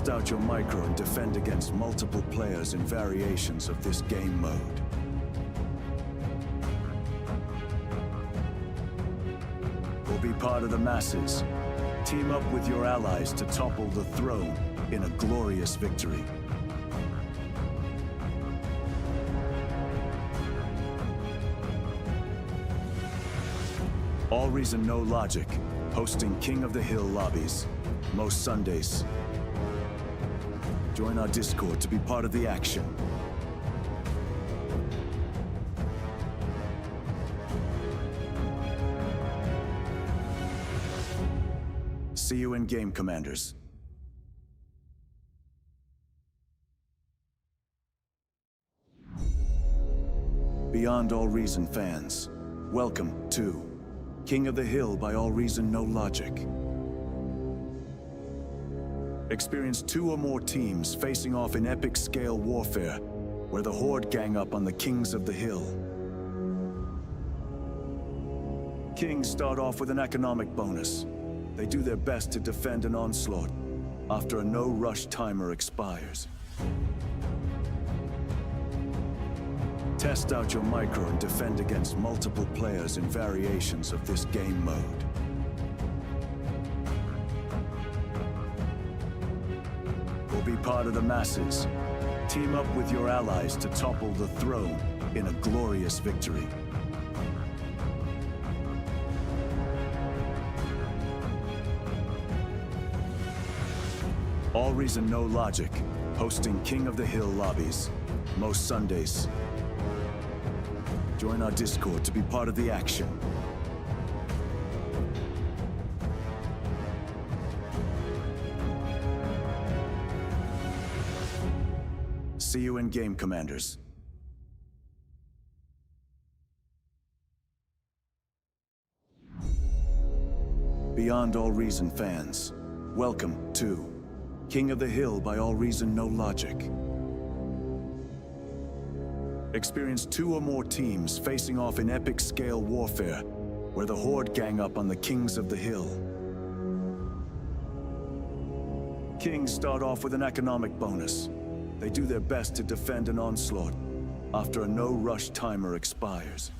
Test out your micro and defend against multiple players in variations of this game mode. Or be part of the masses. Team up with your allies to topple the throne in a glorious victory. AllReasonNoLogic, hosting King of the Hill lobbies, most Sundays. Join our Discord to be part of the action. See you in game, Commanders. Beyond All Reason fans, welcome to King of the Hill by AllReasonNoLogic. Experience 2 or more teams facing off in epic scale warfare, where the Horde gang up on the Kings of the Hill. Kings start off with an economic bonus. They do their best to defend an onslaught after a no-rush timer expires. Test out your micro and defend against multiple players in variations of this game mode. Or be part of the masses. Team up with your allies to topple the throne in a glorious victory. AllReasonNoLogic, hosting King of the Hill lobbies, most Sundays. Join our Discord to be part of the action. See you in game, Commanders. Beyond All Reason fans, welcome to King of the Hill by AllReasonNoLogic. Experience 2 or more teams facing off in epic scale warfare, where the Horde gang up on the Kings of the Hill. Kings start off with an economic bonus. They do their best to defend an onslaught after a no-rush timer expires.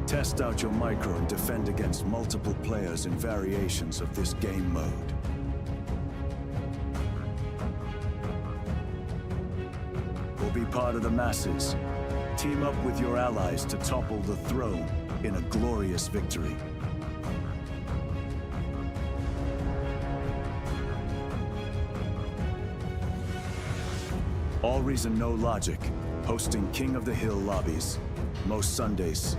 Test out your micro and defend against multiple players in variations of this game mode. Or be part of the masses. Team up with your allies to topple the throne in a glorious victory. AllReasonNoLogic, hosting King of the Hill lobbies, most Sundays.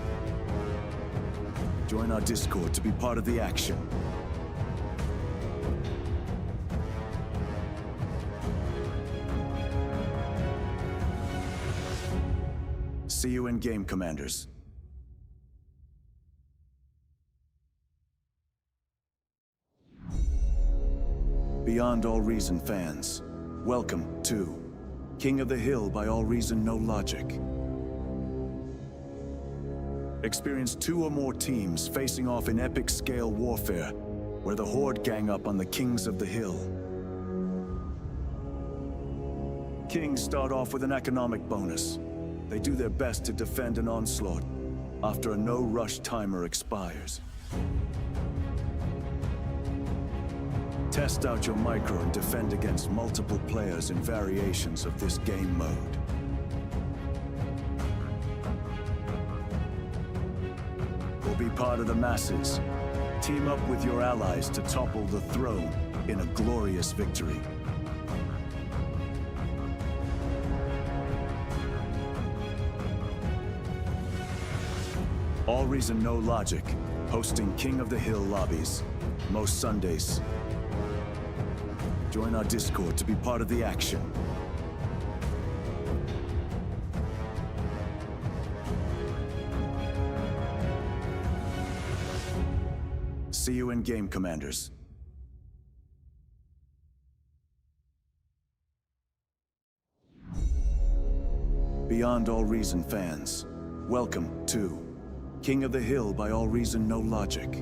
Join our Discord to be part of the action. See you in game, Commanders. Beyond All Reason fans, welcome to King of the Hill by AllReasonNoLogic. Experience 2 or more teams facing off in epic scale warfare, where the Horde gang up on the Kings of the Hill. Kings start off with an economic bonus. They do their best to defend an onslaught after a no-rush timer expires. Test out your micro and defend against multiple players in variations of this game mode. Or be part of the masses. Team up with your allies to topple the throne in a glorious victory. AllReasonNoLogic, hosting King of the Hill lobbies, most Sundays. Join our Discord to be part of the action. See you in game, Commanders. Beyond All Reason fans, welcome to King of the Hill by AllReasonNoLogic.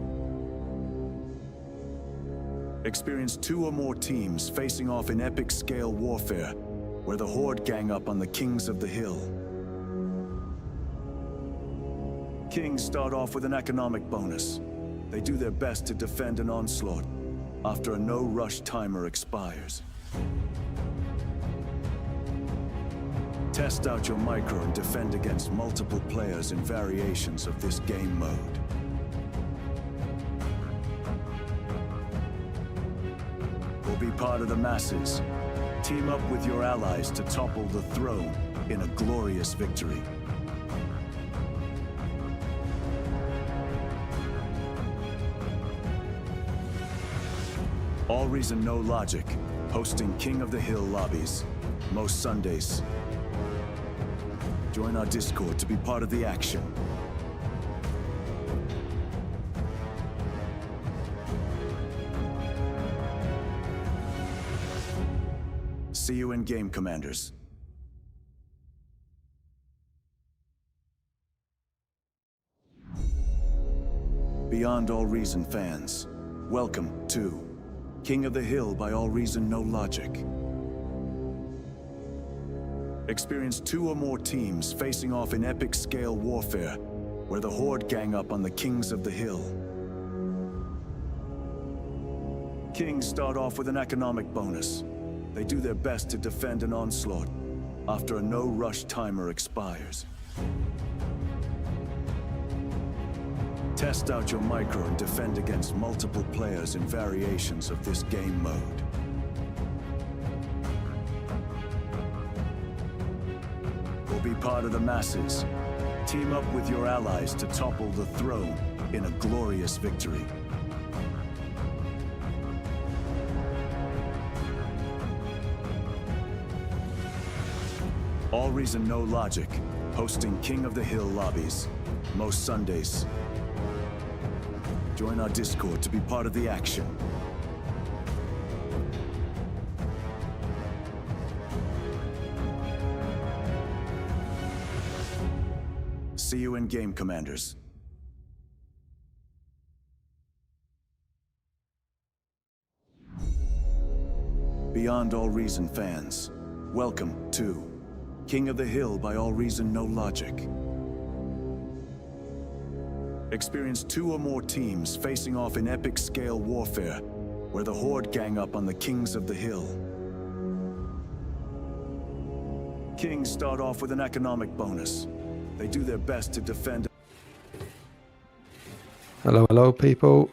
Experience 2 or more teams facing off in epic scale warfare, where the Horde gang up on the Kings of the Hill. Kings start off with an economic bonus. They do their best to defend an onslaught after a no-rush timer expires. Test out your micro and defend against multiple players in variations of this game mode. Or be part of the masses. Team up with your allies to topple the throne in a glorious victory. AllReasonNoLogic, hosting King of the Hill lobbies, most Sundays. Join our Discord to be part of the action. See you in game, Commanders. Beyond All Reason fans, welcome to King of the Hill by AllReasonNoLogic. Experience 2 or more teams facing off in epic scale warfare, where the Horde gang up on the Kings of the Hill. Kings start off with an economic bonus. They do their best to defend an onslaught after a no-rush timer expires. Test out your micro and defend against multiple players in variations of this game mode. Or be part of the masses. Team up with your allies to topple the throne in a glorious victory. AllReasonNoLogic, hosting King of the Hill lobbies, most Sundays. Join our Discord to be part of the action. See you in game, Commanders. Beyond All Reason fans, welcome to King of the Hill by AllReasonNoLogic. Experience 2 or more teams facing off in epic scale warfare, where the Horde gang up on the Kings of the Hill. Kings start off with an economic bonus. They do their best to defend. Hello people.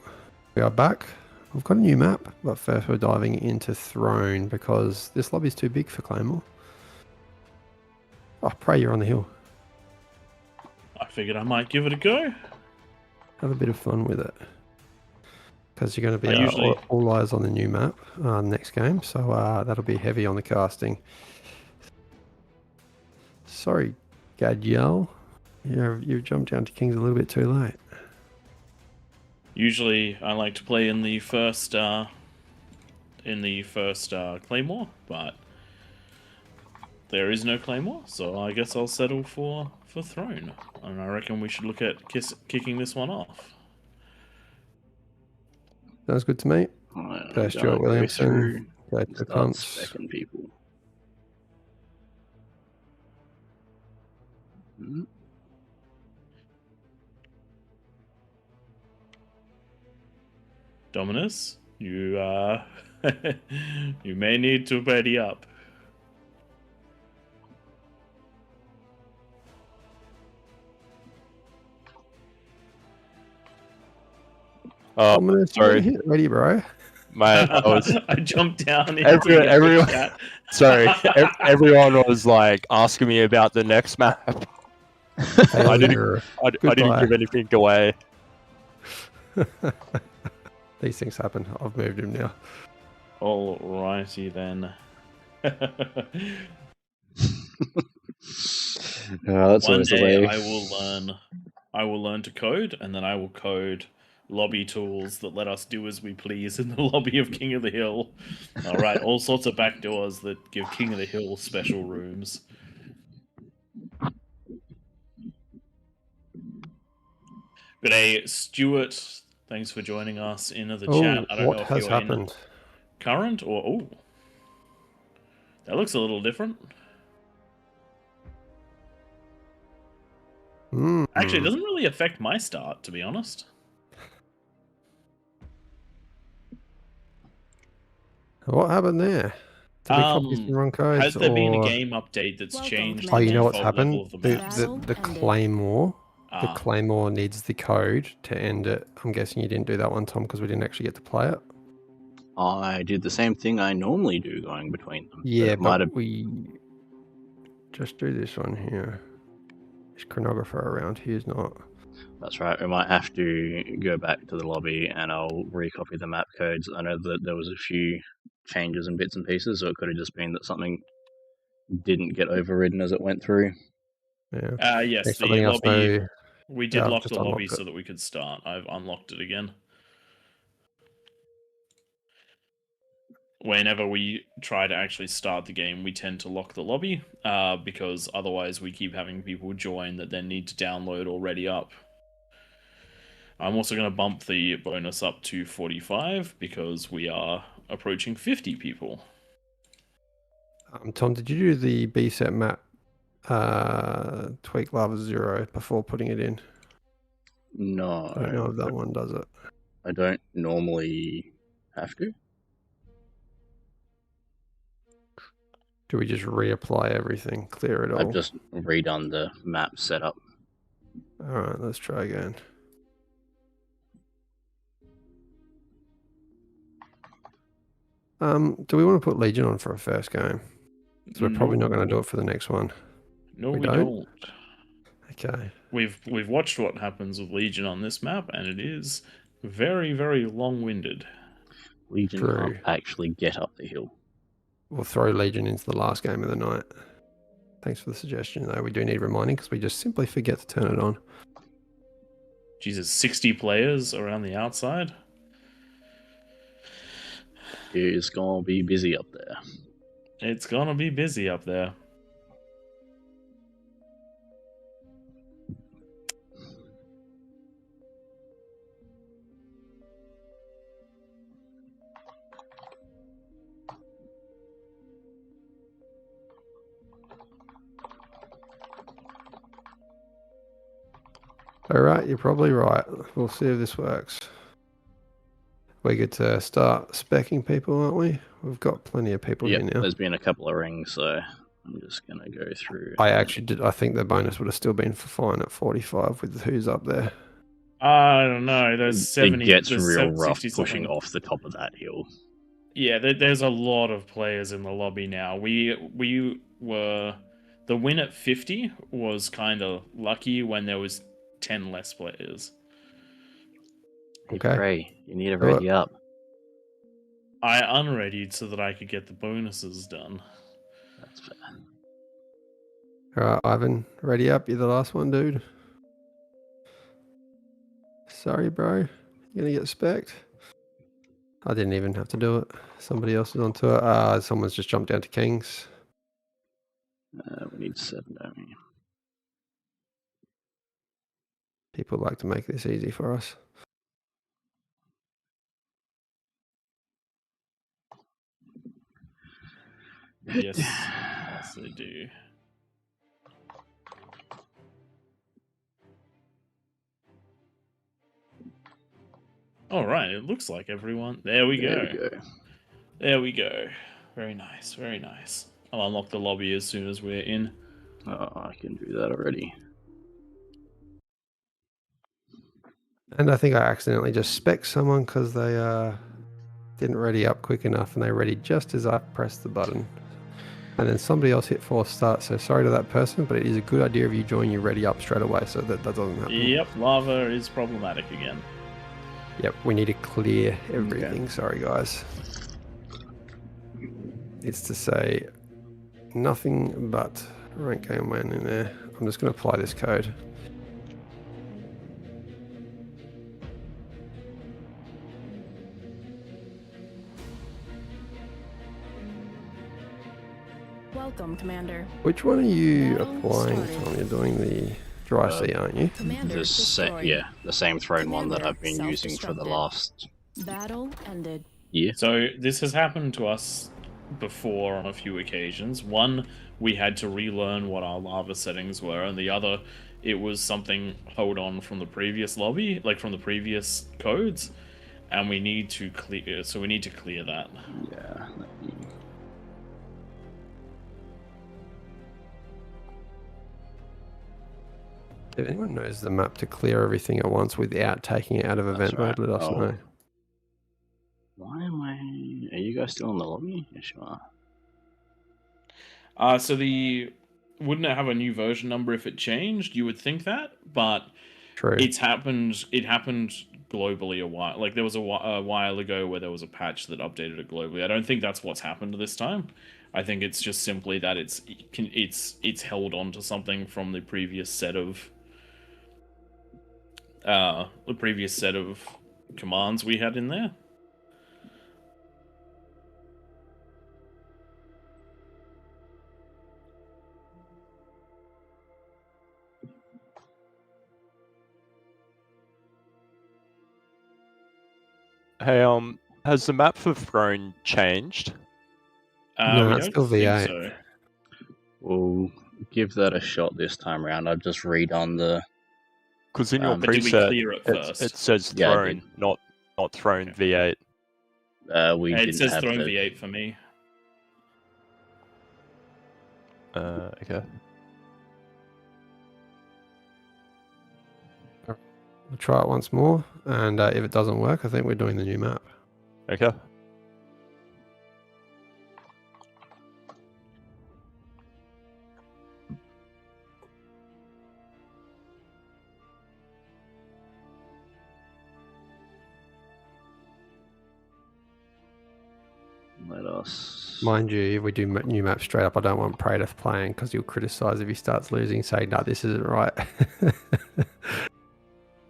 We are back. We've got a new map, but first we're diving into Throne because this lobby's too big for Claymore. Oh, pray you're on the hill. I figured I might give it a go. Have a bit of fun with it. Because you're going to be all eyes on the new map next game, so that'll be heavy on the casting. Sorry, Gadgel. You've jumped down to Kings a little bit too late. Usually I like to play in the first Claymore, but there is no Claymore, so I guess I'll settle for Throne. And I reckon we should look at kicking this one off. Sounds good to me. Go Stuart Williamson. Go to Cunts. Second people. Dominus, you you may need to ready up. Oh, sorry. Ready, bro. I jumped down. Everyone, sorry, everyone was like asking me about the next map. I didn't give anything away. These things happen. I've moved him now. Alrighty then. That's One day I will learn to code, and then I will code lobby tools that let us do as we please in the lobby of King of the Hill. Alright, all sorts of backdoors that give King of the Hill special rooms. But Stuart Thanks for joining us in the Oh, chat. I don't what know if has you're happened? in current or... Oh, that looks a little different. Actually, it doesn't really affect my start, to be honest. What happened there? Did we copy some wrong codes? Has there been a or... game update that's changed Oh, the you know what's default level happened? of the maps? The Claymore. The Claymore needs the code to end it. I'm guessing you didn't do that one, Tom, because we didn't actually get to play it. I did the same thing I normally do going between them. Yeah, but we just do this one here. This chronographer around here's not. That's right. We might have to go back to the lobby and I'll recopy the map codes. I know that there was a few changes and bits and pieces, so it could have just been that something didn't get overridden as it went through. Yeah. Yes, the lobby. We did lock the lobby so that we could start. I've unlocked it again. Whenever we try to actually start the game, we tend to lock the lobby because otherwise we keep having people join that then need to download already up. I'm also going to bump the bonus up to 45 because we are approaching 50 people. Tom, did you do the B-set map tweak lava 0 before putting it in? No. I don't know if that one does it. I don't normally have to. Do we just reapply everything, clear it all? I've just redone the map setup. Alright, let's try again. Do we want to put Legion on for a first game? So we're probably not going to do it for the next one. No, we don't. Okay. We've watched what happens with Legion on this map, and it is very, very long-winded. Legion can't actually get up the hill. We'll throw Legion into the last game of the night. Thanks for the suggestion, though. We do need reminding because we just simply forget to turn it on. Jesus, 60 players around the outside? It's gonna be busy up there. It's gonna be busy up there. Alright, you're probably right. We'll see if this works. We get to start speccing people, aren't we? We've got plenty of people here now. There's been a couple of rings, so I'm just going to go through. I think the bonus would have still been fine at 45 with who's up there. I don't know. There's 70. It gets real rough pushing off the top of that hill. Yeah, there's a lot of players in the lobby now. We were... The win at 50 was kind of lucky when there was 10 less players. Okay. Pray, you need to ready up. I unreadied so that I could get the bonuses done. That's fair. Alright, Ivan, ready up. You're the last one, dude. Sorry, bro. You're gonna get specced. I didn't even have to do it. Somebody else is onto it. Someone's just jumped down to Kings. We need 7, don't we? People like to make this easy for us. Yes, they do. All right, it looks like everyone. There we go. There we go. Very nice, very nice. I'll unlock the lobby as soon as we're in. Oh, I can do that already. And I think I accidentally just spec someone because they didn't ready up quick enough, and they readied just as I pressed the button. And then somebody else hit force start, so sorry to that person, but it is a good idea if you join, you ready up straight away so that doesn't happen. Yep, lava is problematic again. Yep, we need to clear everything. Okay. Sorry, guys. It's to say nothing but rank game win in there. I'm just going to apply this code. Welcome, Commander. Which one are you applying, Tom? You're doing the Dry sea, aren't you? The same throne one that I've been using for the last battle ended. year. So this has happened to us before on a few occasions. One, we had to relearn what our lava settings were, and the other, it was something hold on from the previous lobby, like from the previous codes, and we need to clear. So we need to clear that. Yeah. If anyone knows the map to clear everything at once without taking it out of event mode, let us know. Why am I... Are you guys still in the lobby? Yes, you are. So wouldn't it have a new version number if it changed? You would think that, but true. It happened globally a while. Like there was a while ago where there was a patch that updated it globally. I don't think that's what's happened this time. I think it's just simply that it's held on to something from the previous set of commands we had in there. Hey, has the map for Throne changed? No, it's still V8. So. We'll give that a shot this time around. I've just redone the... Because in your But did we preset, clear it first? it says Throne, not Throne Okay. V8. It says Throne V8 for me. Okay. We'll try it once more, and if it doesn't work, I think we're doing the new map. Okay. Let us... Mind you, if we do new map straight up, I don't want Praetor playing because he'll criticize if he starts losing, saying, no, this isn't right.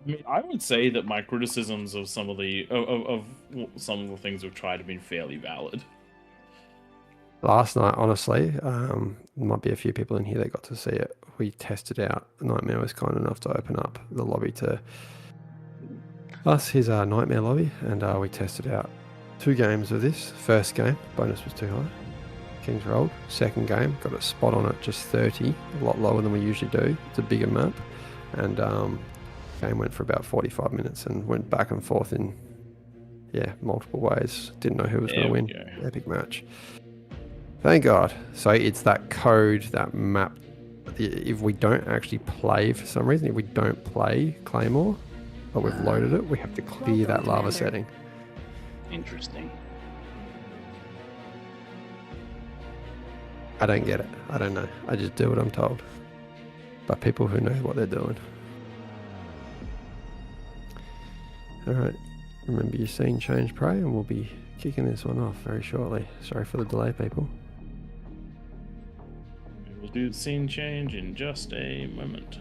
I mean, I would say that my criticisms of some of the things we've tried have been fairly valid. Last night, honestly, there might be a few people in here that got to see it. We tested out. Nightmare was kind enough to open up the lobby to us, his Nightmare lobby, and we tested out 2 games of this. First game, bonus was too high. Kings rolled. Second game, got a spot on it, just 30, a lot lower than we usually do. It's a bigger map, and game went for about 45 minutes and went back and forth in multiple ways. Didn't know who was going to win. Epic match. Thank God. So it's that code, that map. If we don't actually play for some reason, if we don't play Claymore, but we've loaded it, we have to clear that lava setting. Interesting. I don't get it. I don't know. I just do what I'm told by people who know what they're doing. Alright, remember your scene change, Prey, and we'll be kicking this one off very shortly. Sorry for the delay, people. We'll do the scene change in just a moment.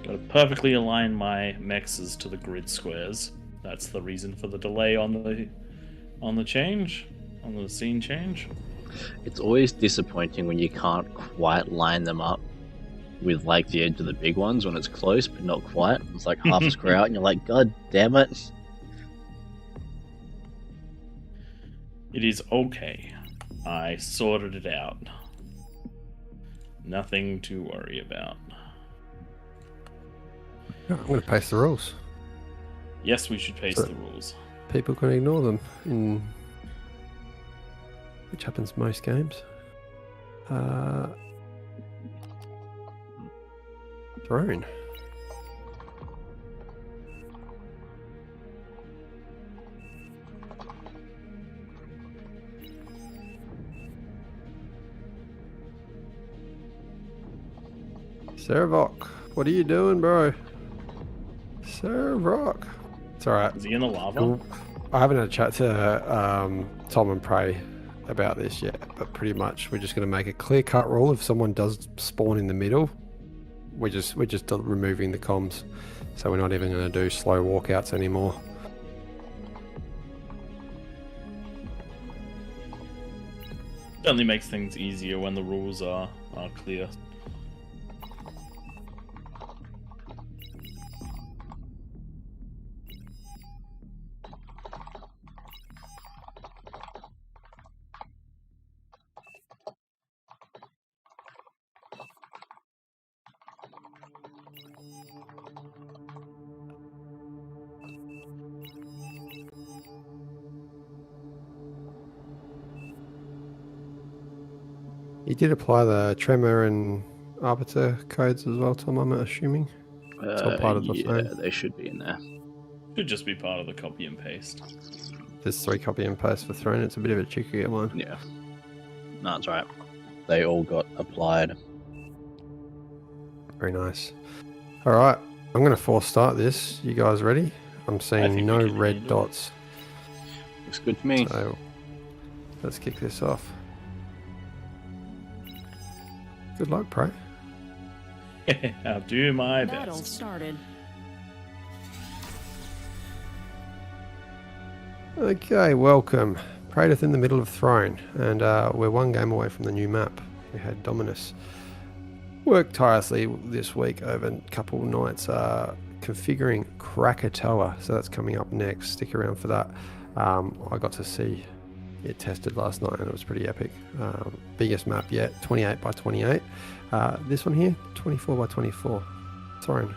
Got to perfectly align my mexes to the grid squares. That's the reason for the delay on the change, on the scene change. It's always disappointing when you can't quite line them up with like the edge of the big ones when it's close, but not quite. It's like half a square out, and you're like, God damn it! It is okay. I sorted it out. Nothing to worry about. I'm going to paste the rules. Yes, we should paste So- the rules. People can ignore them, which happens most games. Throne. Servok, what are you doing, bro? Servok. It's alright. Is he in the lava? Cool. I haven't had a chat to Tom and Prey about this yet, but pretty much we're just going to make a clear-cut rule. If someone does spawn in the middle, we're just removing the comms, so we're not even going to do slow walkouts anymore. Certainly makes things easier when the rules are clear. You did apply the tremor and arbiter codes as well, Tom, I'm assuming? It's all part of the Yeah, phone. they should be in there. Should just be part of the copy and paste. There's 3 copy and paste for throne. It's a bit of a trickier one. Yeah. No, that's right. They all got applied. Very nice. All right, I'm going to force start this. You guys ready? I'm seeing no red dots. Looks good to me. So let's kick this off. Good luck, Prey. I'll do my Battle best. started. Okay, welcome. Praetorth in the middle of Throne, and we're 1 game away from the new map. We had Dominus work tirelessly this week over a couple nights configuring Krakatoa, so that's coming up next. Stick around for that. I got to see it tested last night and it was pretty epic. Biggest map yet, 28 by 28. This one here, 24 by 24. Throne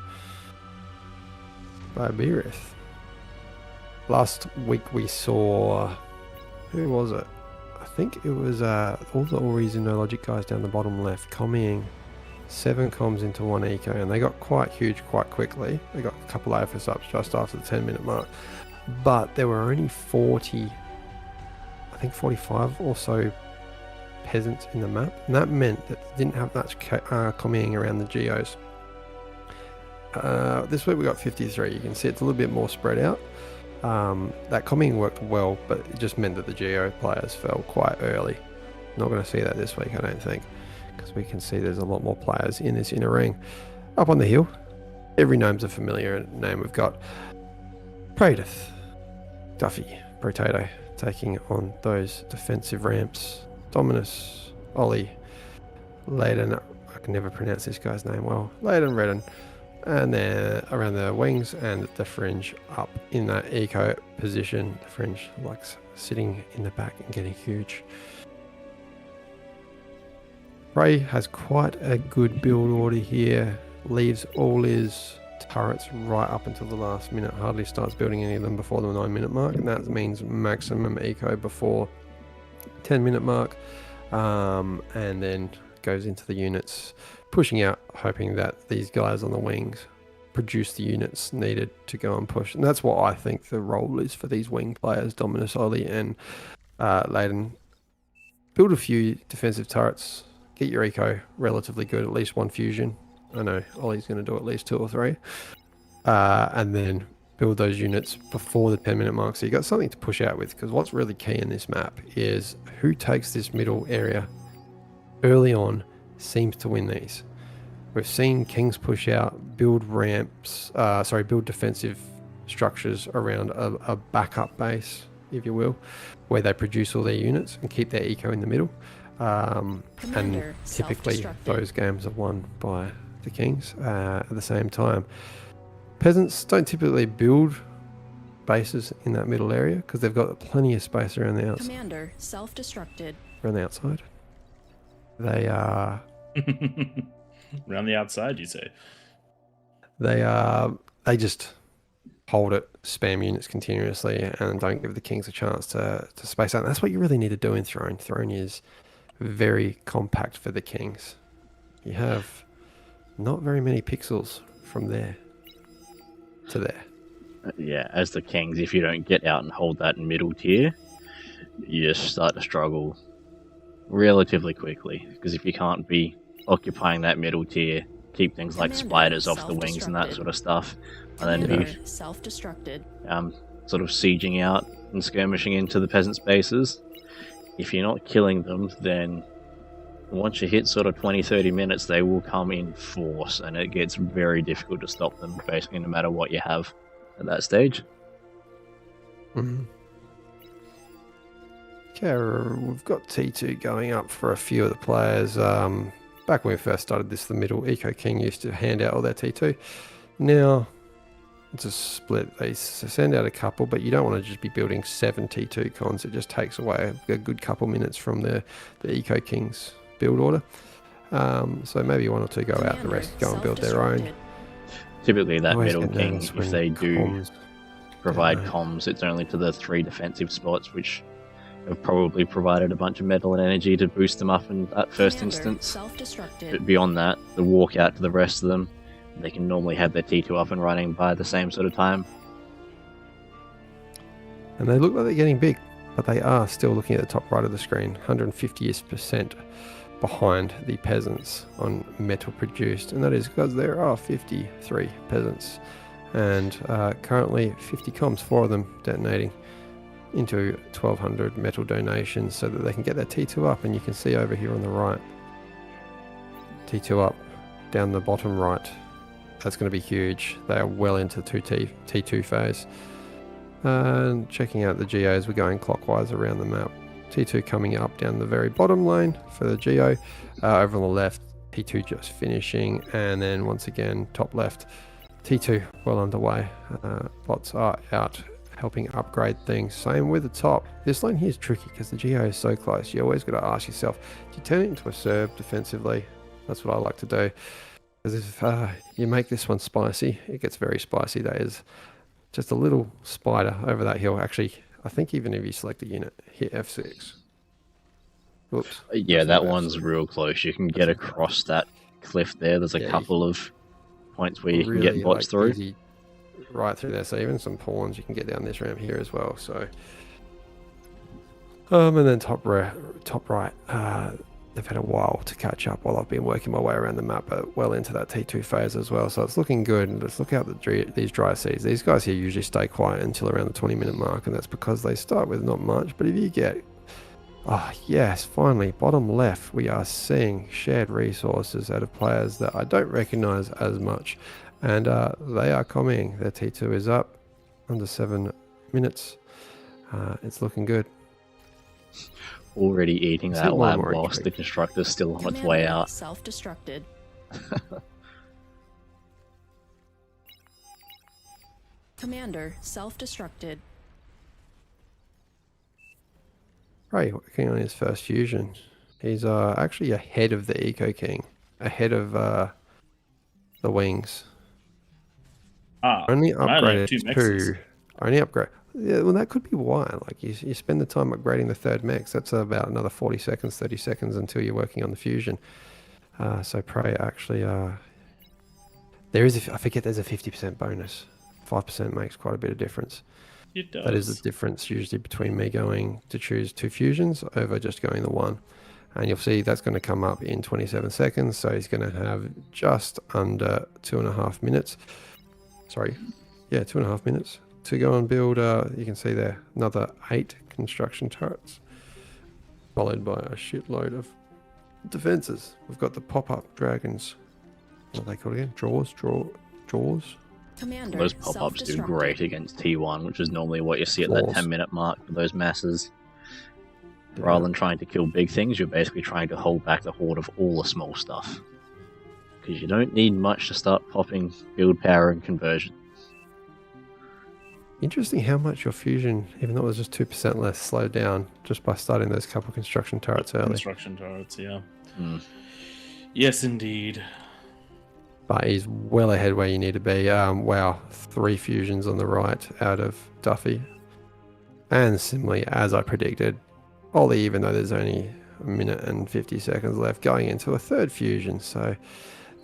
by Beerith. Last week we saw, who was it? I think it was all the AllReasonNoLogic guys down the bottom left, commying 7 comms into 1 eco, and they got quite huge quite quickly. They got a couple of AFS ups just after the 10-minute mark, but there were only 40, I think 45 or so peasants in the map, and that meant that they didn't have much commying around the geos. This week we got 53. You can see it's a little bit more spread out. That commying worked well, but it just meant that the geo players fell quite early. Not going to see that this week, I don't think, because we can see there's a lot more players in this inner ring. Up on the hill, every name's a familiar name. We've got Praetorth, Duffy, Potato taking on those defensive ramps. Dominus, Ollie, Leyden, I can never pronounce this guy's name well, Leyden, Redden, and then around the wings and the fringe up in that eco position. The fringe likes sitting in the back and getting huge. Ray has quite a good build order here, leaves all his turrets right up until the last minute, hardly starts building any of them before the 9-minute mark, and that means maximum eco before 10-minute mark, and then goes into the units, pushing out, hoping that these guys on the wings produce the units needed to go and push. And that's what I think the role is for these wing players, Dominus, Ollie, and Leyden. Build a few defensive turrets, get your eco relatively good, at least 1 fusion. I know Ollie's going to do at least 2 or 3. And then build those units before the 10-minute mark, so you got something to push out with, because what's really key in this map is who takes this middle area early on seems to win these. We've seen Kings push out, build ramps, build defensive structures around a backup base, if you will, where they produce all their units and keep their eco in the middle. And typically those games are won by the Kings. At the same time, peasants don't typically build bases in that middle area because they've got plenty of space around the outside. Commander self-destructed. Around the outside, they are around the outside, you say? They just hold it, spam units continuously, and don't give the Kings a chance to space out. And that's what you really need to do in Throne. Throne is very compact for the Kings. You have not very many pixels from there to there. Yeah, as the Kings, if you don't get out and hold that middle tier, you just start to struggle relatively quickly. Because if you can't be occupying that middle tier, keep things like spiders off the wings and that sort of stuff, and then be self-destructed. Sort of sieging out and skirmishing into the peasant spaces. If you're not killing them, then once you hit sort of 20-30 minutes, they will come in force, and it gets very difficult to stop them, basically, no matter what you have at that stage. Mm-hmm. Okay, we've got T2 going up for a few of the players. Back when we first started this, the middle Eco King used to hand out all their T2. Now it's a split. They send out a couple, but you don't want to just be building 7 T2 cons. It just takes away a good couple minutes from the Eco King's build order. So maybe 1 or 2 go out, the rest go and build their own. Typically that Always middle get king, nervous if when they do comms provide don't know. comms, it's only to the 3 defensive spots, which have probably provided a bunch of metal and energy to boost them up in that first Commander, instance. self-destructed. But beyond that, the walk out to the rest of them, they can normally have their T2 up and running by the same sort of time. And they look like they're getting big, but they are still looking at the top right of the screen, 150% behind the peasants on metal produced, and that is because there are 53 peasants, and currently 50 comms, 4 of them detonating into 1200 metal donations so that they can get their T2 up. And you can see over here on the right, T2 up down the bottom right. That's going to be huge. They are well into T2 phase. And checking out the geos, we're going clockwise around the map. T2 coming up down the very bottom lane for the geo. Over on the left, T2 just finishing, and then once again top left, T2 well underway. Bots are out helping upgrade things. Same with the top. This lane here is tricky because the geo is so close. You always got to ask yourself, do you turn it into a serve defensively? That's what I like to do. Because if you make this one spicy, it gets very spicy. That is just a little spider over that hill. Actually, I think even if you select a unit, hit F6. Whoops. Yeah, that one's real close. You can get across that cliff there. There's a couple of points where you can get bots through. Easy right through there. So even some pawns, you can get down this ramp here as well. So, and then top right. They've had a while to catch up while I've been working my way around the map, but well into that T2 phase as well. So it's looking good. And let's look out these dry seas. These guys here usually stay quiet until around the 20-minute mark, and that's because they start with not much. But if you get, yes, finally, bottom left, we are seeing shared resources out of players that I don't recognize as much. And they are coming. Their T2 is up under 7 minutes. It's looking good. Already eating that lab whilst the constructor's still on its way out. Self-destructed. Commander, self-destructed. Ray working on his first fusion. He's actually ahead of the Eco King, ahead of the wings. Only upgraded 2. Only upgrade. Yeah, well, that could be why. Like you spend the time upgrading the 3rd mechs. That's about another 40 seconds, 30 seconds until you're working on the fusion. So Prey actually, there is. I forget there's a 50% bonus. 5% makes quite a bit of difference. It does. That is the difference usually between me going to choose 2 fusions over just going the 1. And you'll see that's going to come up in 27 seconds. So he's going to have just under 2.5 minutes. Sorry, yeah, 2.5 minutes to go and build. You can see there another 8 construction turrets, followed by a shitload of defenses. We've got the pop-up dragons. What are they called again? Jaws. Commander, those pop-ups do great against T1, which is normally what you see at that 10-minute mark for those masses. Yeah. Rather than trying to kill big things, you're basically trying to hold back the horde of all the small stuff. Because you don't need much to start popping build power and conversion. Interesting how much your fusion, even though it was just 2% less, slowed down just by starting those couple construction turrets early. Construction turrets, yeah. Yes, indeed. But he's well ahead where you need to be. Wow, 3 fusions on the right out of Duffy. And similarly, as I predicted, Ollie, even though there's only 1 minute and 50 seconds left, going into a 3rd fusion. So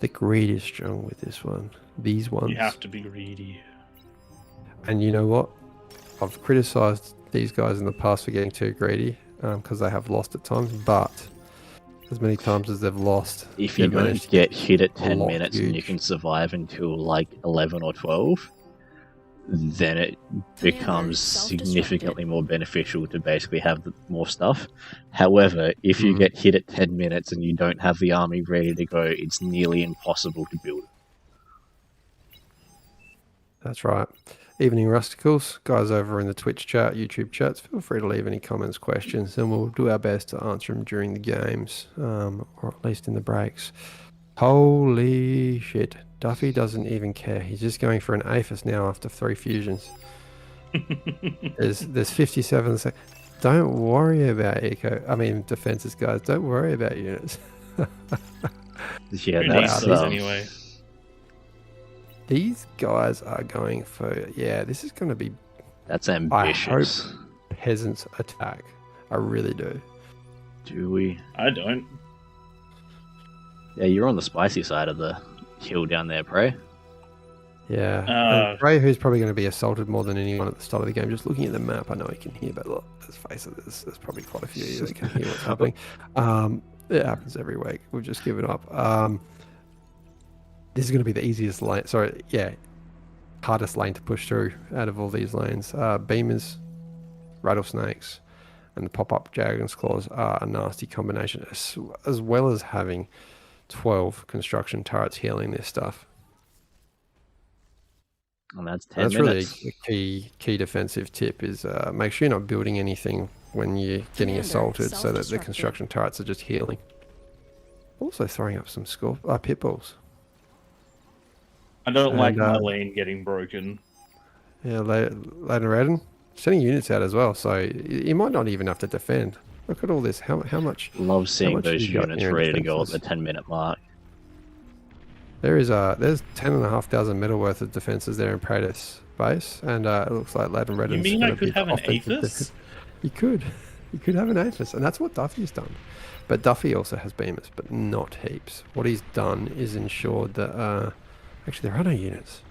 the greed is strong with this one. These ones. You have to be greedy. And you know what? I've criticised these guys in the past for getting too greedy because they have lost at times, but as many times as they've lost, if you don't get hit at 10 minutes and you can survive until like 11 or 12, then it becomes significantly more beneficial to basically have more stuff. However, if you get hit at 10 minutes and you don't have the army ready to go, it's nearly impossible to build. That's right. Evening Rusticals, guys over in the Twitch chat, YouTube chats, feel free to leave any comments, questions, and we'll do our best to answer them during the games, or at least in the breaks. Holy shit. Duffy doesn't even care. He's just going for an APHIS now after 3 fusions. There's 57 seconds. Don't worry about defenses, guys. Don't worry about units. Yeah, Who that's needs those anyway? These guys are going for, this is going to be, that's ambitious. I hope peasants attack. I really do. Do we? I don't. Yeah, you're on the spicy side of the hill down there, Prey. Yeah. Ray, who's probably going to be assaulted more than anyone at the start of the game. Just looking at the map, I know he can hear, but look, let's face it, there's probably quite a few of you that can hear what's happening. It happens every week. We've just given up. This is going to be the easiest lane. Hardest lane to push through out of all these lanes. Beamers, rattlesnakes, and the pop-up dragon's claws are a nasty combination, as well as having 12 construction turrets healing this stuff. And that's 10 minutes. Really a key defensive tip is make sure you're not building anything when you're getting assaulted, so that the construction turrets are just healing. Also throwing up some pit balls. I don't like my lane getting broken. Yeah, Laden sending units out as well, so you might not even have to defend. Look at all this. How much? Love seeing those units ready to go at the 10-minute mark. There's 10,500 metal worth of defenses there in Praetor's base, and it looks like Laden Redden's. You mean I could have an APHIS? You could have an APHIS, and that's what Duffy's done. But Duffy also has beamers, but not heaps. What he's done is ensured that actually there are no units.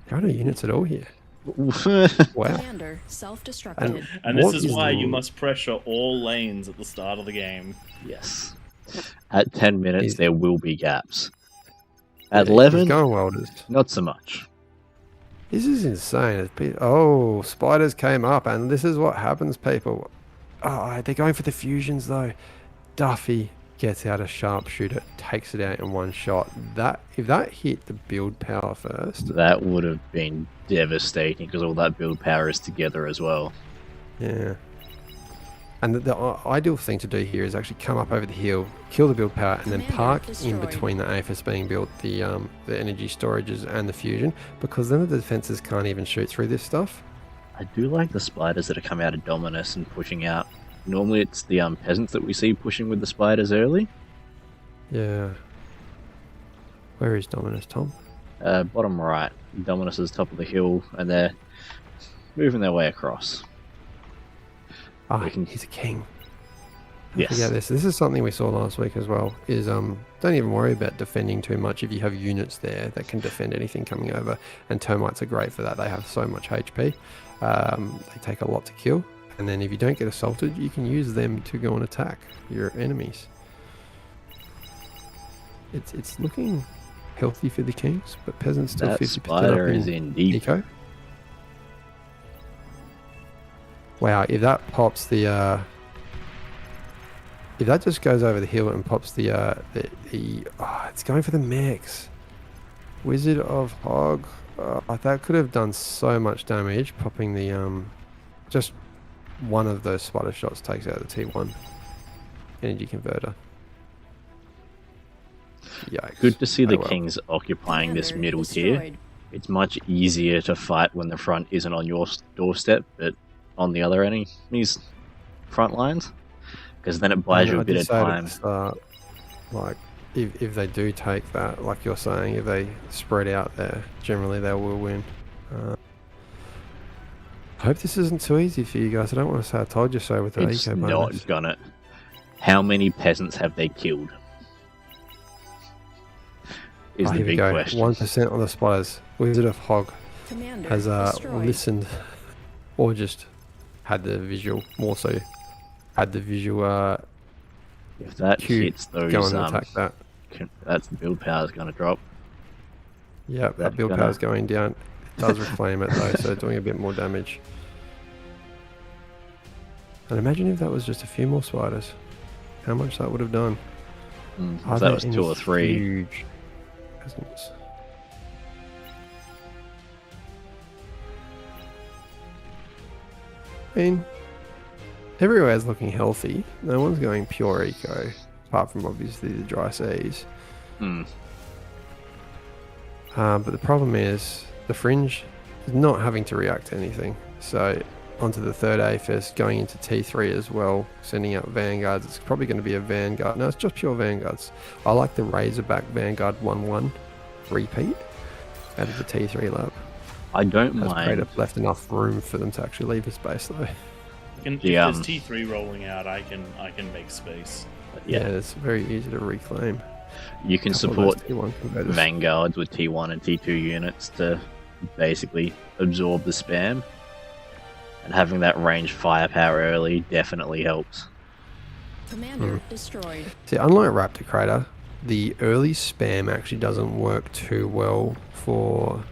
There are no units at all here. Wow. Commander self-destructed. And this is why you must pressure all lanes at the start of the game. Yes. At 10 minutes, there will be gaps. At 11, going welders. Not so much. This is insane. Oh, spiders came up, and this is what happens, people. Oh, they're going for the fusions, though. Duffy gets out a sharpshooter, takes it out in one shot. If that hit the build power first, that would have been devastating, because all that build power is together as well. Yeah. And the ideal thing to do here is actually come up over the hill, kill the build power, and then park in between the APHIS being built, the energy storages and the fusion, because then the defenses can't even shoot through this stuff. I do like the spiders that are coming out of Dominus and pushing out. Normally it's the peasants that we see pushing with the spiders early. Yeah. Where is Dominus, Tom? Bottom right. Dominus is top of the hill, and they're moving their way across. He's a king. Yes. Yeah, this is something we saw last week as well, is don't even worry about defending too much if you have units there that can defend anything coming over, and termites are great for that. They have so much HP. They take a lot to kill, and then if you don't get assaulted, you can use them to go and attack your enemies. It's looking healthy for the kings, but peasants still 50% spider up is in deep. Eco. Wow, if that pops the if that just goes over the hill and pops it's going for the mechs. Wizard of Hog. That could have done so much damage, popping the just one of those spider shots takes out the T1 energy converter. Yikes. Good to see the kings occupying this middle tier. It's much easier to fight when the front isn't on your doorstep, but on the other enemy's front lines, because then it buys you a bit of time. Like, if they do take that, like you're saying, if they spread out there, generally they will win. I hope this isn't too easy for you guys. I don't want to say I told you so with the eco bonus. It's not gonna. How many peasants have they killed? Is the big question. 1% on the spiders. Wizard of Hog Commander has destroyed. listened, or just had the visual, more so had the visual if that hits those, go and attack that. That's the build power is going to drop. Yeah, that build power is going down. It does reclaim it though, so doing a bit more damage. And imagine if that was just a few more spiders, how much that would have done. If that was 2 or 3. Huge peasants. mean, everywhere's looking healthy. No one's going pure eco, apart from obviously the dry seas. But the problem is the fringe is not having to react to anything. So onto the third AFS, going into T3 as well, sending out vanguards. It's probably going to be a vanguard. No, it's just pure vanguards. I like the Razorback Vanguard 1-1 repeat out of the T3 lab. I don't Has mind. left enough room for them to actually leave a space though. If there's T3 rolling out, I can make space. Yeah, it's very easy to reclaim. You can Couple of support those T1 converters. vanguards with T1 and T2 units to basically absorb the spam. And having that range firepower early definitely helps. Commander destroyed. See, unlike Raptor Crater, the early spam actually doesn't work too well for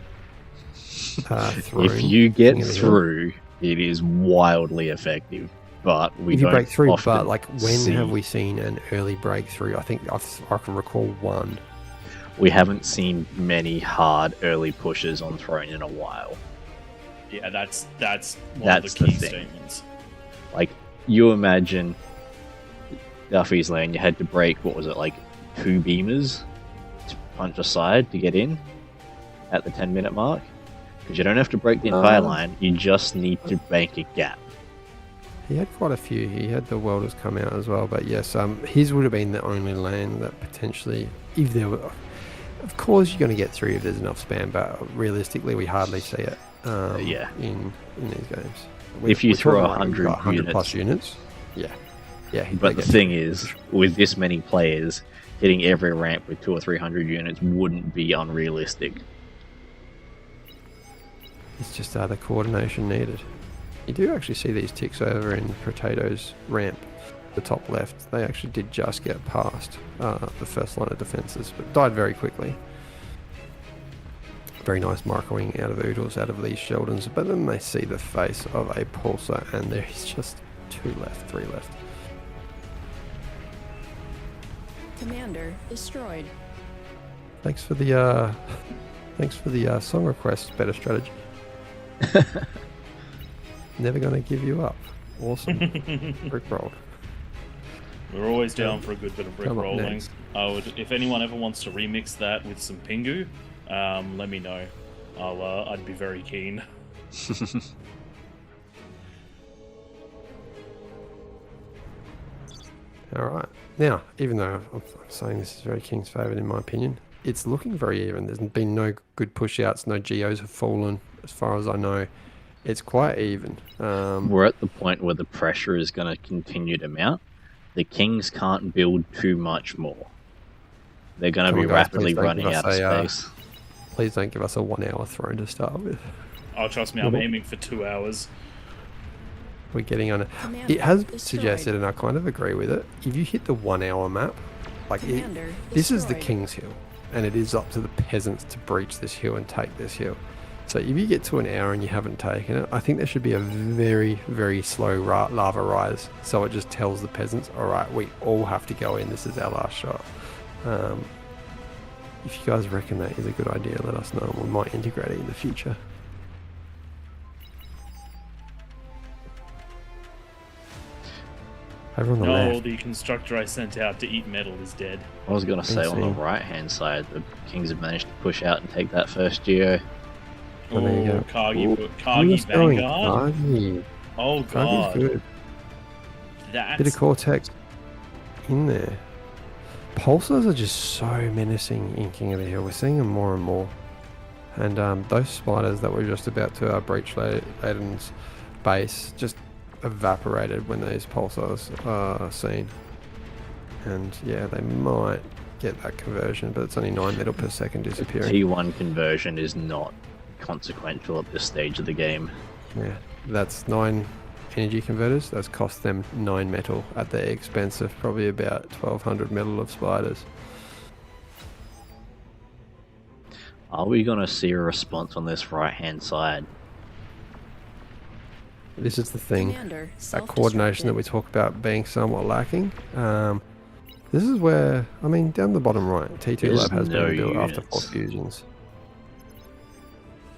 through. If you get King of the Hill. through, it is wildly effective. But we If you don't break through, often but like when see- have we seen an early breakthrough? I think I can recall one. we haven't seen many hard early pushes on throne in a while. Yeah, that's one That's of the the key thing. statements. Like, you imagine Duffy's Lane, you had to break, what was it, like 2 beamers to punch aside to get in at the 10-minute mark? Because you don't have to break the entire line, you just need to bank a gap. He had quite a few. He had the Welders come out as well, but yes, his would have been the only lane that potentially, if there were, of course you're going to get through if there's enough spam, but realistically we hardly see it. Yeah. In these games. If you We're throw talking like 100 plus units, yeah, But the thing is, with this many players, hitting every ramp with 200 or 300 units wouldn't be unrealistic. it's just the coordination needed. You do actually see these ticks over in Potatoes ramp, the top left. They actually did just get past the first line of defences, but died very quickly. Very nice microing out of Oodles, out of these Sheldons, but then they see the face of a Pulsar and there's just 2 left, 3 left. Commander destroyed. Thanks for the song request, better strategy. Never gonna give you up. Awesome. Brick rolled. We're always down for a good bit of brick Come up rolling. next. If anyone ever wants to remix that with some Pingu, let me know. I'd be very keen. Alright. Now, even though I'm saying this is very King's favourite in my opinion, it's looking very even. There's been no good push outs, no geos have fallen, as far as I know. It's quite even. We're at the point where the pressure is going to continue to mount. The Kings can't build too much more. They're going to Come be on, guys, rapidly please don't running give us out of space. Please don't give us a 1 hour throne to start with. Oh, trust me, I'm aiming for 2 hours. We're getting on it. Commander It has destroyed. suggested, and I kind of agree with it, if you hit the 1 hour map, like Commander this is the destroyed. King's Hill, and it is up to the peasants to breach this hill and take this hill. So if you get to an hour and you haven't taken it, I think there should be a very, very slow lava rise. So it just tells the peasants, all right, we all have to go in. This is our last shot. If you guys reckon that is a good idea, let us know. We might integrate it in the future. Over on the No, left. the constructor I sent out to eat metal is dead. I was going to say, on the Insane. right-hand side, the Kings have managed to push out and take that first geo. Oh, there you Oh, go. Kagi Who's going? Vanguard. Kagi. Oh Kagi's god, good. that's Bit of Cortex in there. Pulsars are just so menacing in King of the Hill. We're seeing them more and more. And those spiders that were just about to breach Leiden's base just evaporated when these pulsars are seen. And yeah, they might get that conversion, but it's only 9 metal per second disappearing. T1 conversion is not consequential at this stage of the game. Yeah, that's 9 energy converters. That's cost them 9 metal at the expense of probably about 1200 metal of spiders. Are we going to see a response on this right-hand side? This is the thing. Commander That coordination that we talk about being somewhat lacking. This is where, I mean, down the bottom right, T2 There's Lab has no been built after units. 4 fusions.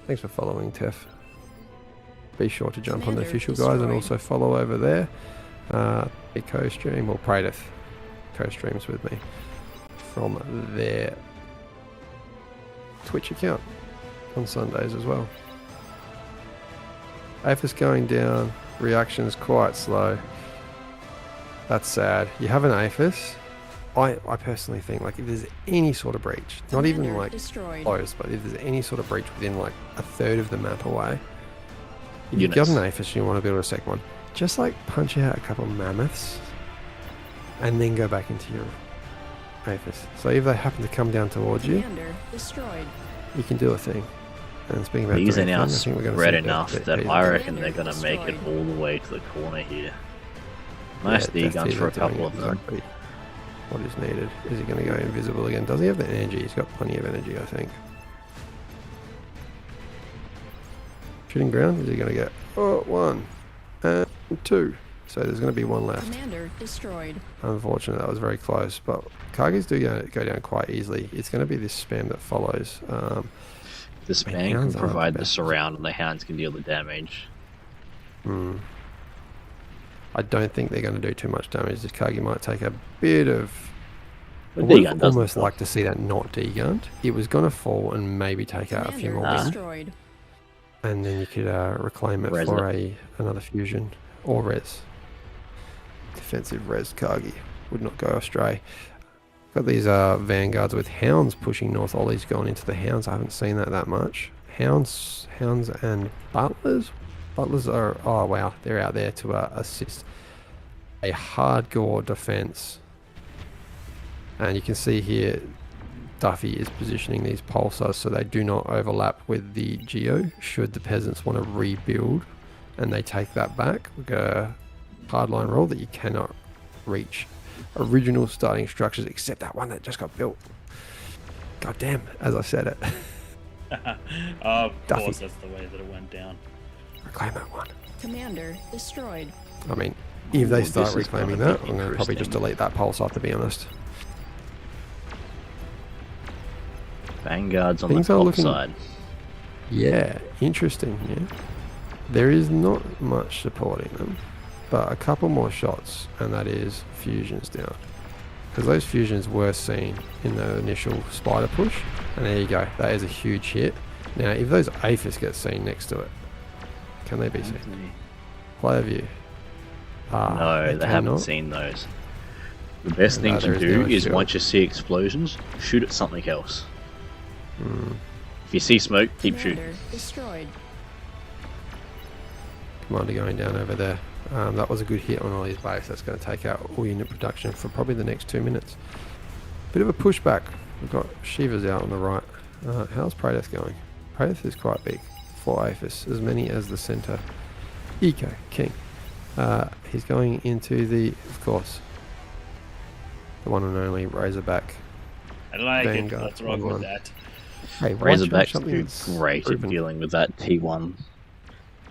Thanks for following, Tef. be sure to jump on the Commander official guys and destroyed. also follow over there. A co-stream, or Pradith co-streams with me from their Twitch account on Sundays as well. APHIS going down, reactions quite slow. That's sad. You have an APHIS. I personally think, like, if there's any sort of breach, not even Commander like destroyed. close, but if there's any sort of breach within like a third of the map away, if you've Units. got an APHIS and you want to build a second one, just like punch out a couple of mammoths and then go back into your APHIS. So if they happen to come down towards you, Commander destroyed. you can do a thing. And speaking about These are doing now a thing, I think we're going to spread see enough bit that easier. I reckon they're going to make it all the way to the corner here. Nice Yeah, D guns Death for a Teaser doing couple of them. exactly what is needed. Is he going to go invisible again? Does he have the energy? He's got plenty of energy, I think. Shooting ground, is he going to get 1 and 2? So there's going to be 1 left. Commander destroyed. Unfortunately, that was very close, but Kargis do go down quite easily. It's going to be this spam that follows. The spam can hounds aren't provide the the best. surround and the hounds can deal the damage. I don't think they're going to do too much damage. This Kargi might take a bit of... I But would D-gun doesn't almost stop. like to see that not D-gunned. It was going to fall and maybe take out a few more Commander wings. destroyed. And then you could reclaim it Res for it. another fusion or res. Defensive res Kargi would not go astray. Got these vanguards with hounds pushing north. Ollie's gone into the hounds. I haven't seen that much. Hounds and butlers. Butlers are, oh wow, they're out there to assist a hardcore defense. And you can see here Duffy is positioning these pulsars so they do not overlap with the geo should the peasants want to rebuild and they take that back. We've got a hardline rule that you cannot reach original starting structures except that one that just got built. God damn, as I said it. Of Duffy. course, that's the way that it went down. Reclaim that one. Commander destroyed. I mean, if they Ooh, start this is reclaiming gonna that, be I'm going to probably just interesting. delete that pulsar, to be honest. Vanguards on Things the are top looking- side. Yeah, interesting, yeah. There is not much supporting them, but a couple more shots, and that is fusions down. Because those fusions were seen in the initial spider push, and there you go, that is a huge hit. Now, if those APHIS get seen next to it, can they be seen? Player view. No, they haven't cannot. seen those. The best thing No, to there is do no is shot. once you see explosions, shoot at something else. Hmm. If you see smoke, keep shooting. Commander destroyed. Commander going down over there. That was a good hit on Ollie's base. That's going to take out all unit production for probably the next 2 minutes. Bit of a pushback. We've got Shivas out on the right. How's Pradith going? Pradith is quite big. 4 APHIS, as many as the center. Eco, King. He's going into the, of course, the one and only Razorback. I like Vanguard, it. What's wrong with 1-1. that? Hey, why change Razorbacks something do that's great at proven? dealing with that T1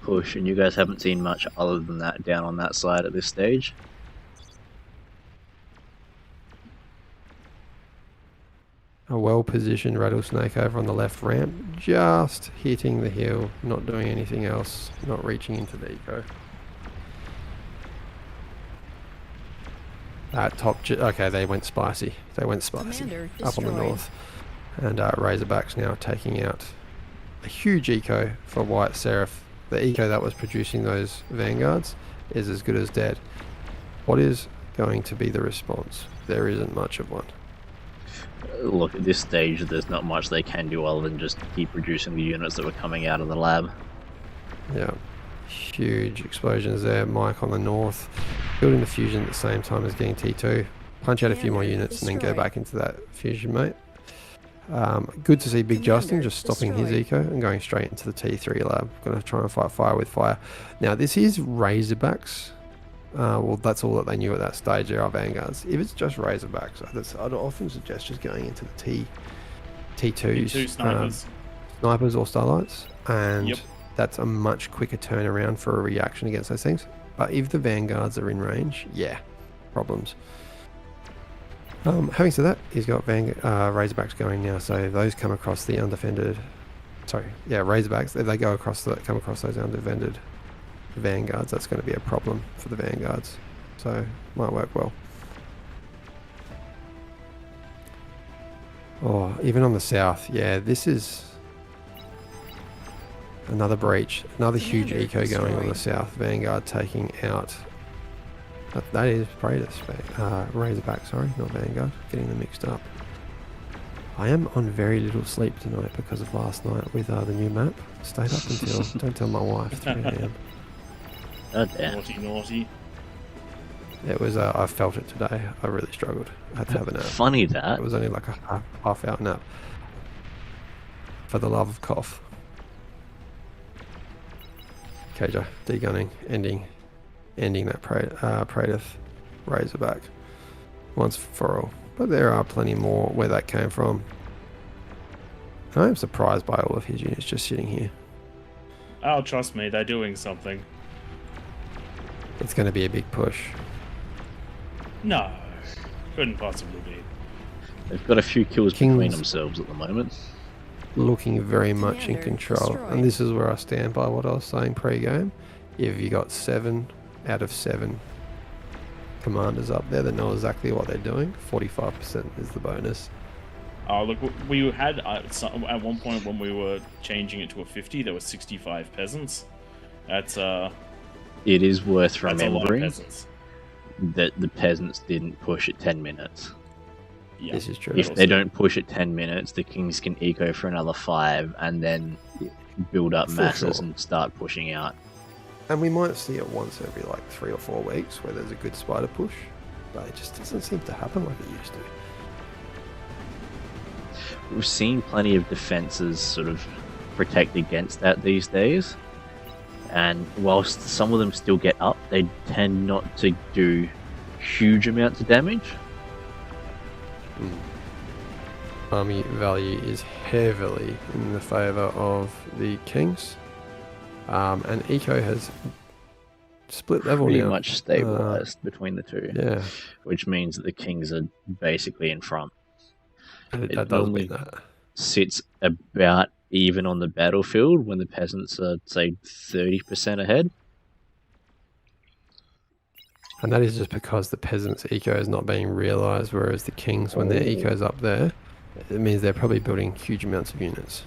push, and you guys haven't seen much other than that down on that side at this stage. A well-positioned rattlesnake over on the left ramp, just hitting the hill, not doing anything else, not reaching into the eco. Okay, they went spicy. They went spicy Commander up on the destroyed. north. And Razorbacks now taking out a huge eco for White Seraph. The eco that was producing those vanguards is as good as dead. What is going to be the response? There isn't much of one. Look, at this stage, there's not much they can do other than just keep producing the units that were coming out of the lab. Yeah, huge explosions there. Mike on the north, building the fusion at the same time as getting T2. Punch out a few more Commander units and then go destroyed. back into that fusion, mate. Good to see Big Justin Commander just stopping his destroyed. eco and going straight into the T3 lab. Going to try and fight fire with fire. Now, this is Razorbacks. Well, that's all that they knew at that stage. There are vanguards. If it's just Razorbacks, I'd often suggest just going into the T2s, Two snipers. snipers or starlights, and Yep. that's a much quicker turnaround for a reaction against those things. But if the vanguards are in range, yeah, problems. Having said that, he's got Razorbacks going now, so those come across the undefended. Sorry, yeah, Razorbacks. If they go across come across those undefended vanguards, that's going to be a problem for the vanguards. So, might work well. Oh, even on the south, yeah, this is another breach. Another huge Commander eco going on the destroyed. south. Vanguard taking out... That is Razorback, sorry, not Vanguard. Getting them mixed up. I am on very little sleep tonight because of last night with the new map. Stayed up until, don't tell my wife, 3 a.m. Oh damn. Naughty, naughty. It was, I felt it today. I really struggled. I had to have a nap. Funny that. It was only like a half hour nap. For the love of cough. Cager, degunning, ending that Praetor Razorback once for all. But there are plenty more where that came from. I am surprised by all of his units just sitting here. Oh, trust me, they're doing something. It's going to be a big push. No, couldn't possibly be. They've got a few kills between Kings. themselves at the moment. Looking very much in Commander control. destroyed. And this is where I stand by what I was saying pre-game. If you got 7 out of 7 commanders up there that know exactly what they're doing, 45% is the bonus. Oh, look, we had at one point when we were changing it to a 50, there were 65 peasants. That's It is worth that's a lot of remembering peasants. that the peasants didn't push at 10 minutes. Yeah. This is true. If they don't push at 10 minutes, the Kings can eco for another 5 and then build up For masses sure. and start pushing out. And we might see it once every like 3 or 4 weeks where there's a good spider push. But it just doesn't seem to happen like it used to. We've seen plenty of defenses sort of protect against that these days. And whilst some of them still get up, they tend not to do huge amounts of damage. Army value is heavily in the favour of the Kings. And Eco has split level Pretty now. much stabilized between the two. Yeah, Which means that the Kings are basically in front. that It does normally mean that. sits about even on the battlefield when the peasants are, say, 30% ahead. And that is just because the peasants' eco is not being realised, whereas the Kings, when their eco's up there, it means they're probably building huge amounts of units.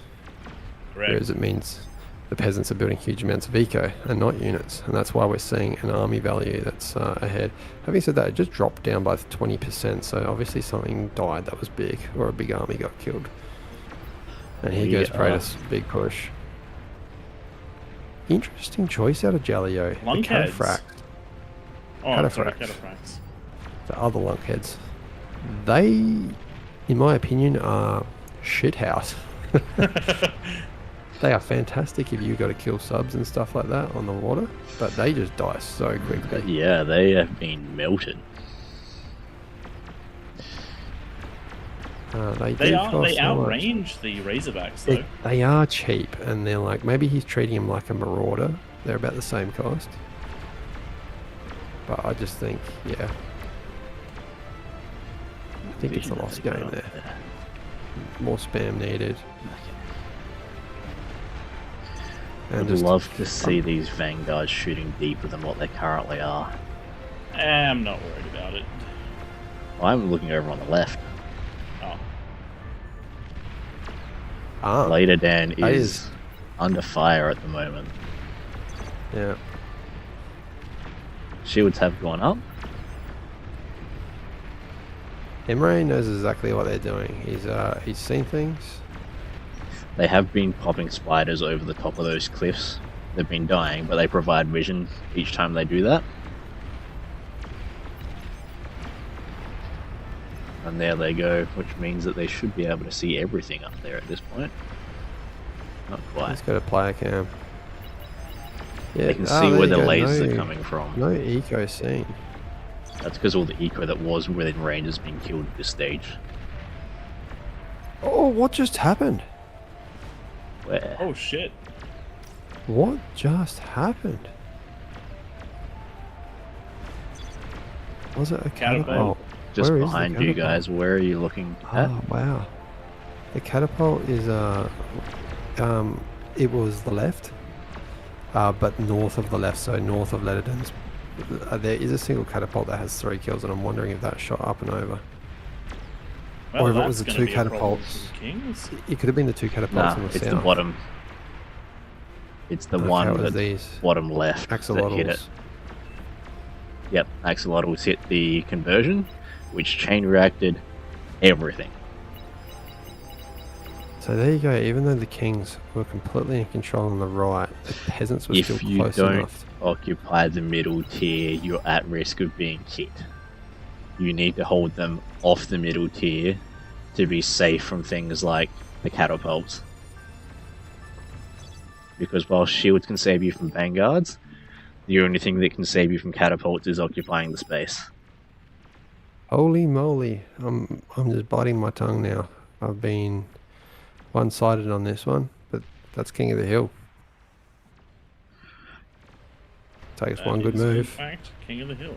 Correct. Whereas it means the peasants are building huge amounts of eco and not units. And that's why we're seeing an army value that's ahead. Having said that, it just dropped down by 20%, so obviously something died that was big, or a big army got killed. And here goes Praetor's big push. Interesting choice out of Jaleo. The Lunkheads. Cataphracts. Oh, I'm sorry, Cataphracts. cataphracts. The other lunkheads. They, in my opinion, are shithouse. They are fantastic if you got to kill subs and stuff like that on the water, but they just die so quickly. Yeah, they have been melted. They They do are cost they so much. outrange the Razorbacks though. They are cheap, and they're like, maybe he's treating him like a marauder. They're about the same cost. But I just think, yeah. I think it's a lost game there. More spam needed. I'd just love to see these vanguards shooting deeper than what they currently are. I'm not worried about it. I'm looking over on the left. Oh, Later Dan that is under fire at the moment. Yeah. Shields have gone up. Emre knows exactly what they're doing. He's seen things. They have been popping spiders over the top of those cliffs. They've been dying, but they provide vision each time they do that. And there they go, which means that they should be able to see everything up there at this point. Not quite. He's got a player cam. Yeah, They can oh, see there where you the go. lasers No- are coming from. No eco seen. That's because all the eco that was within range has been killed at this stage. Oh, what just happened? Where? oh shit! What just happened? Was it a Catapult. catapult? Just Where is the behind you catapult? guys, where are you looking at? Oh wow. The catapult is it was the left. but north of the left, so north of Letterdon's, there is a single catapult that has 3 kills, and I'm wondering if that shot up and over. Well, Or if it that's was the gonna 2 be a problem for catapults. the Kings. It could have been the 2 catapults Nah, on the it's south. the bottom. It's the Okay, one it was that's these bottom left that hit it. axolotls. Yep, axolotls hit the conversion, which chain reacted everything. So there you go. Even though the Kings were completely in control on the right, the peasants were still If you close don't enough. occupy the middle tier, you're at risk of being hit. You need to hold them off the middle tier to be safe from things like the catapults. Because while shields can save you from vanguards, the only thing that can save you from catapults is occupying the space. Holy moly! I'm just biting my tongue now. I've been one-sided on this one, but that's King of the Hill. Take us one good That is, in move. fact, King of the Hill.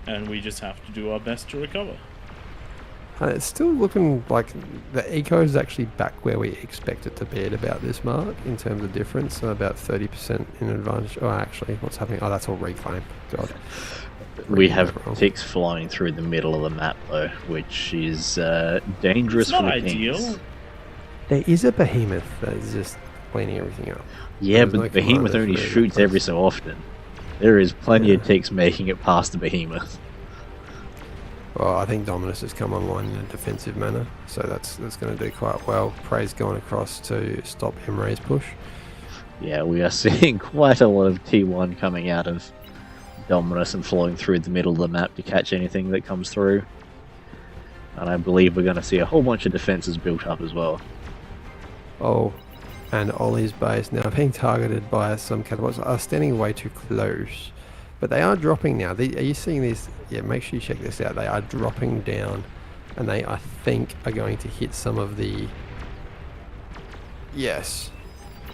And we just have to do our best to recover. It's still looking like the eco is actually back where we expect it to be at about this mark in terms of difference, so about 30% in advantage. Oh, actually, what's happening? Oh, that's all reclaim. God. We have ticks flying through the middle of the map, though, which is dangerous It's for not the ideal. Kings. There is a behemoth that is just cleaning everything up. Yeah, There's but no the behemoth commanders only really shoots close. every so often. There is plenty of Yeah. ticks making it past the behemoth. Well, I think Dominus has come online in a defensive manner, so that's going to do quite well. Prey's gone across to stop Emre's push. Yeah, we are seeing quite a lot of T1 coming out of Dominus and flowing through the middle of the map to catch anything that comes through. And I believe we're going to see a whole bunch of defenses built up as well. Oh, and Ollie's base now being targeted by some catapults are standing way too close. But they are dropping now. Are you seeing these? Yeah, make sure you check this out. They are dropping down, and they, I think, are going to hit some of the... Yes,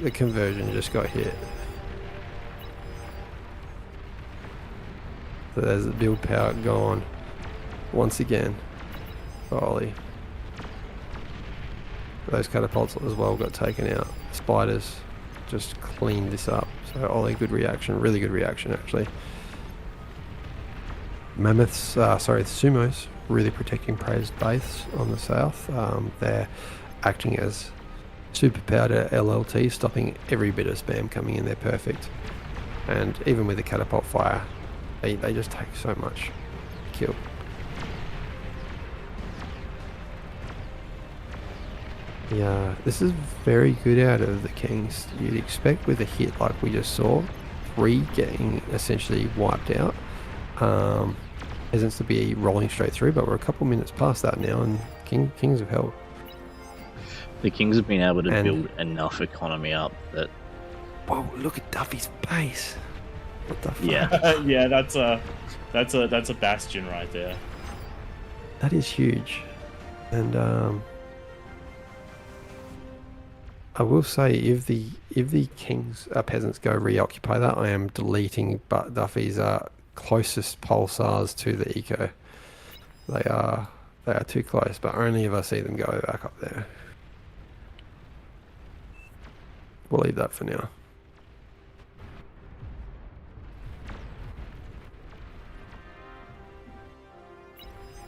the conversion just got hit. So there's the build power gone once again for Ollie. Those catapults as well got taken out. Spiders just cleaned this up. So Ollie, good reaction, really good reaction actually. Mammoths, sorry, the Sumos, really protecting Prey's base on the south. They're acting as superpowered LLT, stopping every bit of spam coming in there perfect. And even with the catapult fire, they just take so much kill. Yeah, this is very good out of the Kings. You'd expect with a hit like we just saw, 3 getting essentially wiped out. Isn't to be rolling straight through, but we're a couple minutes past that now, and Kings have held. The Kings have been able to build enough economy up that... Whoa! Look at Duffy's base. What the fuck? Yeah. Yeah, that's a bastion right there. That is huge, and I will say if the Kings peasants go reoccupy that, I am deleting Duffy's closest pulsars to the eco. They are too close, but only if I see them go back up there. We'll leave that for now.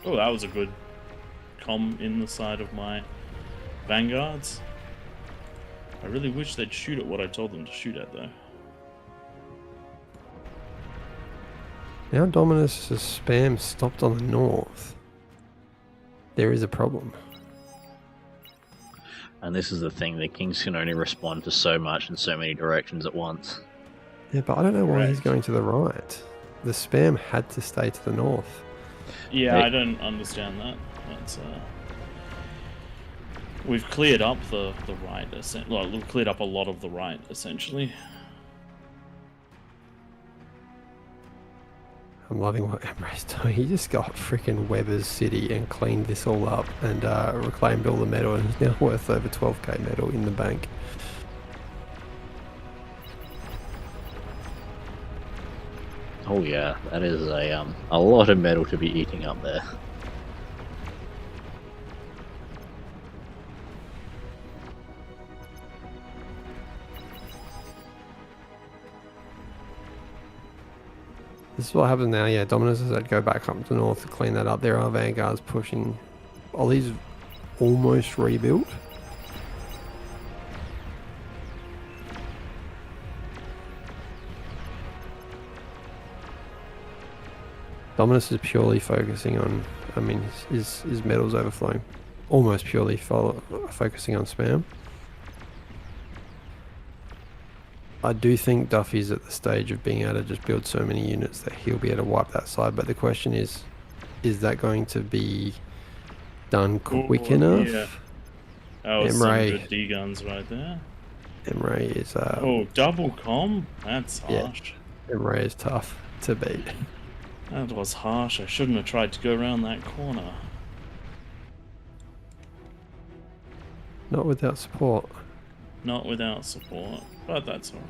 Oh, that was a good com in the side of my vanguards. I really wish they'd shoot at what I told them to shoot at, though. Now Dominus' spam stopped on the north. There is a problem. And this is the thing, the Kings can only respond to so much in so many directions at once. Yeah, but I don't know why he's Correct. going to the right. The spam had to stay to the north. Yeah, Hey. I don't understand that. That's we've cleared up the right, well, we've cleared up a lot of the right, essentially. I'm loving what Emre's doing. He just got freaking Weber's City and cleaned this all up and reclaimed all the metal, and is now worth over 12k metal in the bank. Oh yeah, that is a lot of metal to be eating up there. This is what happens now. Yeah, Dominus has had to go back up to north to clean that up. There are vanguards pushing. Ollie's almost rebuilt. Dominus is purely focusing on, I mean, his metals overflowing. Almost purely focusing on spam. I do think Duffy's at the stage of being able to just build so many units that he'll be able to wipe that side, but the question is that going to be done quick enough? Yeah. That was some good D-guns right there. Emre is... oh, double com? That's harsh. Yeah, Emre is tough to beat. That was harsh. I shouldn't have tried to go around that corner. Not without support. Not without support, but that's alright.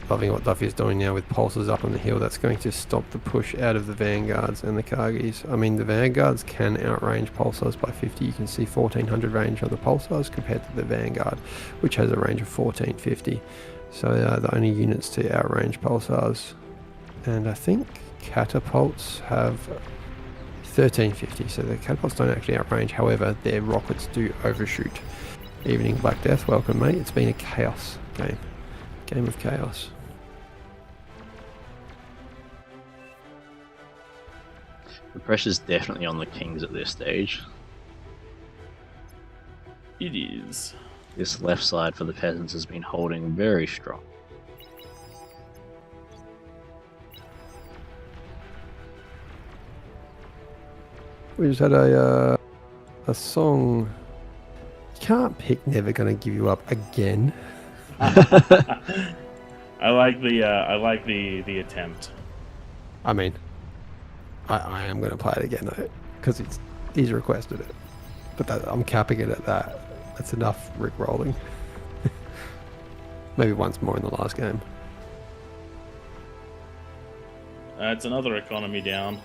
Loving what Duffy is doing now with pulses up on the hill. That's going to stop the push out of the vanguards and the Kargis. I mean, the vanguards can outrange pulsars by 50. You can see 1400 range on the pulsars compared to the vanguard, which has a range of 1450. So the only units to outrange pulsars. And I think catapults have 1350. So the catapults don't actually outrange. However, their rockets do overshoot. Evening Black Death, welcome mate. It's been a chaos game. Game of chaos. The pressure's definitely on the Kings at this stage. It is. This left side for the peasants has been holding very strong. We just had a song. You can't pick Never Gonna Give You Up again. I like the attempt. I mean, I am going to play it again though, because he's requested it. But I'm capping it at that. That's enough Rick rolling. Maybe once more in the last game. It's another economy down.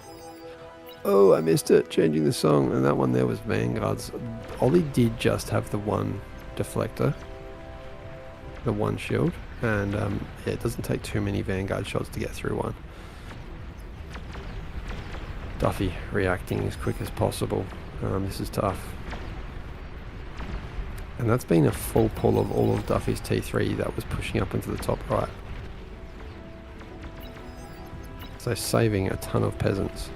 Oh, I missed it. Changing the song, and that one there was Vanguards. Ollie did just have the one deflector, the one shield, and yeah, it doesn't take too many Vanguard shots to get through one. Duffy reacting as quick as possible. This is tough. And that's been a full pull of all of Duffy's T3 that was pushing up into the top right. So saving a ton of peasants.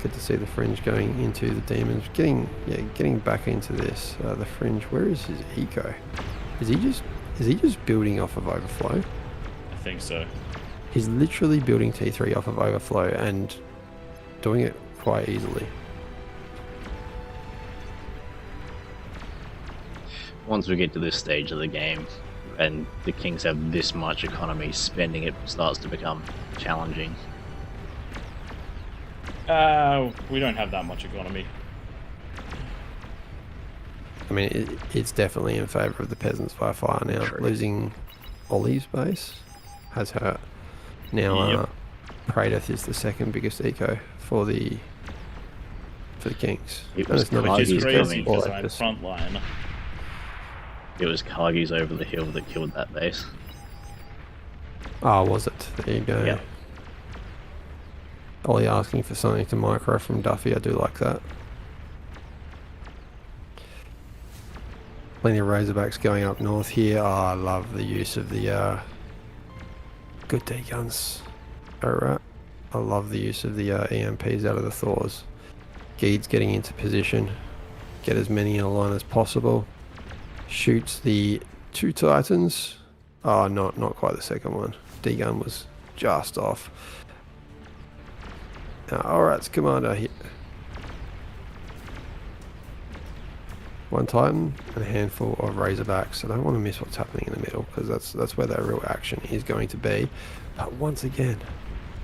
Good to see the fringe going into the demons. Getting back into this. The fringe. Where is his eco? Is he just building off of overflow? I think so. He's literally building T3 off of overflow and doing it quite easily. Once we get to this stage of the game and the Kings have this much economy, spending it starts to become challenging. We don't have that much economy. I mean, it's definitely in favour of the peasants by far now. True. Losing Ollie's base has hurt. Now, Praedyth is the second biggest eco for the Kings. It was Which is crazy because like I'm this. frontline. It was Kargis over the hill that killed that base. Oh, was it? There you go. Yeah. Ollie asking for something to micro from Duffy. I do like that. Plenty of Razorbacks going up north here. Oh, I love the use of the good D guns. Alright. I love the use of the EMPs out of the Thors. Geed's getting into position. Get as many in a line as possible. Shoots the two Titans. Oh, not quite the second one. D gun was just off. Now, Alright's commander here. One Titan and a handful of Razorbacks. I don't want to miss what's happening in the middle because that's where that real action is going to be. But once again,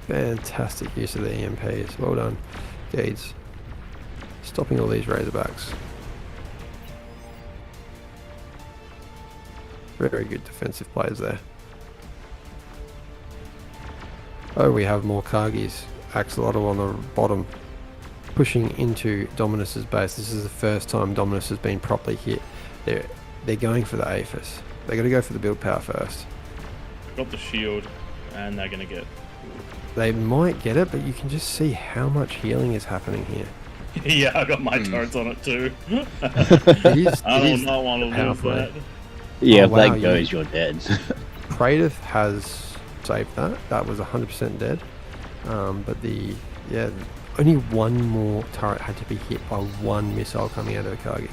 fantastic use of the EMPs. Well done, Geeds. Stopping all these Razorbacks. Very good defensive players there. Oh, we have more Kargis. Axolotl on the bottom, pushing into Dominus's base. This is the first time Dominus has been properly hit. They're going for the APHIS. They got to go for the build power first. got the shield, and they're gonna get. They might get it, but you can just see how much healing is happening here. Yeah, I got my turrets on it too. I do not want to lose that. Yeah, Oh, if wow, that goes, you're dead. Praedyth has saved that. That was 100% dead. But only one more turret had to be hit by one missile coming out of the Kagi.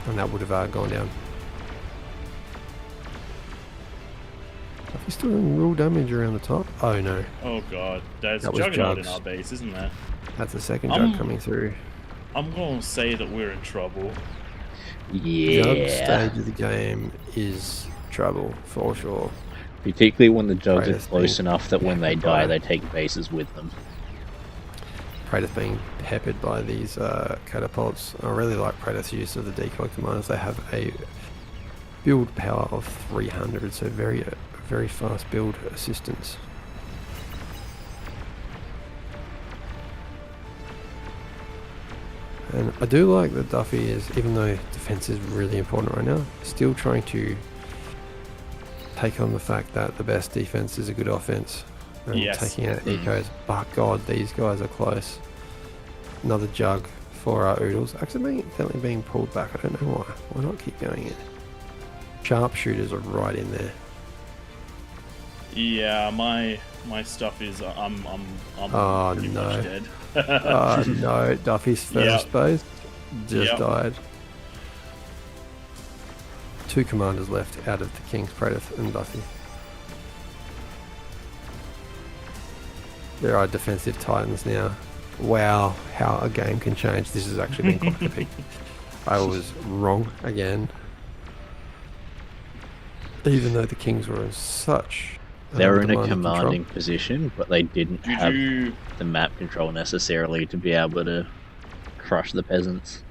And that would have gone down. He's still doing real damage around the top. Oh no. Oh god, there's That a was juggernaut in Jugs. our base, isn't there? That's the second jug coming through. I'm going to say that we're in trouble. Jug Yeah. stage of the game is trouble, for sure. Particularly when the jugs are Praedyth close being enough that when they peppered die, by- they take bases with them. Praedyth being peppered by these catapults. I really like Praedyth's use of the decoy commanders. They have a build power of 300, so very fast build assistance. And I do like that Duffy is, even though defense is really important right now, still trying to take on the fact that the best defense is a good offense. And Yes. taking out ecos. But God, these guys are close. Another jug for our oodles. Accidentally being pulled back. I don't know why. Why not keep going in? Sharpshooters are right in there. Yeah, my stuff is I'm Oh, pretty no. much dead. Oh no, Duffy's first Yep. base just Yep. died. 2 commanders left out of the King's Praedyth and Duffy. There are defensive titans now. Wow, how a game can change. This has actually been quite epic. I was wrong again. Even though the Kings were in such They were in a demanding control. commanding position, but they didn't Did have you the map control necessarily to be able to crush the peasants.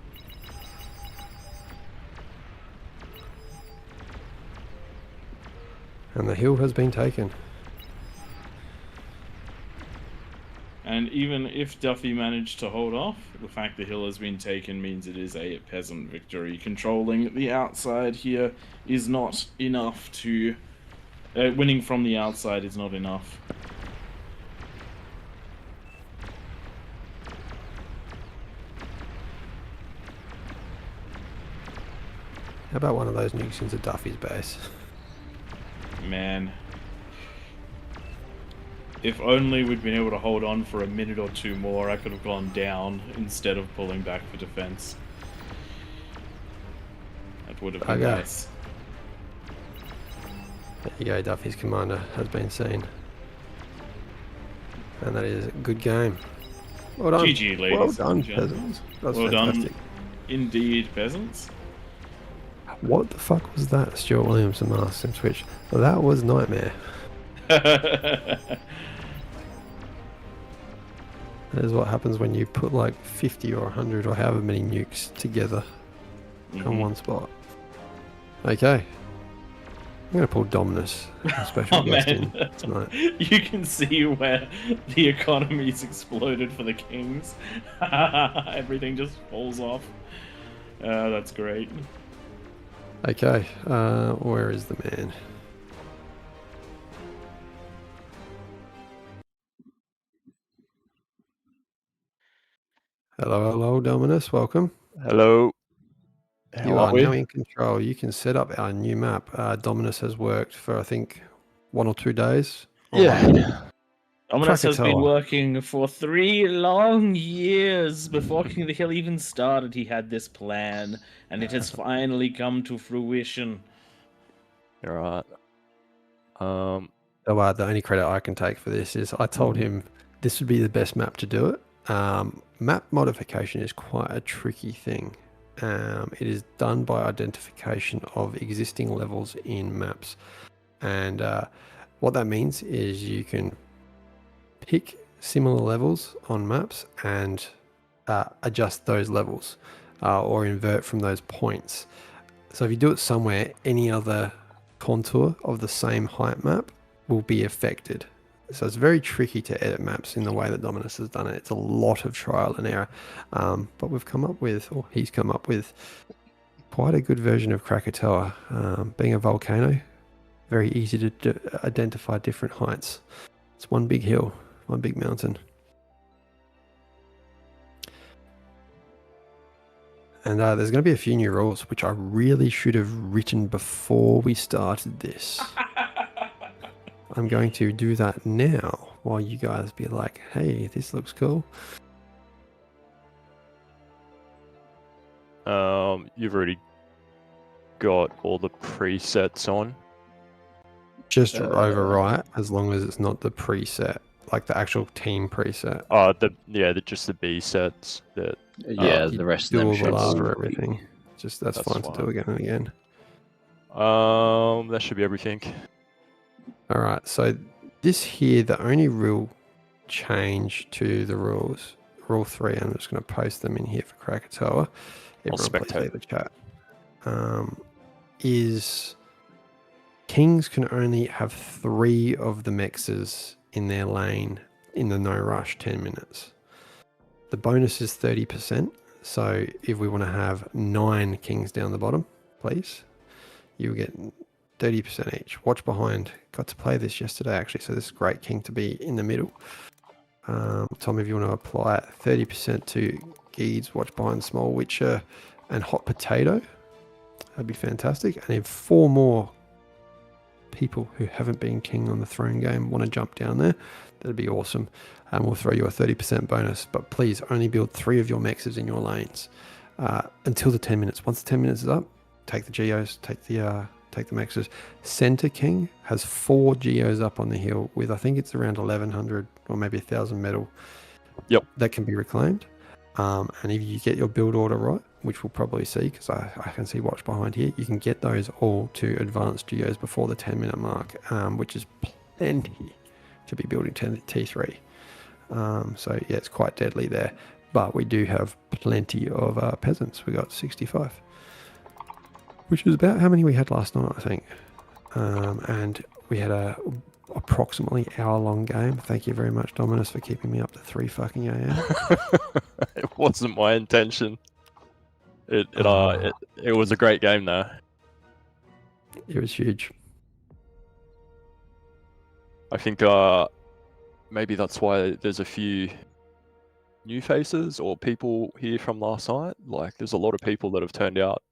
And the hill has been taken. And even if Duffy managed to hold off, the fact the hill has been taken means it is a peasant victory. Controlling the outside here is not enough to... winning from the outside is not enough. How about one of those nukes into Duffy's base? Man. If only we'd been able to hold on for a minute or two more, I could have gone down instead of pulling back for defense. That would have been Okay. nice. There you go, Duffy's commander has been seen. And that is a good game. Well done. GG, ladies Well and done, gentlemen. peasants. That's Well fantastic. done, indeed, peasants. What the fuck was that? Stuart Williamson asked in Twitch. That was nightmare. That is what happens when you put like 50 or 100 or however many nukes together on one spot. Okay. I'm going to pull Dominus, a special Oh, guest man. in tonight. You can see where the economy's exploded for the kings. Everything just falls off. That's great. Okay, where is the man? Hello, Dominus. Welcome. Hello. How You are are we? now in control. You can set up our new map. Dominus has worked for, I think, 1 or 2 days. Yeah. Dominus has been Krakatoa. working for 3 long years. Before King of the Hill even started, he had this plan, and it has finally come to fruition. All right. So, the only credit I can take for this is I told him this would be the best map to do it. Map modification is quite a tricky thing. It is done by identification of existing levels in maps. And what that means is you can pick similar levels on maps and adjust those levels or invert from those points. So if you do it somewhere, any other contour of the same height map will be affected. So it's very tricky to edit maps in the way that Dominus has done it. It's a lot of trial and error. But we've come up with, or he's come up with, quite a good version of Krakatoa. Being a volcano, very easy to identify different heights. It's one big hill, one big mountain. And there's going to be a few new rules, which I really should have written before we started this. I'm going to do that now while you guys be like, hey, this looks cool. You've already got all the presets on. Just overwrite as long as it's not the preset, like the actual team preset. Just the B sets. That the rest of them do should all the everything. That's fine to do again and again. That should be everything. All right, so this here, the only real change to the rules, rule 3, I'm just going to post them in here for Krakatoa. Everyone please leave the chat. Is Kings can only have 3 of the mexes in their lane in the no rush 10 minutes. The bonus is 30%. So if we want to have 9 Kings down the bottom, please, you get 30% each. Watch behind. Got to play this yesterday actually, so this is great king to be in the middle. Tom, if you want to apply it, 30% to Geeds, watch behind, Small Witcher, and Hot Potato. That'd be fantastic. And if 4 more people who haven't been king on the throne game want to jump down there, that'd be awesome. And we'll throw you a 30% bonus. But please only build 3 of your mexes in your lanes until the 10 minutes. Once the 10 minutes is up, take the geos, take the mexes. Center King has 4 geos up on the hill with, I think it's around 1100 or maybe 1000 metal. Yep. That can be reclaimed. And if you get your build order right, which we'll probably see because I can see watch behind here, you can get those all to advanced geos before the 10-minute mark, which is plenty to be building T3. So yeah, it's quite deadly there. But we do have plenty of peasants. We got 65. Which is about how many we had last night, I think. And we had a approximately hour-long game. Thank you very much, Dominus, for keeping me up to 3 fucking a.m. It wasn't my intention. It was a great game though. It was huge. I think maybe that's why there's a few new faces or people here from last night. Like, there's a lot of people that have turned out.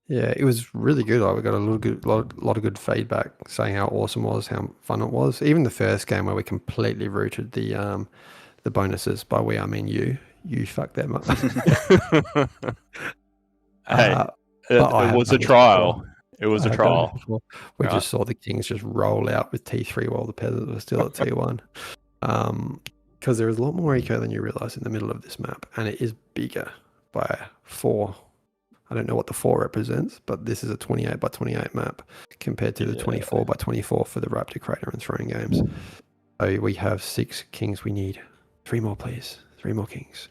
Yeah, it was really good. We got a lot of good feedback saying how awesome it was, how fun it was. Even the first game where we completely rooted the bonuses. By we, I mean you. You fucked them up. Hey, it was a trial. It was a trial. We just saw the Kings just roll out with T3 while the peasants were still at T1. Because there is a lot more eco than you realise in the middle of this map, and it is bigger by 4. I don't know what the 4 represents, but this is a 28 by 28 map compared to the 24 by 24 for the Raptor Crater and Throne games. So we have 6 Kings. We need 3 more, please. 3 more Kings.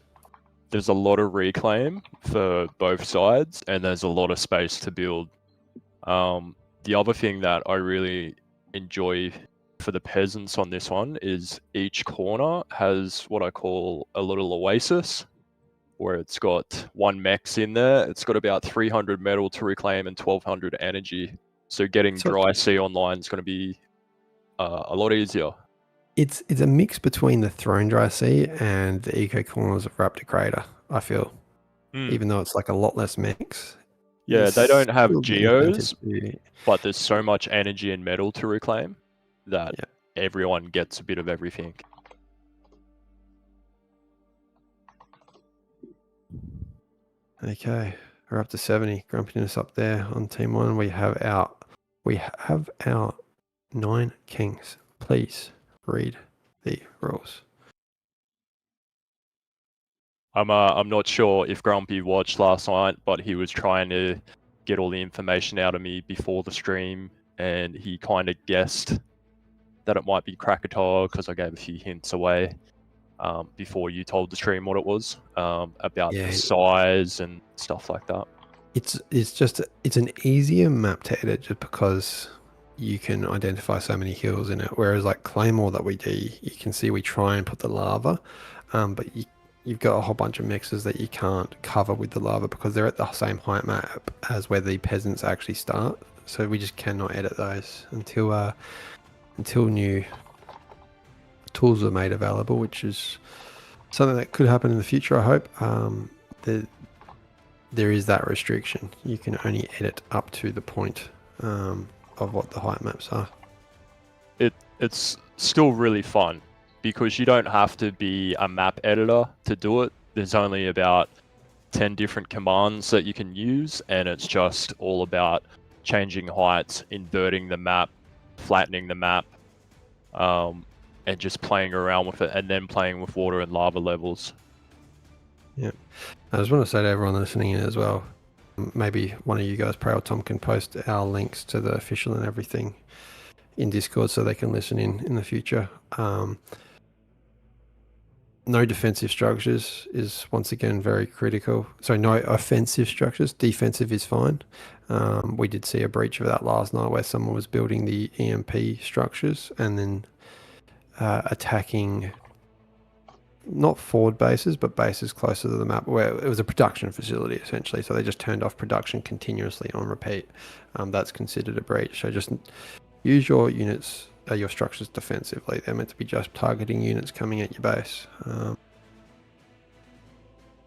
There's a lot of reclaim for both sides, and there's a lot of space to build. The other thing that I really enjoy for the peasants on this one is each corner has what I call a little oasis, where it's got 1 mex in there. It's got about 300 metal to reclaim and 1200 energy. So getting dry sea online is going to be a lot easier. It's a mix between the Throne Dry Sea and the eco corners of Raptor Crater, I feel. Even though it's like a lot less mix. Yeah, they don't have geos, but there's so much energy and metal to reclaim that everyone gets a bit of everything. Okay, we're up to 70. Grumpiness up there on team 1. We have our 9 Kings. Please read the rules. I'm not sure if Grumpy watched last night, but he was trying to get all the information out of me before the stream, and he kind of guessed that it might be Krakatoa because I gave a few hints away before you told the stream what it was about the size and stuff like that. It's an easier map to edit just because you can identify so many hills in it. Whereas like Claymore that we do, you can see we try and put the lava, but you've got a whole bunch of mixes that you can't cover with the lava because they're at the same height map as where the peasants actually start. So we just cannot edit those until new tools are made available, which is something that could happen in the future, I hope. There is that restriction. You can only edit up to the point of what the height maps are. It's still really fun because you don't have to be a map editor to do it. There's only about 10 different commands that you can use, and it's just all about changing heights, inverting the map, flattening the map, and just playing around with it, and then playing with water and lava levels. Yeah. I just want to say to everyone listening in as well, maybe one of you guys, Prey or Tom, can post our links to the official and everything in Discord so they can listen in the future. No defensive structures is once again very critical. So no offensive structures. Defensive is fine. We did see a breach of that last night where someone was building the EMP structures and then attacking not forward bases, but bases closer to the map where it was a production facility essentially. So they just turned off production continuously on repeat. That's considered a breach. So just use your units, your structures defensively. They're meant to be just targeting units coming at your base. And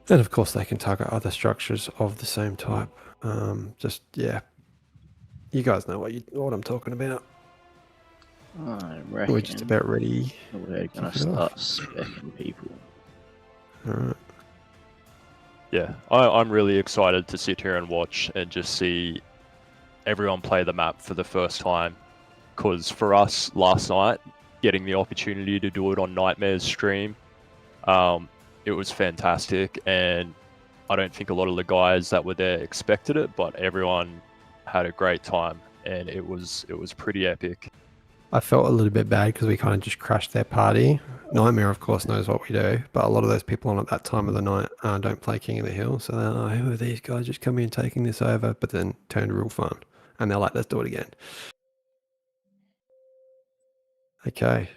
of course they can target other structures of the same type. Yeah, you guys know what I'm talking about. I reckon We're just about ready. we're gonna start specking people. All right. Yeah, I'm really excited to sit here and watch and just see everyone play the map for the first time. Because for us last night, getting the opportunity to do it on Nightmare's stream, it was fantastic, and I don't think a lot of the guys that were there expected it, but everyone had a great time, and it was pretty epic. I felt a little bit bad because we kind of just crashed their party. Nightmare, of course, knows what we do, but a lot of those people on at that time of the night don't play King of the Hill, so they're like, who are these guys just coming and taking this over? But then turned real fun, and they're like, let's do it again. Okay,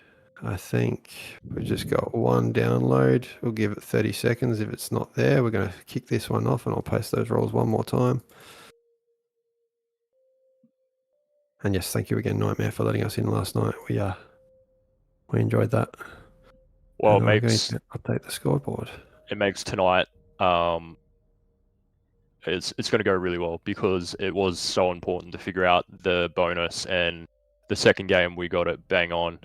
I think we've just got one download. We'll give it 30 seconds. If it's not there, we're going to kick this one off, and I'll post those roles one more time. And yes, thank you again, Nightmare, for letting us in last night. We enjoyed that. Well, and we're going to update the scoreboard. It makes tonight it's going to go really well because it was so important to figure out the bonus, and the second game we got it bang on.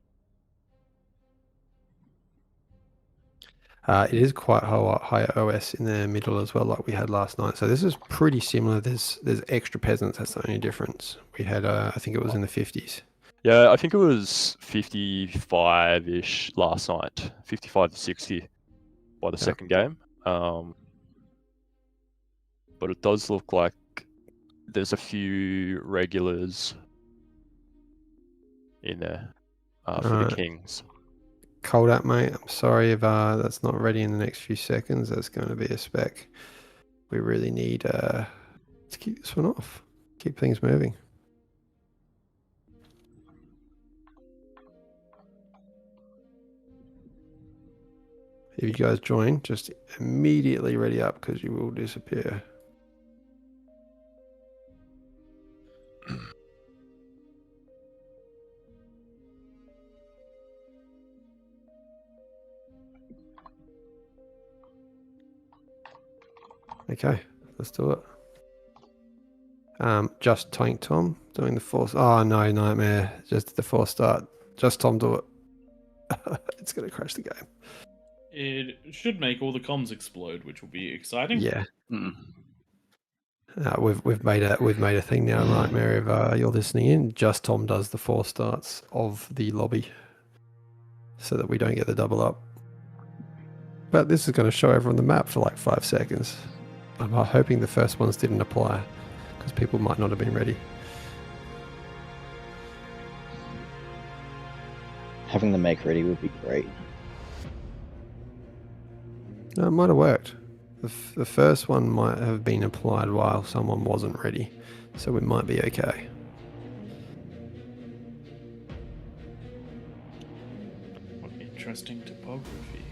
It is quite high OS in the middle as well, like we had last night. So this is pretty similar. There's extra peasants. That's the only difference. We had, I think it was in the 50s. Yeah, I think it was 55-ish last night, 55 to 60 by the second game. But it does look like there's a few regulars in there for the Kings. Cold up, mate. I'm sorry if that's not ready in the next few seconds. That's going to be a spec. We really need to keep this one off. Keep things moving. If you guys join, just immediately ready up because you will disappear. Okay, let's do it. Just Tank Tom doing the force. Oh no, Nightmare. Just the force start. Just Tom do it. It's going to crash the game. It should make all the comms explode, which will be exciting. Yeah. We've made a thing now, Nightmare. If you're listening in, just Tom does the 4 starts of the lobby, so that we don't get the double up. But this is going to show everyone the map for like 5 seconds. I'm hoping the first ones didn't apply, because people might not have been ready. Having the make ready would be great. No, it might have worked. The first one might have been applied while someone wasn't ready, so we might be okay. What interesting topography.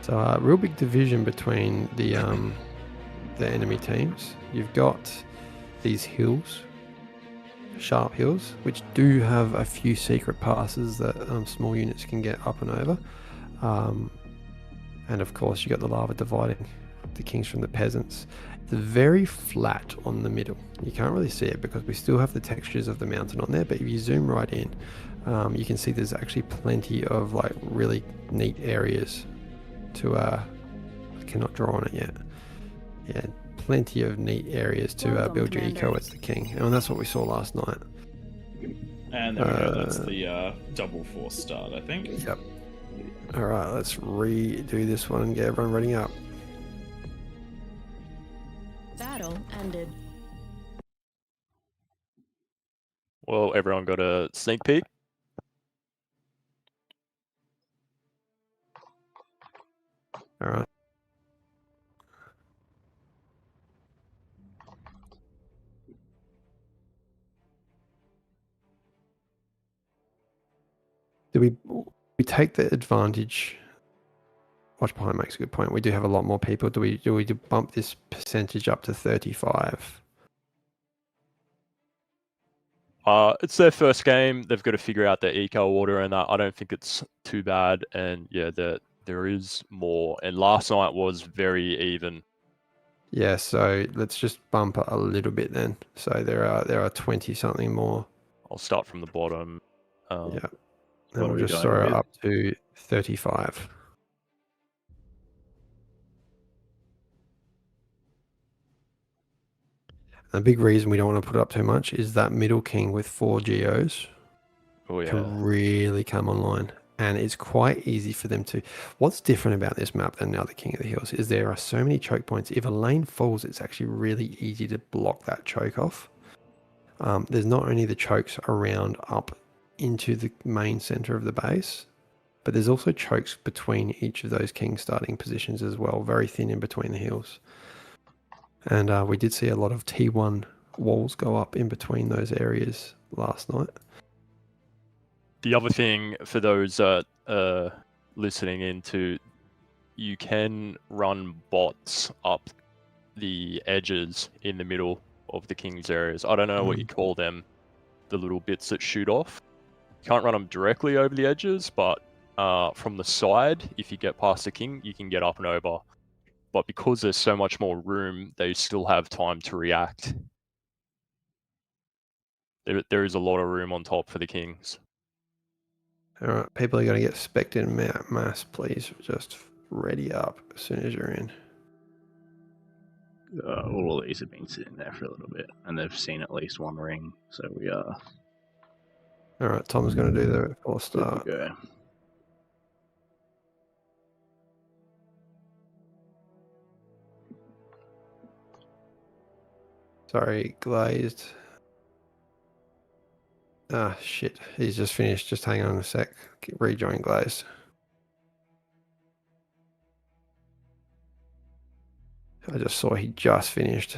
So real big division between the the enemy teams. You've got these hills, sharp hills, which do have a few secret passes that small units can get up and over. And of course, you got the lava dividing the kings from the peasants. It's very flat on the middle. You can't really see it because we still have the textures of the mountain on there, but if you zoom right in, you can see there's actually plenty of like really neat areas to I cannot draw on it yet. Yeah, plenty of neat areas to Welcome, build your Commander. eco as the king, and that's what we saw last night. And there we go. That's the double force start, I think. Yep. All right, let's redo this one and get everyone ready up. Battle ended. Well, everyone got a sneak peek. All right. Do we take the advantage? Watch behind makes a good point. We do have a lot more people. Do we bump this percentage up to 35? It's their first game. They've got to figure out their eco order, and I don't think it's too bad. And yeah, there is more. And last night was very even. Yeah, so let's just bump it a little bit then. So there are 20 something more. I'll start from the bottom. Yeah, What and are we'll we just going throw it with? up to 35. The big reason we don't want to put it up too much is that middle king with 4 geos Oh yeah. can really come online, and it's quite easy for them to. What's different about this map than the other King of the Hills is there are so many choke points. If a lane falls, it's actually really easy to block that choke off. There's not only the chokes around up into the main center of the base, but there's also chokes between each of those king starting positions as well, very thin in between the hills. And we did see a lot of T1 walls go up in between those areas last night. The other thing for those listening into, you can run bots up the edges in the middle of the king's areas. I don't know what you call them, the little bits that shoot off. You can't run them directly over the edges, but from the side, if you get past the king, you can get up and over. But because there's so much more room, they still have time to react. There is a lot of room on top for the kings. All right, people are going to get specced in mass, please. Just ready up as soon as you're in. All of these have been sitting there for a little bit, and they've seen at least one ring, so we are All right, Tom's going to do the force good to start. go. Sorry, glazed. Ah, shit. He's just finished. Just hang on a sec. Rejoin glazed. I just saw he just finished.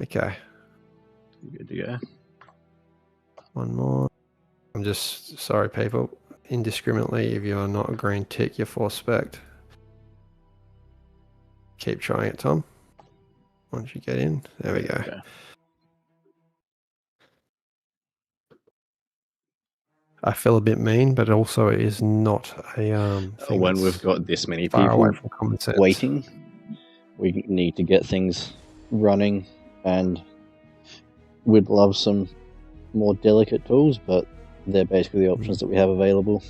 Okay, Good to go. one more. I'm just sorry, people. Indiscriminately, if you are not a green tick, you're force specced. Keep trying it, Tom. Once you get in, there we go. Okay. I feel a bit mean, but also it is not a thing When that's we've got this many far people away from common sense. waiting, we need to get things running, and we'd love some more delicate tools, but they're basically the options that we have available.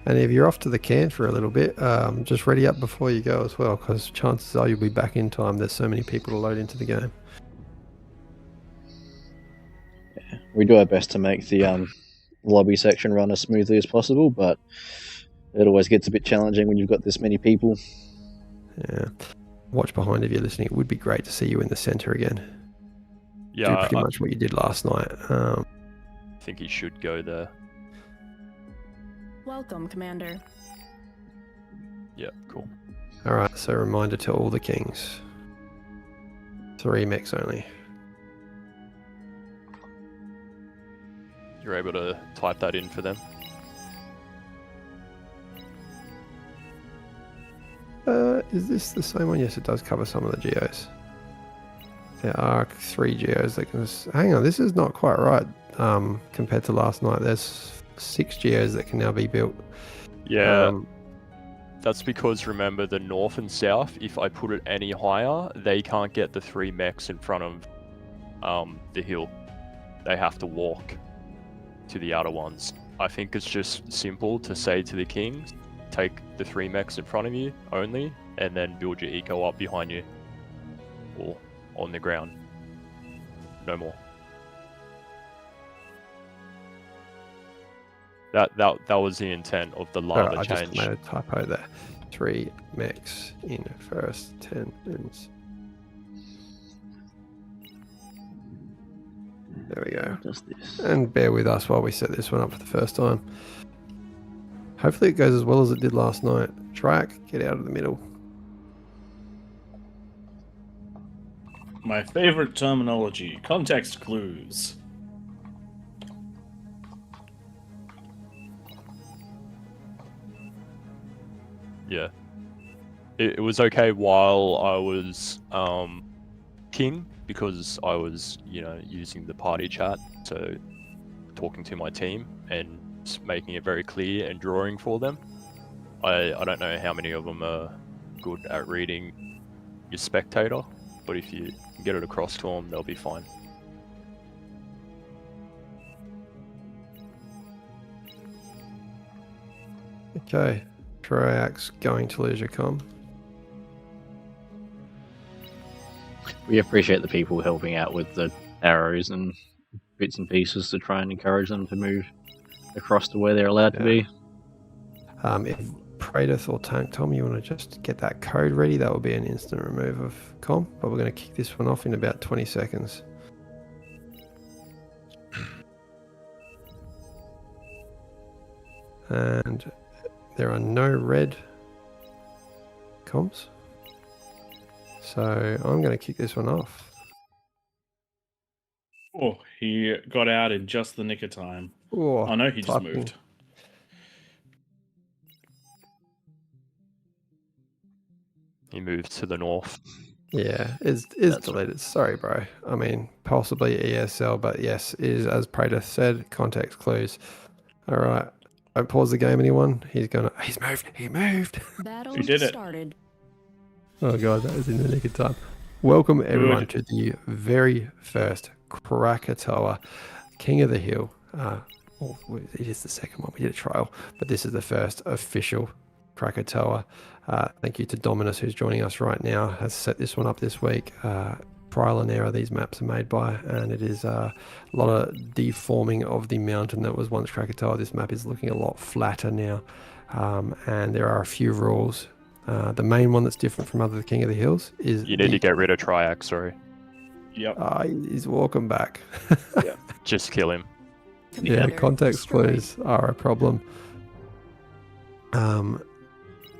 And if you're off to the can for a little bit, just ready up before you go as well, because chances are you'll be back in time. There's so many people to load into the game. We do our best to make the lobby section run as smoothly as possible, but it always gets a bit challenging when you've got this many people. Yeah. Watch behind if you're listening. It would be great to see you in the center again. Do Yeah, pretty I much what you did last night. think he should go there. Welcome, Commander. Yeah, cool. All right, so reminder to all the kings. 3 mechs only. You're able to type that in for them. Is this the same one? Yes, it does cover some of the geos. There are 3 geos that can... Hang on, this is not quite right compared to last night. There's 6 geos that can now be built. Yeah, that's because remember the north and south, if I put it any higher, they can't get the 3 mechs in front of the hill. They have to walk to the outer ones. I think it's just simple to say to the kings, take the 3 mechs in front of you only, and then build your eco up behind you. Or on the ground. No more. That was the intent of the lava I change. just made a typo there. 3 mechs in first 10 turns. There we go. Just this. And bear with us while we set this one up for the first time. Hopefully it goes as well as it did last night. Track, get out of the middle. My favorite terminology, context clues. Yeah. It was okay while I was king, because I was, using the party chat, so talking to my team and just making it very clear and drawing for them. I don't know how many of them are good at reading your spectator, but if you can get it across to them, they'll be fine. Okay, Triax going to lose your comm. We appreciate the people helping out with the arrows and bits and pieces to try and encourage them to move across to where they're allowed to be. If Praedyth or Tank Tom, you want to just get that code ready, that will be an instant remove of comm, but we're going to kick this one off in about 20 seconds. And there are no red comms, so I'm going to kick this one off. Oh, he got out in just the nick of time. Oh no, he just typing. moved. He moved to the north. Yeah, it's deleted. Sorry, bro. I mean, possibly ESL, but yes, it is, as Praedyth said, context clues. All right. Don't pause the game, anyone. He's moved. He moved. Battle You did it. started. Oh, God, that was in the nick of time. Welcome, everyone, to the very first Krakatoa King of the Hill. It is the second one. We did a trial, but this is the first official Krakatoa. Thank you to Dominus, who's joining us right now, has set this one up this week. Trial and error these maps are made by, and it is a lot of deforming of the mountain that was once Krakatoa. This map is looking a lot flatter now, and there are a few rules. The main one that's different from other King of the Hills is You need to get rid of Triax, sorry. Yep. he's walking back. Just kill him. Yeah, Commander context destroyed. clues are a problem.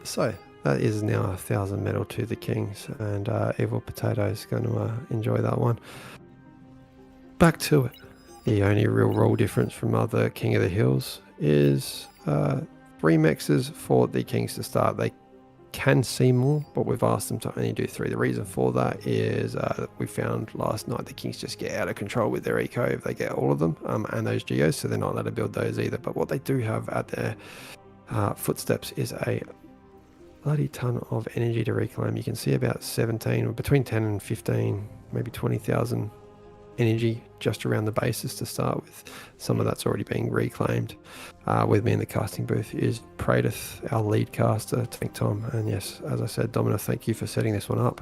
So that is now 1,000 metal to the Kings, and Evil Potato is going to enjoy that one. Back to it. The only real rule difference from other King of the Hills is 3 mexes for the Kings to start. They can see more, but we've asked them to only do 3. The reason for that is we found last night the Kings just get out of control with their eco if they get all of them, and those geos, so they're not allowed to build those either. But what they do have at their footsteps is a bloody ton of energy to reclaim. You can see about 17 or between 10 and 15, maybe 20,000 energy just around the bases to start with. Some of that's already being reclaimed. With me in the casting booth is Praedyth, our lead caster, Tank Tom, and yes, as I said, Domino, thank you for setting this one up.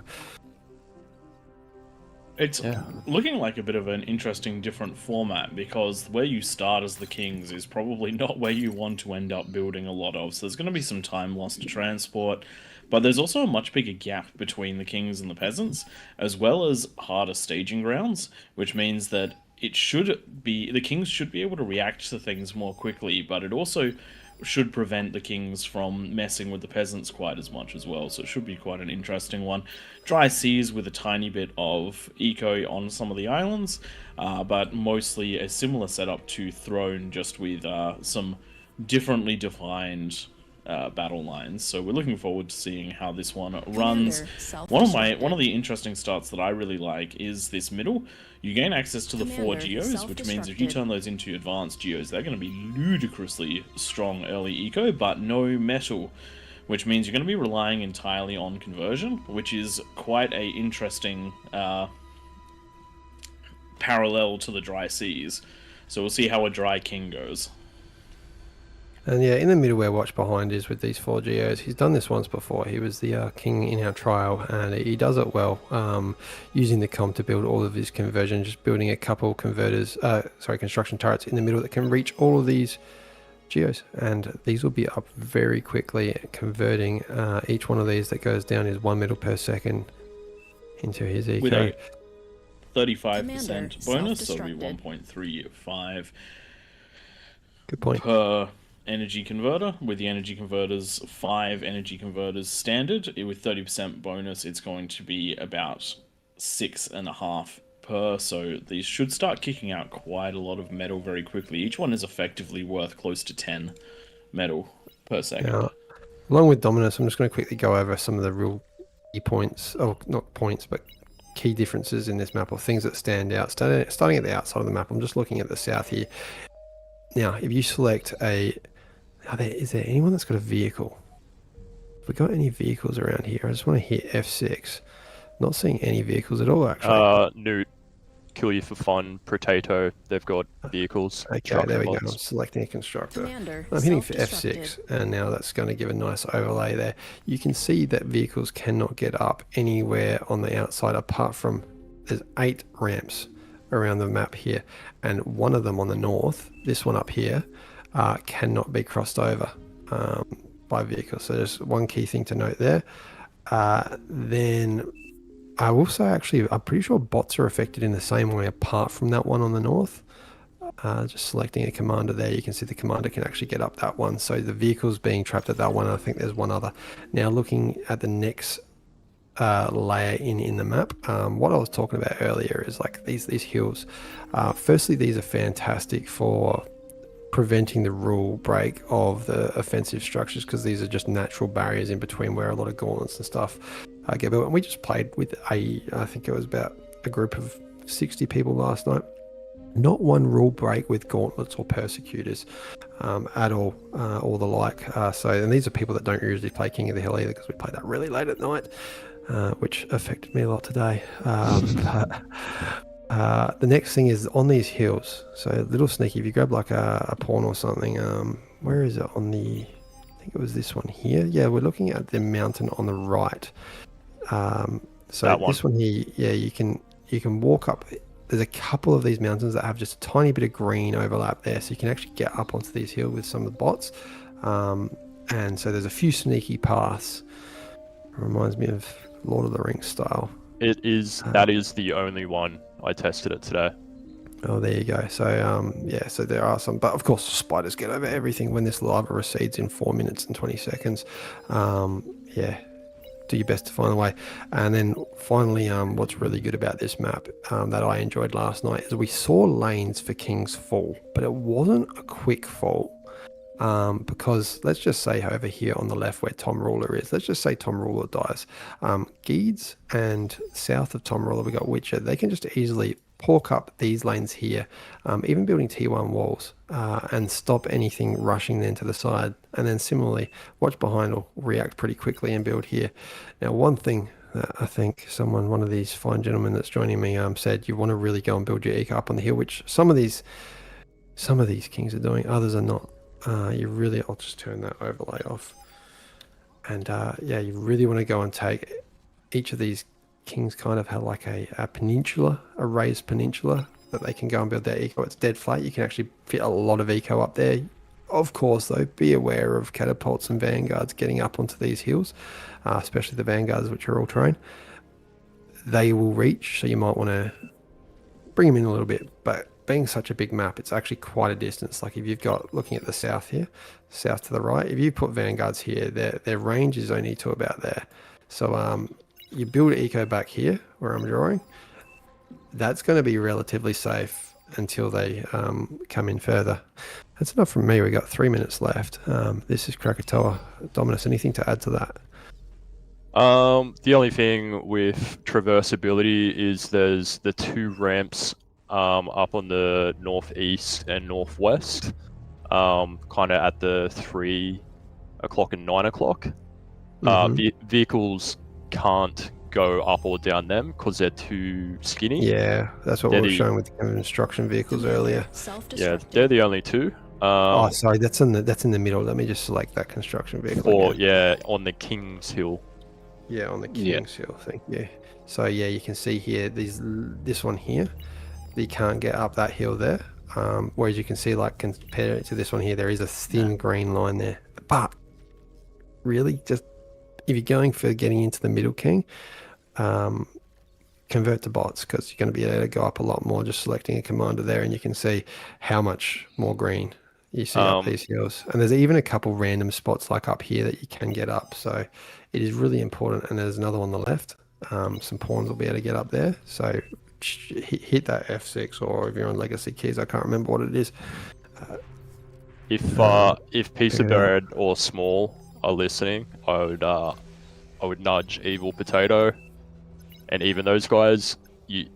It's looking like a bit of an interesting different format, because where you start as the Kings is probably not where you want to end up building a lot of. So there's going to be some time lost to transport, but there's also a much bigger gap between the Kings and the Peasants, as well as harder staging grounds, which means that the Kings should be able to react to things more quickly, but it also should prevent the Kings from messing with the Peasants quite as much as well. So it should be quite an interesting one. Dry seas with a tiny bit of eco on some of the islands, but mostly a similar setup to Throne, just with some differently defined battle lines. So we're looking forward to seeing how this one runs. Commander, One of the interesting starts that I really like is this middle. You gain access to the 4 Commander, geos, which means if you turn those into advanced geos, they're going to be ludicrously strong early eco, but no metal, which means you're going to be relying entirely on conversion, which is quite a interesting parallel to the dry seas. So we'll see how a dry king goes. And yeah, in the middle where Watch Behind is with these 4 geos, he's done this once before. He was the king in our trial, and he does it well, using the comp to build all of his conversion, just building a couple construction turrets in the middle that can reach all of these geos, and these will be up very quickly, converting each one of these that goes down is 1 metal per second into his eco. With a 35% Commander, bonus, so it'll be self-destructed. 1.35 Good point. per energy converter. With the energy converters, 5 energy converters standard. With 30% bonus, it's going to be about 6.5 per. So these should start kicking out quite a lot of metal very quickly. Each one is effectively worth close to 10 metal per second. Now, along with Dominus, I'm just going to quickly go over some of the real key points, or not points, but key differences in this map, or things that stand out. Starting at the outside of the map, I'm just looking at the south here. Now, if you select is there anyone that's got a vehicle? Have we got any vehicles around here? I just want to hit F6. Not seeing any vehicles at all, actually. Newt, Kill You for Fun, Potato, they've got vehicles. Okay, there we go. I'm selecting a constructor. Commander, I'm hitting for F6, self-destructed. and now that's going to give a nice overlay there. You can see that vehicles cannot get up anywhere on the outside apart from there's 8 ramps around the map here, and one of them on the north, this one up here, cannot be crossed over by vehicles. So there's one key thing to note there. Then I will say, actually, I'm pretty sure bots are affected in the same way apart from that one on the north. Just selecting a commander there, you can see the commander can actually get up that one. So the vehicles being trapped at that one, I think there's one other. Now looking at the next layer in the map, what I was talking about earlier is like these hills. Firstly, these are fantastic for preventing the rule break of the offensive structures, because these are just natural barriers in between where a lot of gauntlets and stuff get built. And we just played with I think it was about a group of 60 people last night. Not one rule break with gauntlets or persecutors at all, or the like. And these are people that don't usually play King of the Hill either, because we played that really late at night, which affected me a lot today. The next thing is on these hills. So a little sneaky, if you grab like a pawn or something, where is it on the, I think it was this one here. Yeah, we're looking at the mountain on the right. So this one here, yeah, you can walk up. There's a couple of these mountains that have just a tiny bit of green overlap there, so you can actually get up onto these hills with some of the bots. And so there's a few sneaky paths. It reminds me of Lord of the Rings style. It is. That is the only one. I tested it today. Oh, there you go. So yeah, so there are some, but of course spiders get over everything when this lava recedes in 4 minutes and 20 seconds. Yeah, do your best to find a way. And then finally, what's really good about this map that I enjoyed last night is we saw lanes for King's Fall, but it wasn't a quick fall. Because let's just say over here on the left where Tom Ruler is, let's just say Tom Ruler dies. Geeds and south of Tom Ruler we got Witcher. They can just easily pork up these lanes here, even building T1 walls, and stop anything rushing then to the side. And then similarly, Watch Behind will react pretty quickly and build here. Now, one thing that I think one of these fine gentlemen that's joining me said, you want to really go and build your eco up on the hill, which some of these kings are doing, others are not. I'll just turn that overlay off. And yeah, you really want to go and take each of these kings kind of have like a peninsula, a raised peninsula that they can go and build their eco. It's dead flat. You can actually fit a lot of eco up there. Of course, though, be aware of catapults and vanguards getting up onto these hills, especially the vanguards, which are all terrain. They will reach, so you might want to bring them in a little bit, but being such a big map, it's actually quite a distance. Like if you've got, looking at the south here, south to the right, if you put vanguards here, their range is only to about there. So you build eco back here where I'm drawing. That's going to be relatively safe. until they come in further. That's enough from me. We got 3 minutes left. This is Krakatoa. Dominus, anything to add to that? The only thing with traversability is there's the 2 ramps up on the northeast and northwest, kind of at the 3 o'clock and 9 o'clock. Vehicles can't go up or down them because they're too skinny. Yeah, that's what we were showing with the construction vehicles earlier. Yeah, they're the only 2. Oh, sorry, that's in the middle. Let me just select that construction vehicle. Or yeah, on the King's Hill. Yeah, on the King's Hill. Thank you. So yeah, you can see here this one here. You can't get up that hill there. Whereas you can see, like, compared to this one here, there is a thin green line there. But really, just if you're going for getting into the middle, King, convert to bots, because you're going to be able to go up a lot more just selecting a commander there, and you can see how much more green you see up these hills. And there's even a couple random spots like up here that you can get up. So it is really important. And there's another one on the left. Some pawns will be able to get up there. So hit that F6, or if you're on legacy keys, I can't remember what it is. If Piece of Bread or Small are listening, I would nudge Evil Potato, and even those guys, you're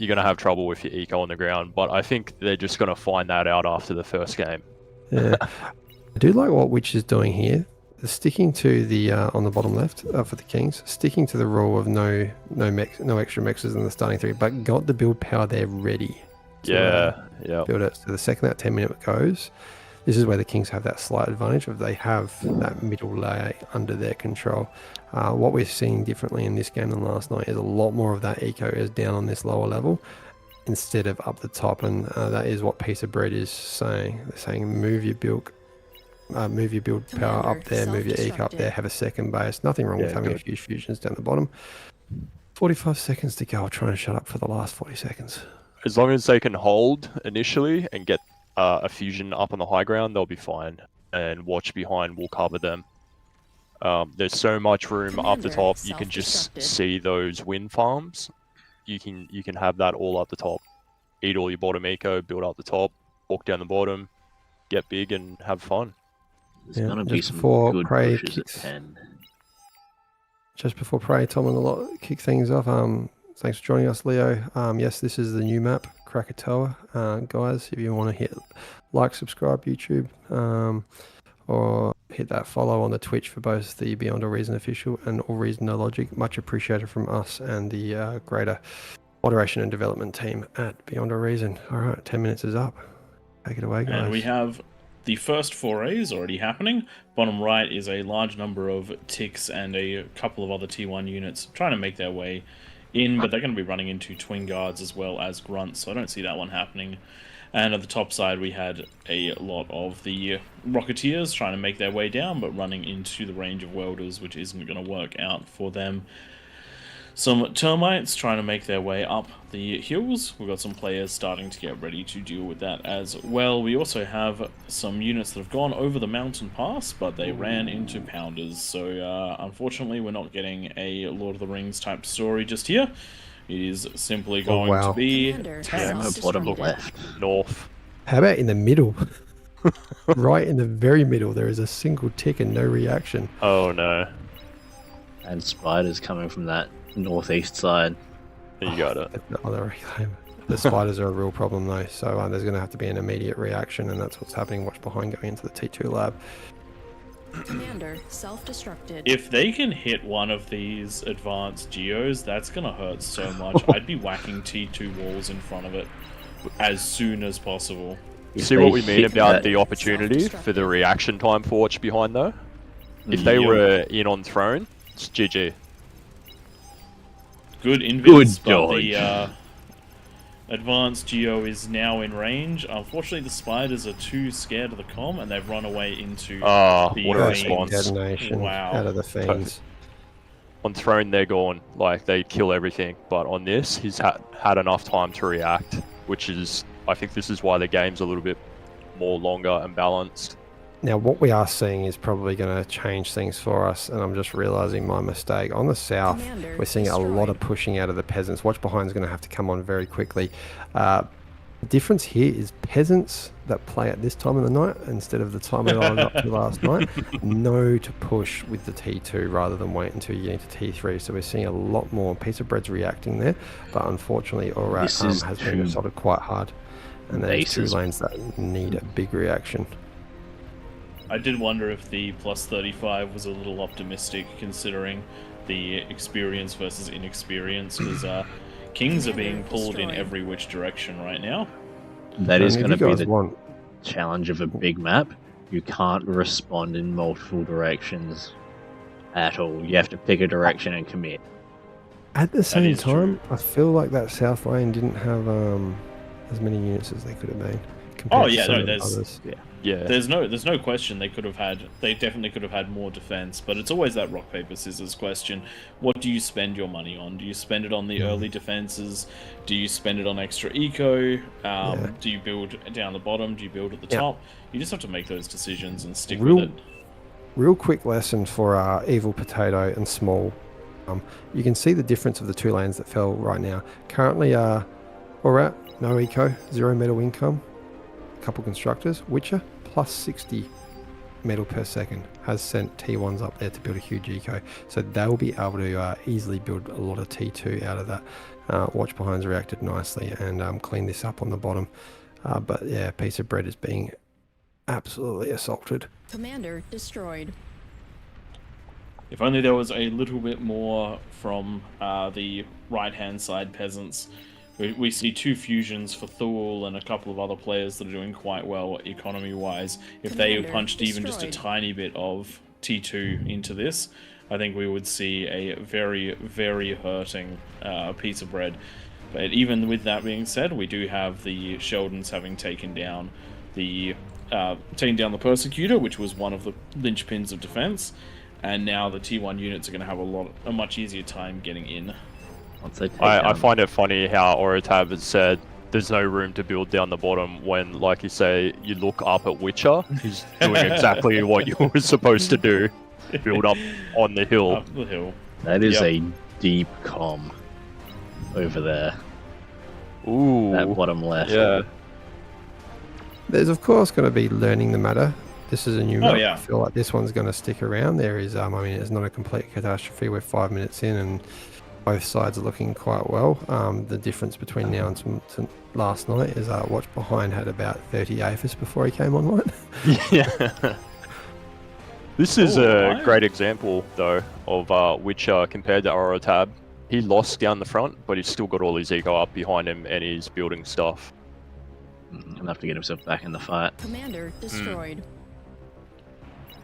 gonna have trouble with your eco on the ground. But I think they're just gonna find that out after the first game. Yeah, I do like what Witch is doing here. Sticking to the on the bottom left for the Kings, sticking to the rule of no extra mexes in the starting 3, but got the build power there ready. Yeah. Build it. So the second that 10-minute goes, this is where the Kings have that slight advantage of they have that middle layer under their control. What we're seeing differently in this game than last night is a lot more of that eco is down on this lower level instead of up the top, and that is what Piece of Bread is saying. They're saying move your build power up there, move your eco up there, have a second base. Nothing wrong with having a few fusions down the bottom. 45 seconds to go. I'll try and shut up for the last 40 seconds. As long as they can hold initially and get a fusion up on the high ground, they'll be fine. And watch behind will cover them. There's so much room up the top. You can just see those wind farms. You can have that all up the top. Eat all your bottom eco, build up the top, walk down the bottom, get big and have fun. There's gonna be some good pushes at 10. Just before Prey, Tom and the lot kick things off. Thanks for joining us, Leo. Yes, this is the new map, Krakatoa. Guys, if you want to hit like, subscribe, YouTube, or hit that follow on the Twitch for both the Beyond All Reason official and AllReasonNoLogic. Much appreciated from us and the greater moderation and development team at Beyond All Reason. All right, 10 minutes is up. Take it away, guys. And we have the first forays already happening. Bottom right is a large number of ticks and a couple of other T1 units trying to make their way in, but they're going to be running into twin guards as well as grunts, so I don't see that one happening. And at the top side we had a lot of the Rocketeers trying to make their way down, but running into the range of welders, which isn't going to work out for them. Some termites trying to make their way up the hills. We've got some players starting to get ready to deal with that as well. We also have some units that have gone over the mountain pass, but they ran into pounders. So unfortunately, we're not getting a Lord of the Rings type story just here. It is simply going to be bottom left, north. How about in the middle? Right in the very middle, there is a single tick and no reaction. Oh no. And spiders coming from that northeast side. You got it. The spiders are a real problem though, so there's going to have to be an immediate reaction, and that's what's happening. Watch behind going into the T2 lab. Commander self-destructed. If they can hit one of these advanced geos, that's going to hurt so much. I'd be whacking T2 walls in front of it as soon as possible. See what we mean about the opportunity for the reaction time for Watch behind though? If they were in on throne, it's GG. Good invis, but the advanced geo is now in range. Unfortunately, the spiders are too scared of the comm, and they've run away into the what a response. Detonation out of the fiends. On throne, they're gone. Like, they kill everything. But on this, he's had enough time to react, which is, I think this is why the game's a little bit more longer and balanced. Now, what we are seeing is probably going to change things for us, and I'm just realizing my mistake. On the south, we're seeing a lot of pushing out of the peasants. Watch behind is going to have to come on very quickly. The difference here is peasants that play at this time of the night instead of the time that I was up to last night know to push with the T2 rather than wait until you get into T3. So we're seeing a lot more. Piece of Bread's reacting there, but unfortunately, Orat This has is been too assaulted quite hard. And there's two bases. lanes that need a big reaction. I did wonder if the plus 35 was a little optimistic considering the experience versus inexperience, because Kings are being pulled in every which direction right now. That is going to be the want. challenge of a big map. You can't respond in multiple directions at all. You have to pick a direction and commit. At the same is time, true. I feel like that south lane didn't have as many units as they could have been. Oh compared to yeah, some no, of the there's others. Yeah. there's no question they definitely could have had more defense, but it's always that rock paper scissors question. What do you spend your money on? Do you spend it on the early defenses? Do you spend it on extra eco? Do you build down the bottom? Do you build at the top? You just have to make those decisions and stick with it. Real quick lesson for Evil Potato and Small. You can see the difference of the two lanes that fell right now. Currently, Orat, no eco, 0 metal income. A couple constructors. Witcher, plus 60 metal per second, has sent T1s up there to build a huge eco. So they'll be able to easily build a lot of T2 out of that. Watch Behind's reacted nicely and clean this up on the bottom. But yeah, Piece of Bread is being absolutely assaulted. Commander destroyed. If only there was a little bit more from the right-hand side peasants. We see 2 fusions for Thule and a couple of other players that are doing quite well economy-wise. If they Commander punched even just a destroyed. tiny bit of T2 into this, I think we would see a very, very hurting Piece of Bread. But even with that being said, we do have the Sheldons having taken down the Persecutor, which was one of the linchpins of defense, and now the T1 units are going to have a much easier time getting in. Once they take I down- find it funny how Oratab has said there's no room to build down the bottom when, like you say, you look up at Witcher, who's doing exactly what you were supposed to do. Build up on the hill. Up the hill. That is Yep. a deep comm over there. Ooh. That bottom left. Yeah. There's of course going to be learning the matter. This is a new map. yeah. I feel like this one's going to stick around. There is, I mean, it's not a complete catastrophe. We're 5 minutes in and both sides are looking quite well. The difference between now and last night is Watch Behind had about 30 APHIS before he came online. Yeah. This is Oh, a great example, though, of Witcher compared to Oratab. He lost down the front, but he's still got all his eco up behind him and he's building stuff. He'll have to get himself back in the fight. Commander destroyed.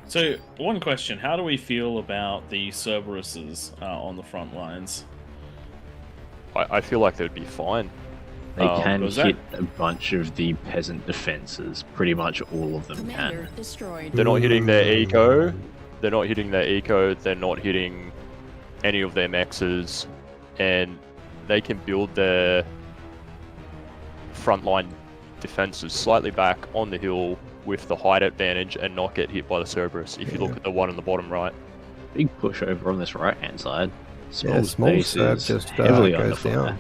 So, one question. How do we feel about the Cerberuses on the front lines? I feel like they'd be fine. They can was hit a bunch of the peasant defenses. Pretty much all of them Commander can. destroyed. They're not hitting their eco. They're not hitting their eco. They're not hitting any of their mexes. And they can build their frontline defenses slightly back on the hill with the height advantage and not get hit by the Cerberus. If you look at the one on the bottom right. Big push over on this right hand side. Yeah, Small base Cerb is just heavily under goes fire. down.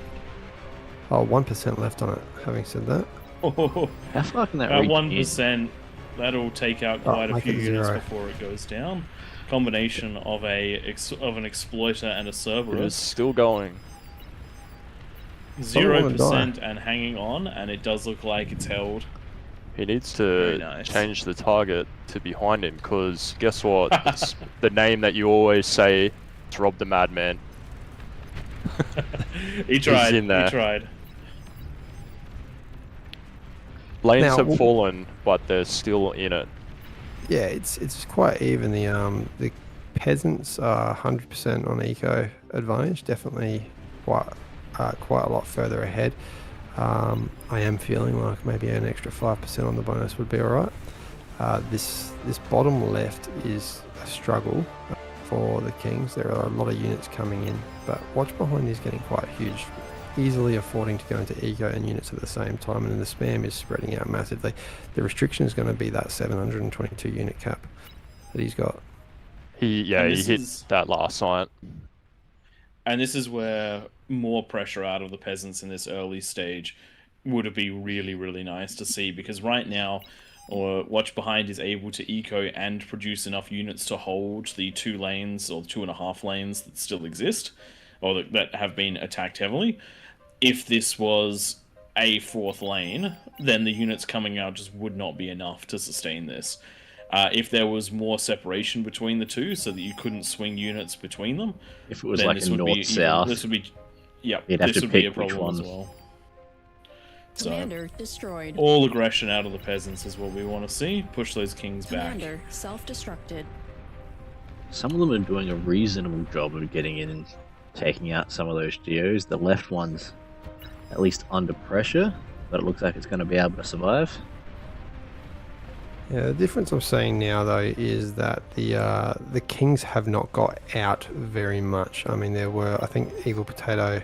Oh, 1% left on it, having said that. How far can that At reach? 1%, that'll take out quite a make few it units 0. before it goes down. Combination of an exploiter and a It is Cerberus. still going. 0% and hanging on, and it does look like it's held. He needs Very to nice. change the target to behind him, because guess what? It's the name that you always say, it's Rob the Madman. He tried. in there. He tried. Lanes Now, have fallen, but they're still in it. Yeah, it's quite even. The peasants are 100% on eco advantage. Definitely quite a lot further ahead. I am feeling like maybe an extra 5% on the bonus would be alright. This bottom left is a struggle for the Kings. There are a lot of units coming in, but Watch Behind is getting quite huge, easily affording to go into eco and units at the same time, and the spam is spreading out massively. The restriction is going to be that 722 unit cap that he's got. He hit that last night. And this is where more pressure out of the peasants in this early stage. would be really, really nice to see, because right now, or Watch Behind is able to eco and produce enough units to hold the 2 lanes or 2.5 lanes that still exist, or that have been attacked heavily. If this was a 4th lane, then the units coming out just would not be enough to sustain this. If there was more separation between the two, so that you couldn't swing units between them, If it was then like this a would be north-south, this would be, yeah, you'd have this to would be a pick which problem as one. well. So Commander destroyed. all aggression out of the peasants is what we want to see. Push those kings back. Commander self-destructed. Some of them are doing a reasonable job of getting in and taking out some of those geos. The left one's at least under pressure, but it looks like it's going to be able to survive. Yeah, the difference I'm seeing now though is that the kings have not got out very much. I mean, there were, I think Evil Potato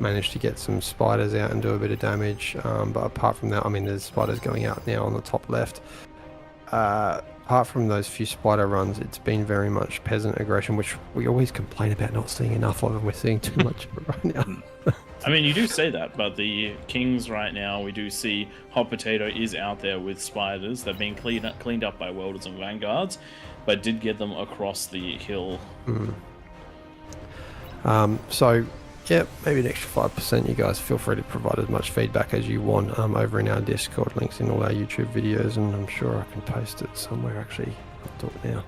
managed to get some spiders out and do a bit of damage, but apart from that, I mean, there's spiders going out now on the top left. Apart from those few spider runs, it's been very much peasant aggression, which we always complain about not seeing enough of, and we're seeing too much of it right now. I mean, you do say that, but the kings right now, we do see Hot Potato is out there with spiders. They're being cleaned up by welders and vanguards, but did get them across the hill. So, yeah, maybe an extra 5%. You guys feel free to provide as much feedback as you want over in our Discord. Links in all our YouTube videos, and I'm sure I can post it somewhere. Actually, I'll do it now.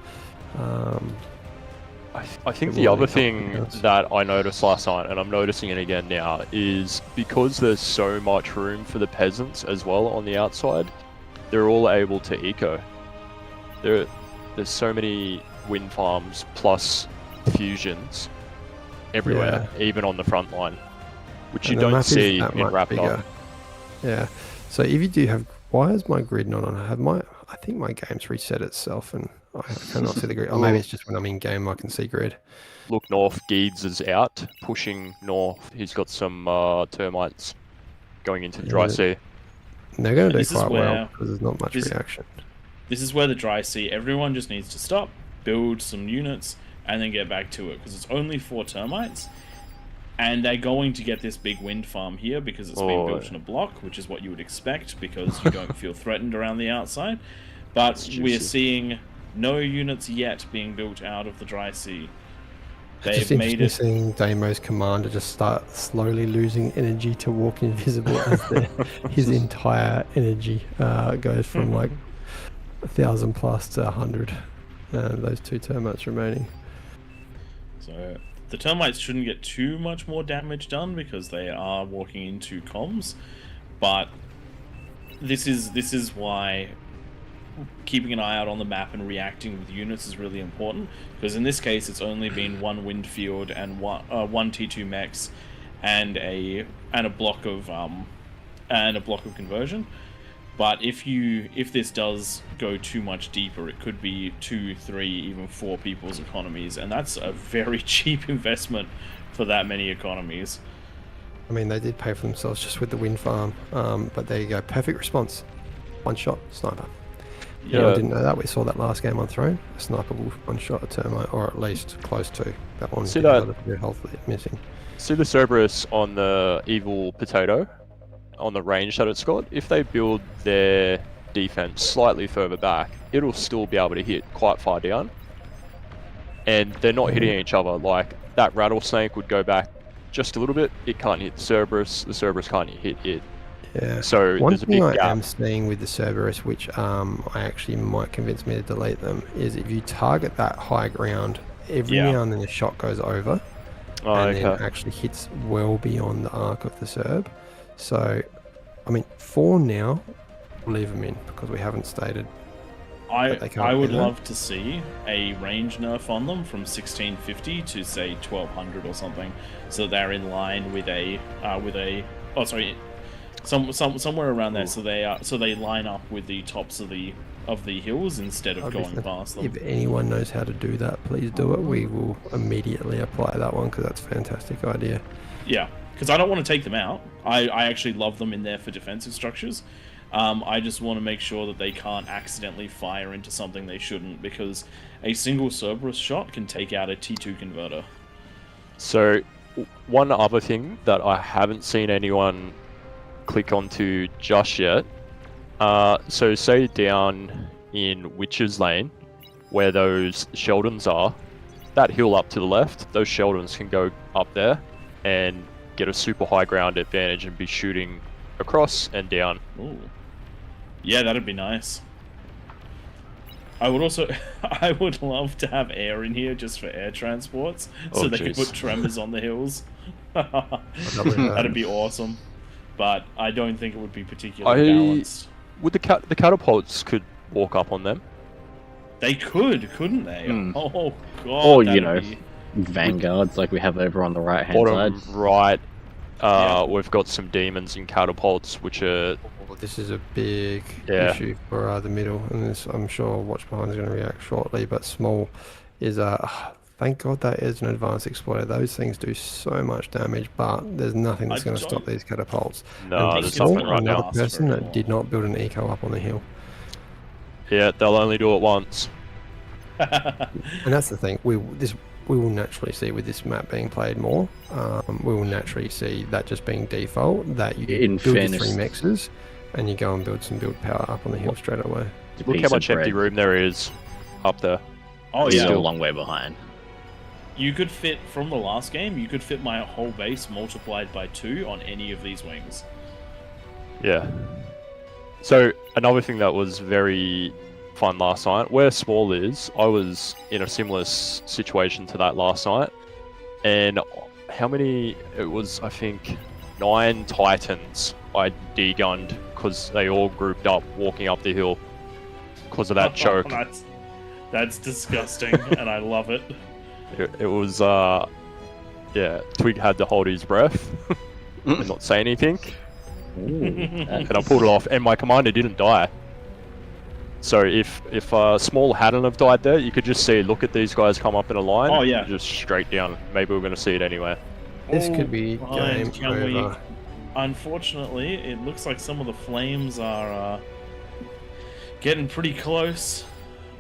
I think It the will other be thing helping us. that I noticed last night, and I'm noticing it again now, is because there's so much room for the peasants as well on the outside, they're all able to eco. There's so many wind farms plus fusions everywhere, even on the front line, which And you the don't map is see that in much Raptor. bigger. Yeah. So if you do have, why is my grid not on? I think my game's reset itself, and I cannot see the grid. Or maybe it's just when I'm in game I can see grid. Look north, Geeds is out, pushing north. He's got some termites going into the dry Yeah. sea. And they're going to do This is quite well where- because there's not much this- reaction. This is where the dry sea, everyone just needs to stop, build some units, and then get back to it, because it's only 4 termites, and they're going to get this big wind farm here because it's been built in a block, which is what you would expect, because you don't feel threatened around the outside. But That's we're juicy. seeing no units yet being built out of the dry sea. It's just They've made interesting it. seeing Damo's commander just start slowly losing energy to walk invisible as his entire energy goes from like 1,000 plus to 100. Those 2 termites remaining. So the termites shouldn't get too much more damage done because they are walking into comms, but this is why keeping an eye out on the map and reacting with units is really important, because in this case it's only been 1 wind field and one T2 mechs and a block of conversion. But if this does go too much deeper, it could be 2, 3, even 4 people's economies, and that's a very cheap investment for that many economies. I mean, they did pay for themselves just with the wind farm, but there you go. Perfect response. 1 shot, sniper. Yeah, I didn't know that. We saw that last game on Throne. A sniper will 1-shot a termite, or at least close to. That one See did that- have a bit of health missing. See the Cerberus on the Evil Potato, on the range that it's got? If they build their defense slightly further back, it'll still be able to hit quite far down. And they're not hitting each other. Like, that rattlesnake would go back just a little bit. It can't hit the Cerberus can't hit it. Yeah. So One there's a thing big I gap. am seeing with the Cerberus, which I actually might convince me to delete them, is if you target that high ground, every Yeah. now and then the shot goes over Oh, and then okay. actually hits well beyond the arc of the Cerb. So, I mean, for now, we'll leave them in because we haven't stated. But they can't I would do that. love to see a range nerf on them from 1650 to say 1200 or something, so they're in line with somewhere around there. So they line up with the tops of the hills instead of I'd be going past them. If anyone knows how to do that, please do it. We will immediately apply that one because that's a fantastic idea. Yeah, because I don't want to take them out. I actually love them in there for defensive structures. I just want to make sure that they can't accidentally fire into something they shouldn't, because a single Cerberus shot can take out a T2 converter. So, one other thing that I haven't seen anyone click onto just yet. So say down in Witch's Lane, where those Sheldons are, that hill up to the left, those Sheldons can go up there and get a super high ground advantage and be shooting across and down. Ooh. Yeah, that'd be nice. I would also, I would love to have air in here just for air transports, so Oh, they could jeez. put tremors on the hills. That'd be awesome, but I don't think it would be particularly balanced. Would the catapults could walk up on them? They could, couldn't they? Hmm. Oh god! Or, you that'd know, be- vanguards like we have over on the right hand side. Bottom right, Yeah. we've got some demons and catapults, which are This is a big Yeah. issue for the middle, and this, I'm sure Watch Behind is going to react shortly. But small is thank God that is an advanced exploiter. Those things do so much damage, but there's nothing that's I going to stop don't- these catapults. no, And there's Small, nothing right another now. person Very that did not build an eco up on the hill, Yeah, they'll only do it once. and that's the thing. We will naturally see with this map being played more. We will naturally see that just being default. That you In build fairness- your 3 mexes, and you go and build some build power up on the hill straight away. It's a Look piece how of much empty bread. room there is up there. Oh It's yeah, still a long way behind. you could fit from the last game. You could fit my whole base multiplied by 2 on any of these wings. Yeah. So another thing that was very fun last night, where small is, I was in a similar situation to that last night, and how many? It was, I think, 9 Titans I degunned because they all grouped up walking up the hill because of that choke. That's disgusting, and I love it. It was, yeah. Twig had to hold his breath and not say anything. And I pulled it off, and my commander didn't die. So if Small hadn't have died there, you could just see, look at these guys come up in a line. Oh, yeah. Just straight down. Maybe we're going to see it anyway. This could be Fine, game can we- over. Unfortunately, it looks like some of the flames are getting pretty close.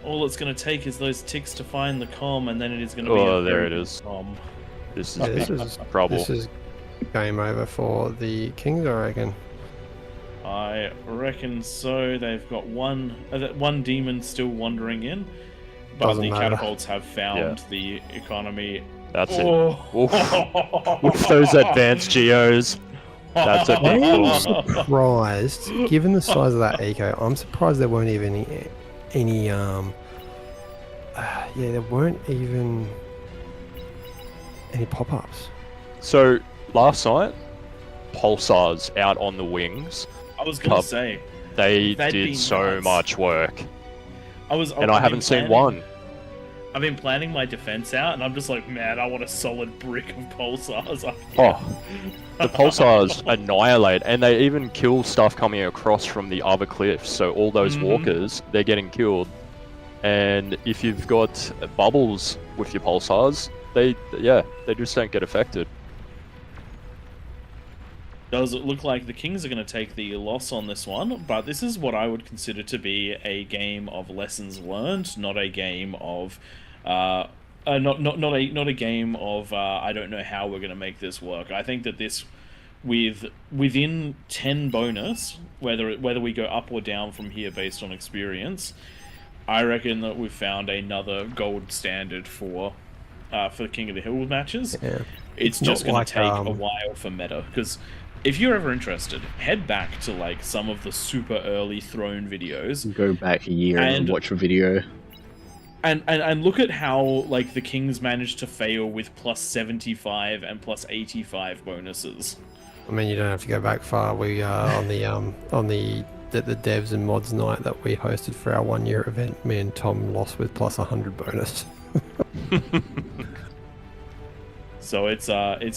All it's going to take is those ticks to find the comm, and then it is going to be Oh, a there very it good is. comm. This is Yeah, this big is trouble. This is game over for the Kings, I reckon. I reckon so. They've got one demon still wandering in, but Doesn't the matter. catapults have found the economy. That's it. Oh. With those advanced geos, that's a big I'm pull. surprised, given the size of that eco, I'm surprised there weren't even any there weren't even any pop-ups. So last night, pulsars out on the wings. I was going Cup. to say, They That'd be did so nuts. much work, and and I haven't seen one. I've been planning my defense out, and I'm just like, man, I want a solid brick of pulsars up here. Oh, the pulsars annihilate, and they even kill stuff coming across from the other cliffs. So all those Mhm. walkers, they're getting killed. And if you've got bubbles with your pulsars, they just don't get affected. Does it look like the Kings are going to take the loss on this one? But this is what I would consider to be a game of lessons learned, not a game of, not a game of I don't know how we're going to make this work. I think that this, within 10 bonus, whether we go up or down from here based on experience, I reckon that we've found another gold standard for the King of the Hill matches. Yeah. It's It's just not going to like, take a while for meta, because if you're ever interested, head back to like some of the super early throne videos Go back a year and And- watch a video. and look at how like the Kings managed to fail with plus 75 and plus 85 bonuses. I mean, you don't have to go back far. We on the devs and mods night that we hosted for our 1-year event, me and Tom lost with plus 100 bonus. So it's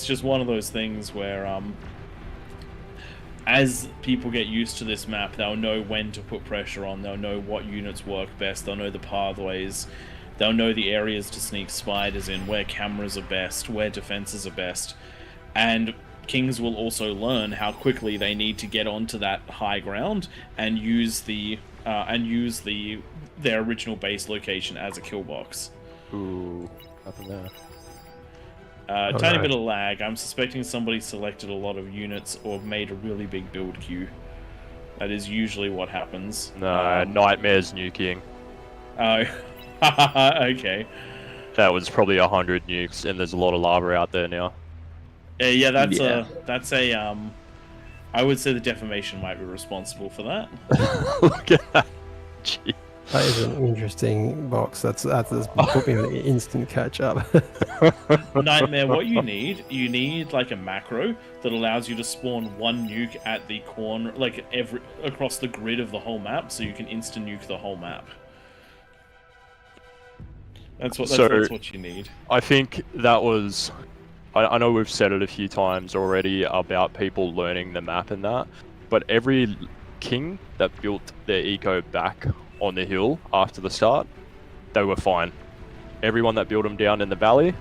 just one of those things where as people get used to this map, they'll know when to put pressure on, they'll know what units work best, they'll know the pathways, they'll know the areas to sneak spiders in, where cameras are best, where defenses are best, and Kings will also learn how quickly they need to get onto that high ground and use their original base location as a kill box. Ooh, nothing there. Oh, Tiny no. bit of lag. I'm suspecting somebody selected a lot of units or made a really big build queue. That is usually what happens. No, Nightmare's nuking. Oh, okay. That was probably 100 nukes, and there's a lot of lava out there now. Yeah, that's Yeah. a I would say the defamation might be responsible for that. Look at that. Gee. That is an interesting box. That's put me on an instant catch up. Nightmare, what you need like a macro that allows you to spawn one nuke at the corner, like across the grid of the whole map, so you can instant nuke the whole map. That's what you need. I think that was... I know we've said it a few times already about people learning the map and that, but every king that built their eco back on the hill after the start, they were fine. Everyone that built them down in the valley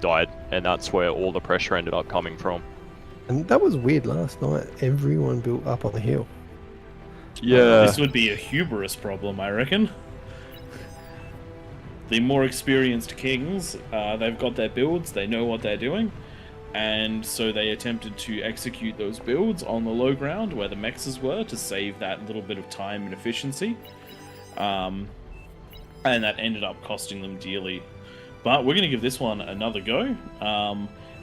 died, and that's where all the pressure ended up coming from. And that was weird last night. Everyone built up on the hill. Yeah. This would be a hubris problem, I reckon. The more experienced kings, they've got their builds, they know what they're doing, and so they attempted to execute those builds on the low ground where the mexes were to save that little bit of time and efficiency. And that ended up costing them dearly. But we're going to give this one another go.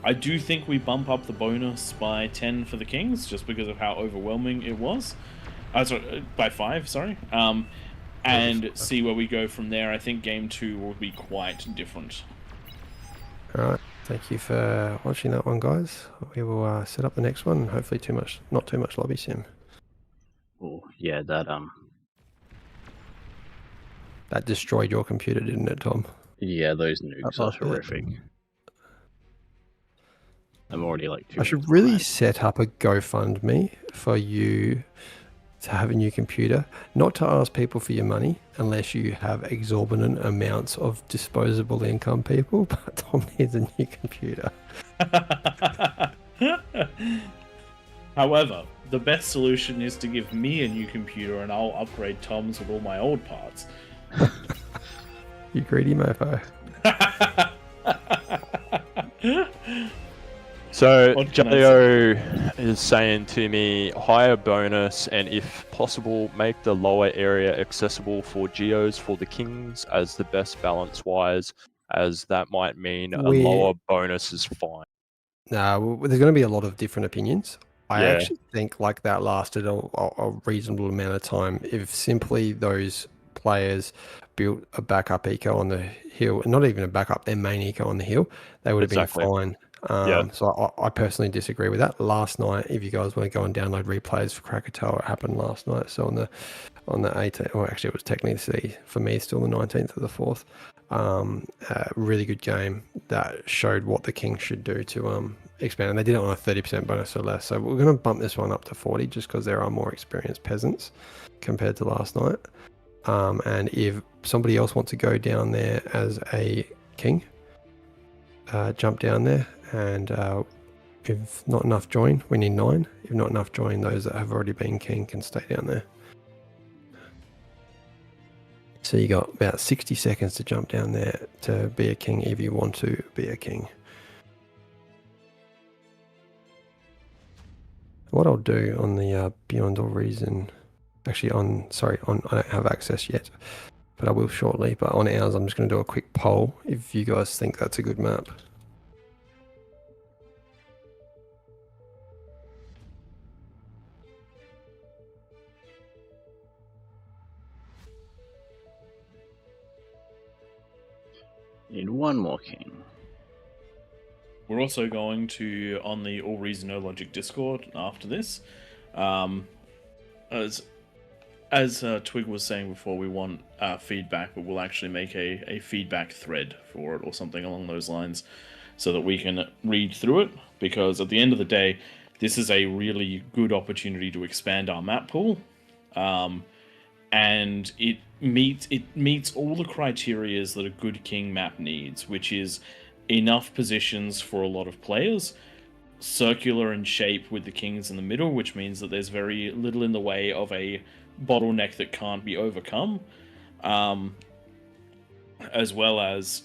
I do think we bump up the bonus by 10 for the kings, just because of how overwhelming it was. Sorry, by 5, sorry. And see where we go from there. I think game 2 will be quite different. Alright, thank you for watching that one, guys. We will set up the next one. Hopefully not too much lobby sim. Oh, yeah, that That destroyed your computer, didn't it, Tom? yeah, those nukes are That's it. horrific. I'm already like 2 I should minutes really behind. set up a GoFundMe for you to have a new computer, not to ask people for your money unless you have exorbitant amounts of disposable income, people, but Tom needs a new computer. However, the best solution is to give me a new computer and I'll upgrade Tom's with all my old parts. You greedy mofo. So What can I Jaleo is saying to me, higher bonus and if possible, make the lower area accessible for geos for the kings as the best balance wise, as that might mean a lower bonus is fine. No, there's going to be a lot of different opinions. I Yeah. actually think like that lasted a reasonable amount of time. If simply those players built a backup eco on the hill, and not even a backup, their main eco on the hill, they would have Exactly. been fine. Yeah. So I personally disagree with that. Last night, if you guys want to go and download replays for Krakatoa, it happened last night. So on the 18th, or actually it was technically for me still the 19th of the 4th. Really good game that showed what the Kings should do to expand, and they did it on a 30% bonus or less. So we're going to bump this one up to 40 just because there are more experienced peasants compared to last night. And if somebody else wants to go down there as a king, jump down there, and if not enough join, we need 9. If not enough join, those that have already been king can stay down there. So you got about 60 seconds to jump down there to be a king if you want to be a king. What I'll do on the Beyond All Reason, actually I don't have access yet, but I will shortly. But on ours, I'm just going to do a quick poll if you guys think that's a good map. Need one more king. We're also going to, on the AllReasonNoLogic Discord after this, as Twig was saying before, we want feedback, but we'll actually make a feedback thread for it or something along those lines so that we can read through it, because at the end of the day, this is a really good opportunity to expand our map pool, and it meets all the criterias that a good king map needs, which is enough positions for a lot of players, circular in shape with the kings in the middle, which means that there's very little in the way of a bottleneck that can't be overcome, as well as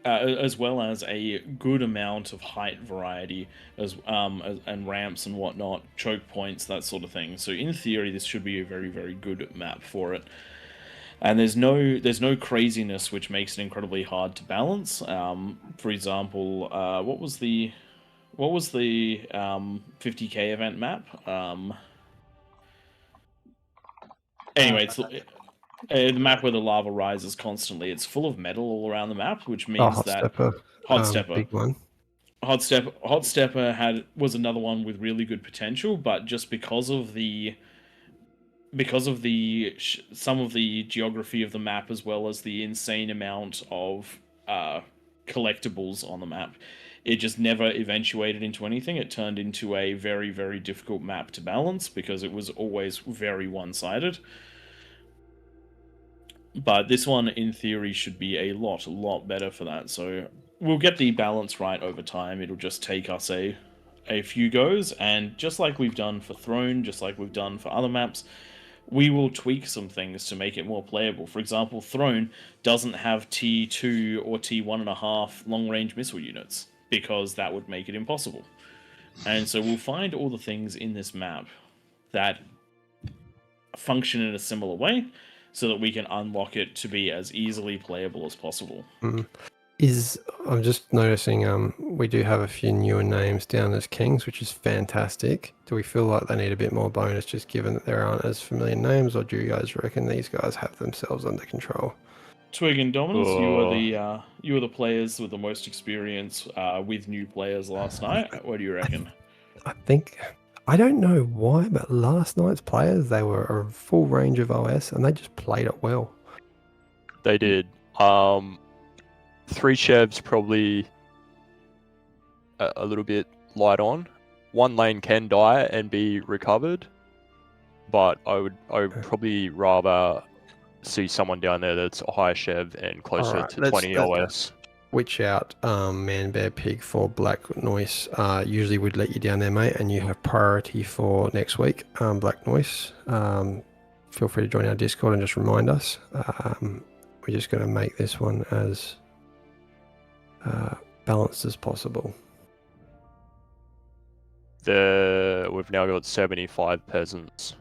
as well as a good amount of height variety and ramps and whatnot, choke points, that sort of thing. So in theory, this should be a very, very good map for it. And there's no craziness which makes it incredibly hard to balance. For example, what was the 50k event map? Anyway, it's the map where the lava rises constantly. It's full of metal all around the map, which means Hot that Stepper. Hot Stepper. Big one. Hot Stepper was another one with really good potential, but just because of some of the geography of the map, as well as the insane amount of collectibles on the map, it just never eventuated into anything. It turned into a very, very difficult map to balance because it was always very one-sided. But this one, in theory, should be a lot better for that. So we'll get the balance right over time. It'll just take us a few goes, and just like we've done for Throne, just like we've done for other maps, we will tweak some things to make it more playable. For example, Throne doesn't have T2 or T1.5 long-range missile units, because that would make it impossible. And so we'll find all the things in this map that function in a similar way, so that we can unlock it to be as easily playable as possible. I'm just noticing we do have a few newer names down as kings, which is fantastic. Do we feel like they need a bit more bonus, just given that there aren't as familiar names, or do you guys reckon these guys have themselves under control? Twig and Dominus, you were the players with the most experience with new players last night. What do you reckon? I don't know why, but last night's players, they were a full range of OS and they just played it well. They did. 3 Chevs probably a little bit light on. 1 lane can die and be recovered, but I would probably rather see someone down there that's a higher Chev and closer to 20 OS. Witch out, Man Bear Pig for Black Noise. Usually would let you down there, mate, and you have priority for next week. Black Noise. Feel free to join our Discord and just remind us. We're just going to make this one as balanced as possible. We've now got 75 peasants.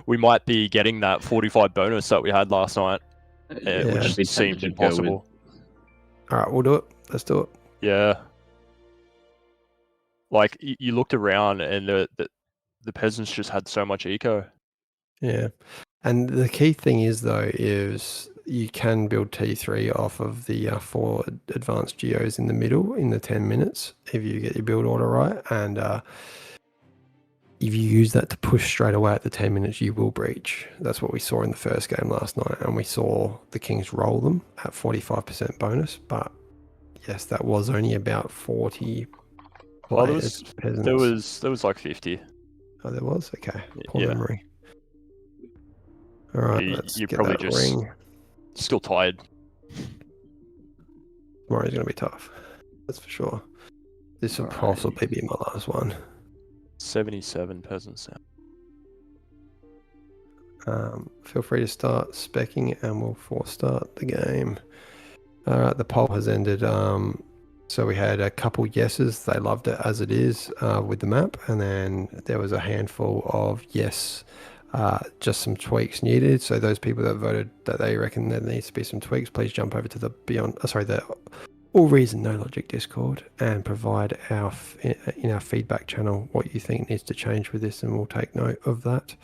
We might be getting that 45 bonus that we had last night. Which seemed impossible. Alright, we'll do it. Let's do it. Yeah. Like, you looked around and the peasants just had so much eco. Yeah. And the key thing is, though, is you can build T3 off of the 4 advanced geos in the middle in the 10 minutes if you get your build order right. And if you use that to push straight away at the 10 minutes, you will breach. That's what we saw in the first game last night, and we saw the Kings roll them at 45% bonus. But yes, that was only about 40 players. There was like 50. Oh, there was? Okay. Poor memory. All right, let's you're get probably that just ring. Still tired. Tomorrow's going to be tough. That's for sure. This will possibly be my last one. 77 peasants now. Feel free to start speccing and we'll force start the game. Alright, the poll has ended. So we had a couple yeses, they loved it as it is with the map, and then there was a handful of yes, just some tweaks needed. So those people that voted that they reckon there needs to be some tweaks, please jump over to the the AllReasonNoLogic Discord and provide in our feedback channel what you think needs to change with this, and we'll take note of that.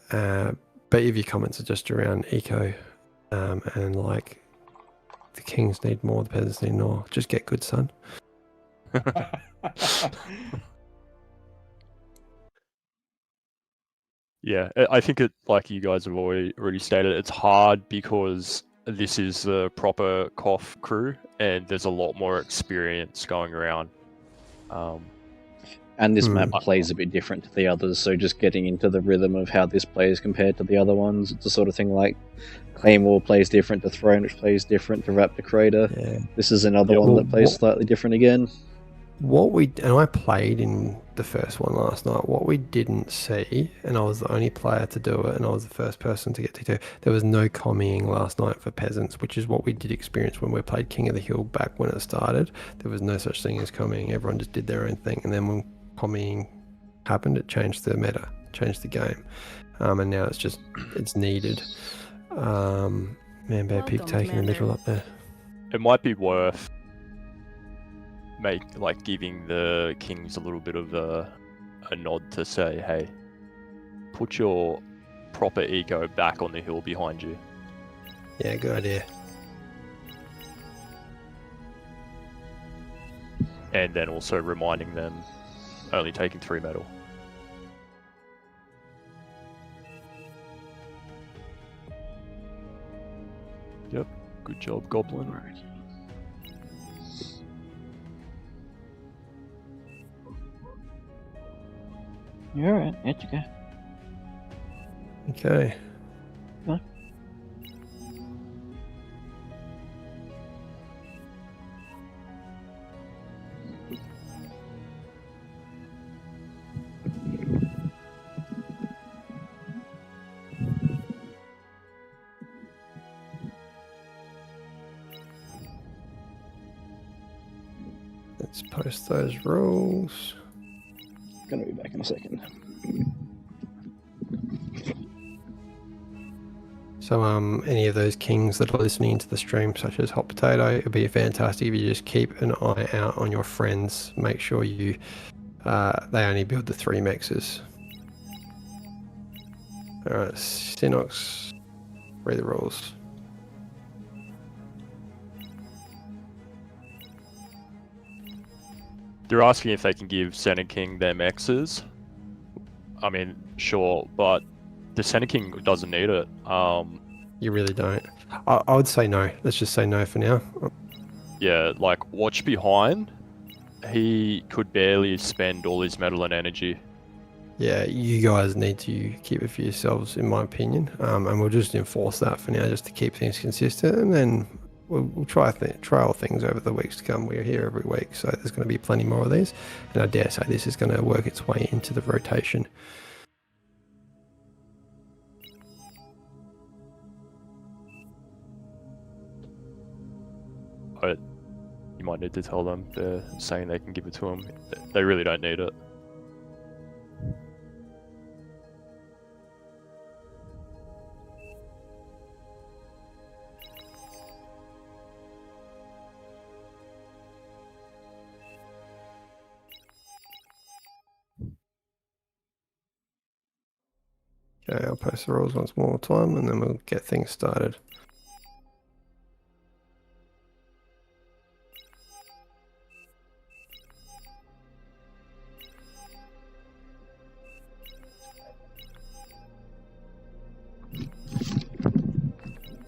But if your comments are just around eco and like the kings need more, the peasants need more, just get good, son. Yeah, I think it, like you guys have already stated, it's hard because this is the proper KOF crew, and there's a lot more experience going around. And this map plays a bit different to the others, so just getting into the rhythm of how this plays compared to the other ones, it's the sort of thing like Claymore plays different to Throne, which plays different to Raptor Crater. Yeah. This is another one that plays slightly different again. and I played in the first one last night. What we didn't see, and I was the only player to do it, and I was the first person to get T2. There was no commieing last night for peasants, which is what we did experience when we played King of the Hill back when it started. There was no such thing as commieing. Everyone just did their own thing, and then when commieing happened, it changed the meta, changed the game, and now it's needed. Man, Bear Pig Welcome, taking the middle Commander. up there. It might be worth giving the kings a little bit of a nod to say, hey, put your proper ego back on the hill behind you. Yeah, good idea. And then also reminding them only taking 3 metal. Yep, good job, Goblin. Right. You're alright, it's okay. Okay. Huh? Let's post those rules. Gonna be back in a second. So, any of those kings that are listening to the stream, such as Hot Potato, it'd be fantastic if you just keep an eye out on your friends. Make sure they only build the 3 mexes. All right, Synox, read the rules. They're asking if they can give Senate King their mexes. I mean, sure, but the Senate King doesn't need it. You really don't. I would say no. Let's just say no for now. Yeah, watch behind. He could barely spend all his metal and energy. Yeah, you guys need to keep it for yourselves, in my opinion. And we'll just enforce that for now, just to keep things consistent. And then we'll trial things over the weeks to come. We're here every week, so there's going to be plenty more of these. And I dare say this is going to work its way into the rotation. But you might need to tell them they're saying they can give it to him. They really don't need it. Okay, I'll post the rules once more time, and then we'll get things started.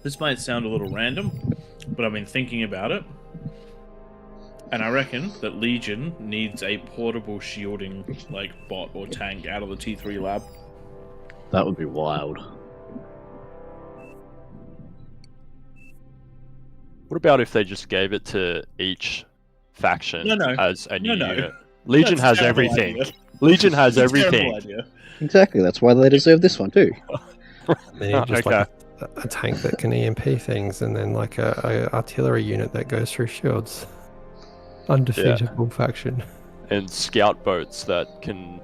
This might sound a little random, but I've been thinking about it. And I reckon that Legion needs a portable shielding bot or tank out of the T3 lab. That would be wild. What about if they just gave it to each faction No. as a new No. unit? Legion That's has a terrible everything. idea. Legion has That's a terrible everything. idea. Exactly, that's why they deserve this one too. They need just like a tank that can EMP things, and then like a artillery unit that goes through shields. Undefeatable faction. And scout boats that can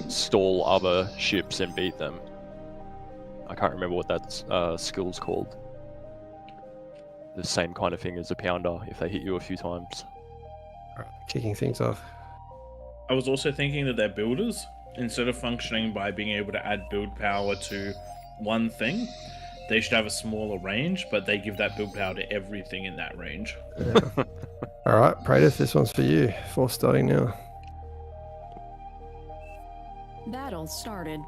stall other ships and beat them. I can't remember what that skill's called. The same kind of thing as a pounder if they hit you a few times. Alright, kicking things off. I was also thinking that their builders, instead of functioning by being able to add build power to one thing, they should have a smaller range, but they give that build power to everything in that range. Yeah. Alright, Praetor, this one's for you. Force starting now. Battle started.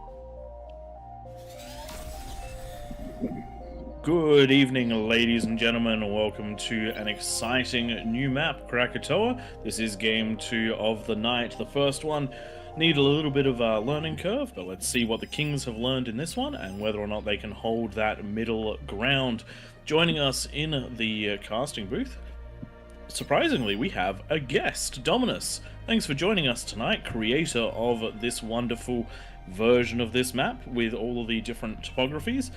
Good evening, ladies and gentlemen, and welcome to an exciting new map, Krakatoa. This is game 2 of the night. The first one need a little bit of a learning curve, but let's see what the Kings have learned in this one and whether or not they can hold that middle ground. Joining us in the casting booth, surprisingly, we have a guest, Dominus. Thanks for joining us tonight, creator of this wonderful version of this map with all of the different topographies.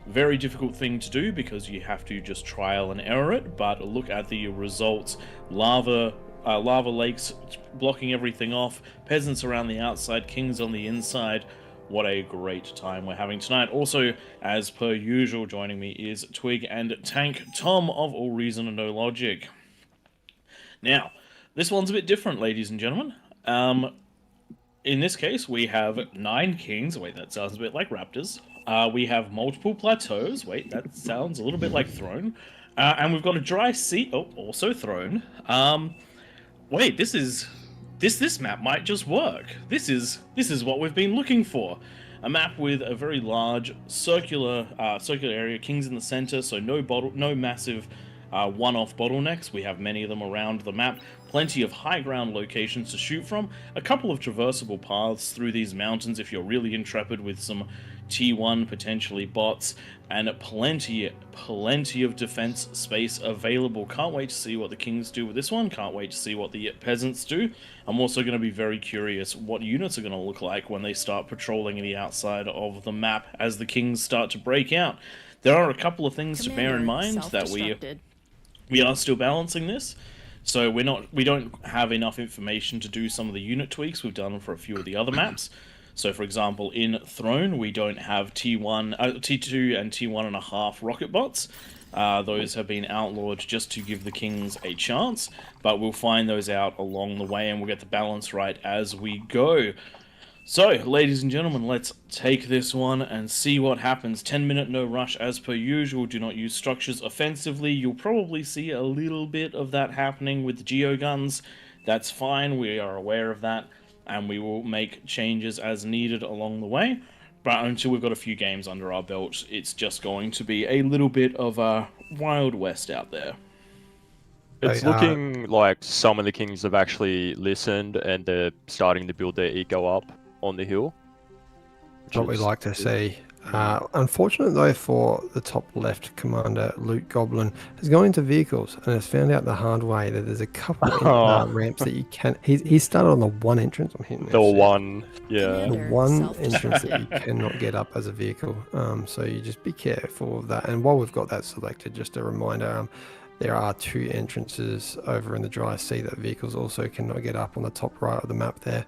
Very difficult thing to do because you have to just trial and error it, but look at the results. Lava lakes blocking everything off, peasants around the outside, kings on the inside. What a great time we're having tonight. Also, as per usual, joining me is Twig and Tank Tom of AllReasonNoLogic. Now, this one's a bit different, ladies and gentlemen. In this case, we have 9 kings. Wait, that sounds a bit like raptors. We have multiple plateaus. Wait, that sounds a little bit like throne. And we've got a dry sea. Oh, also throne. Wait, this map might just work. This is what we've been looking for. A map with a very large circular area, kings in the center, so no massive one-off bottlenecks. We have many of them around the map. Plenty of high ground locations to shoot from. A couple of traversable paths through these mountains if you're really intrepid with some T1 potentially bots, and plenty of defense space available. Can't wait to see what the kings do with this one. Can't wait to see what the peasants do. I'm also going to be very curious what units are going to look like when they start patrolling the outside of the map as the kings start to break out. There are a couple of things to bear in mind that we are still balancing this. So we don't have enough information to do some of the unit tweaks we've done for a few of the other maps. So, for example, in Throne, we don't have T2 and T1.5 rocket bots. Those have been outlawed just to give the kings a chance, but we'll find those out along the way, and we'll get the balance right as we go. So, ladies and gentlemen, let's take this one and see what happens. 10-minute no rush as per usual. Do not use structures offensively. You'll probably see a little bit of that happening with the geoguns. That's fine, we are aware of that, and we will make changes as needed along the way. But until we've got a few games under our belt, it's just going to be a little bit of a Wild West out there. It's looking like some of the kings have actually listened and they're starting to build their eco up on the hill. What we like to see. Unfortunate though for the top left commander, Loot Goblin, has gone into vehicles and has found out the hard way that there's a couple of ramps that you can. He started on the one entrance. I'm hitting the one, yeah, the one entrance that you cannot get up as a vehicle. So you just be careful of that. And while we've got that selected, just a reminder. There are 2 entrances over in the dry sea that vehicles also cannot get up on the top right of the map there.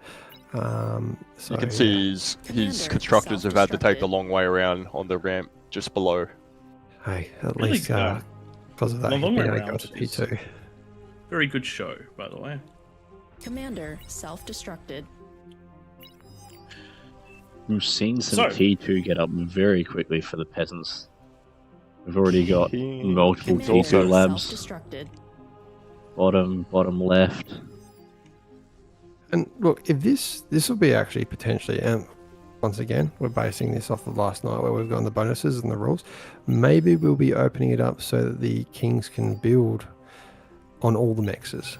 So you can see his constructors have had to take the long way around on the ramp just below. Hey, at least because of that, he's been able to go to P2. Very good show, by the way. Commander self-destructed. We've seen some T2 get up very quickly for the peasants. We've already got multiple T2 labs. Bottom left. And look, if this will be actually potentially, and once again, we're basing this off of last night where we've gone the bonuses and the rules. Maybe we'll be opening it up so that the kings can build on all the mexes,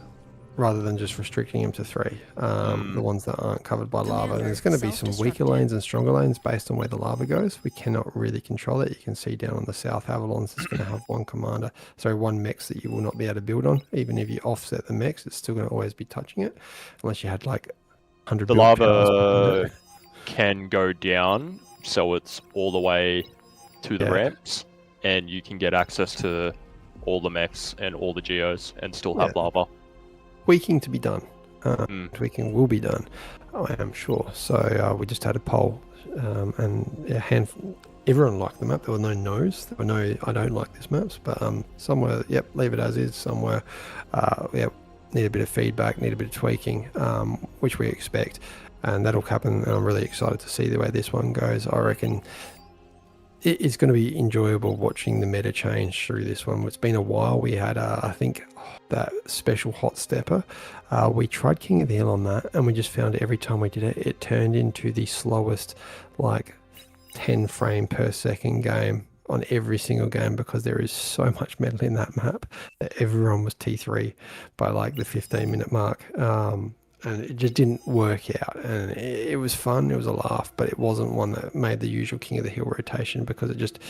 rather than just restricting them to 3. The ones that aren't covered by lava. And there's going to be some weaker lanes and stronger lanes based on where the lava goes. We cannot really control it. You can see down on the South Avalons, it's going to have one mex that you will not be able to build on. Even if you offset the mex, it's still going to always be touching it, unless you had like 100. The lava can go down, so it's all the way to the ramps, and you can get access to all the mechs and all the geos and still have lava. Tweaking to be done. Tweaking will be done, I am sure. So we just had a poll, and everyone liked the map. There were no no's. There were no I don't like this maps, but some were leave it as is. Some were need a bit of feedback, need a bit of tweaking, which we expect, and that'll happen. And I'm really excited to see the way this one goes. I reckon it's going to be enjoyable watching the meta change through this one. It's been a while. We had, I think, that special hot stepper. We tried King of the Hill on that, and we just found every time we did it, it turned into the slowest, like 10 frame per second game on every single game, because there is so much metal in that map that everyone was T3 by like the 15-minute mark. And it just didn't work out, and it was fun, it was a laugh, but it wasn't one that made the usual King of the Hill rotation, because it just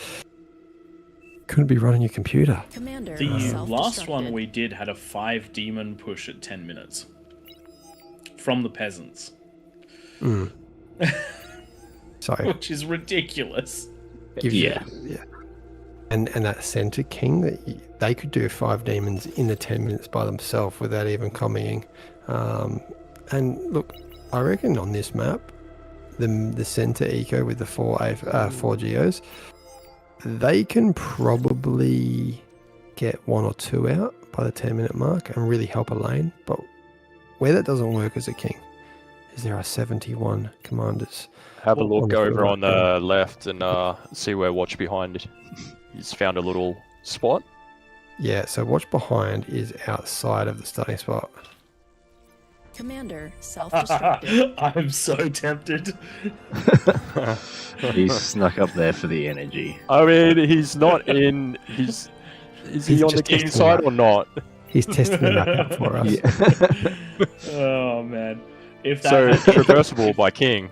couldn't be running your computer. Commander The last self-destructed. one we did had a 5 demon push at 10 minutes. From the peasants. So Which is ridiculous. gives you, and that center king they could do 5 demons in the 10 minutes by themselves without even coming. And look, I reckon on this map, the center eco with the 4 geos, they can probably get 1 or 2 out by the 10-minute mark and really help a lane. But where that doesn't work as a king is there are 71 commanders. Have a on look the over field on the left and see where Watch Behind it. He's found a little spot. Yeah, so watch behind is outside of the starting spot. Commander self-destructed. I am so tempted. He's snuck up there for the energy. I mean, he's not in. Is He's he on the just king testing side it. or not? He's testing the map out for us. Oh man. If that So had- traversable by king,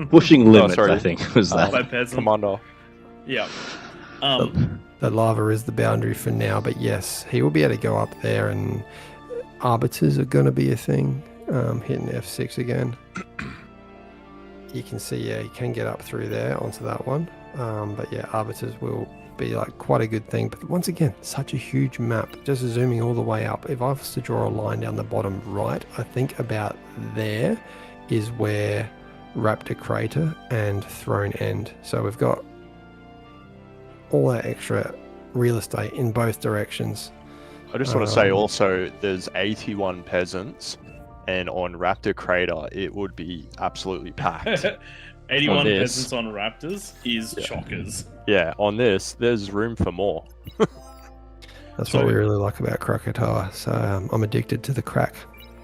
Pushing limits, sorry. I think, was that. by peasant. commander. Yeah. The lava is the boundary for now, but yes, he will be able to go up there, and arbiters are going to be a thing. Hitting F6 again. You can see, yeah, he can get up through there onto that one. But yeah, arbiters will be like quite a good thing. But once again, such a huge map. Just zooming all the way up. If I was to draw a line down the bottom right, I think about there is where Raptor Crater and Throne end. So we've got all that extra real estate in both directions. I just want to say also, there's 81 peasants, and on Raptor Crater, it would be absolutely packed. 81 On this. peasants on raptors is chockers. Yeah, on this, there's room for more. That's So- what we really like about Krakatoa. So I'm addicted to the crack.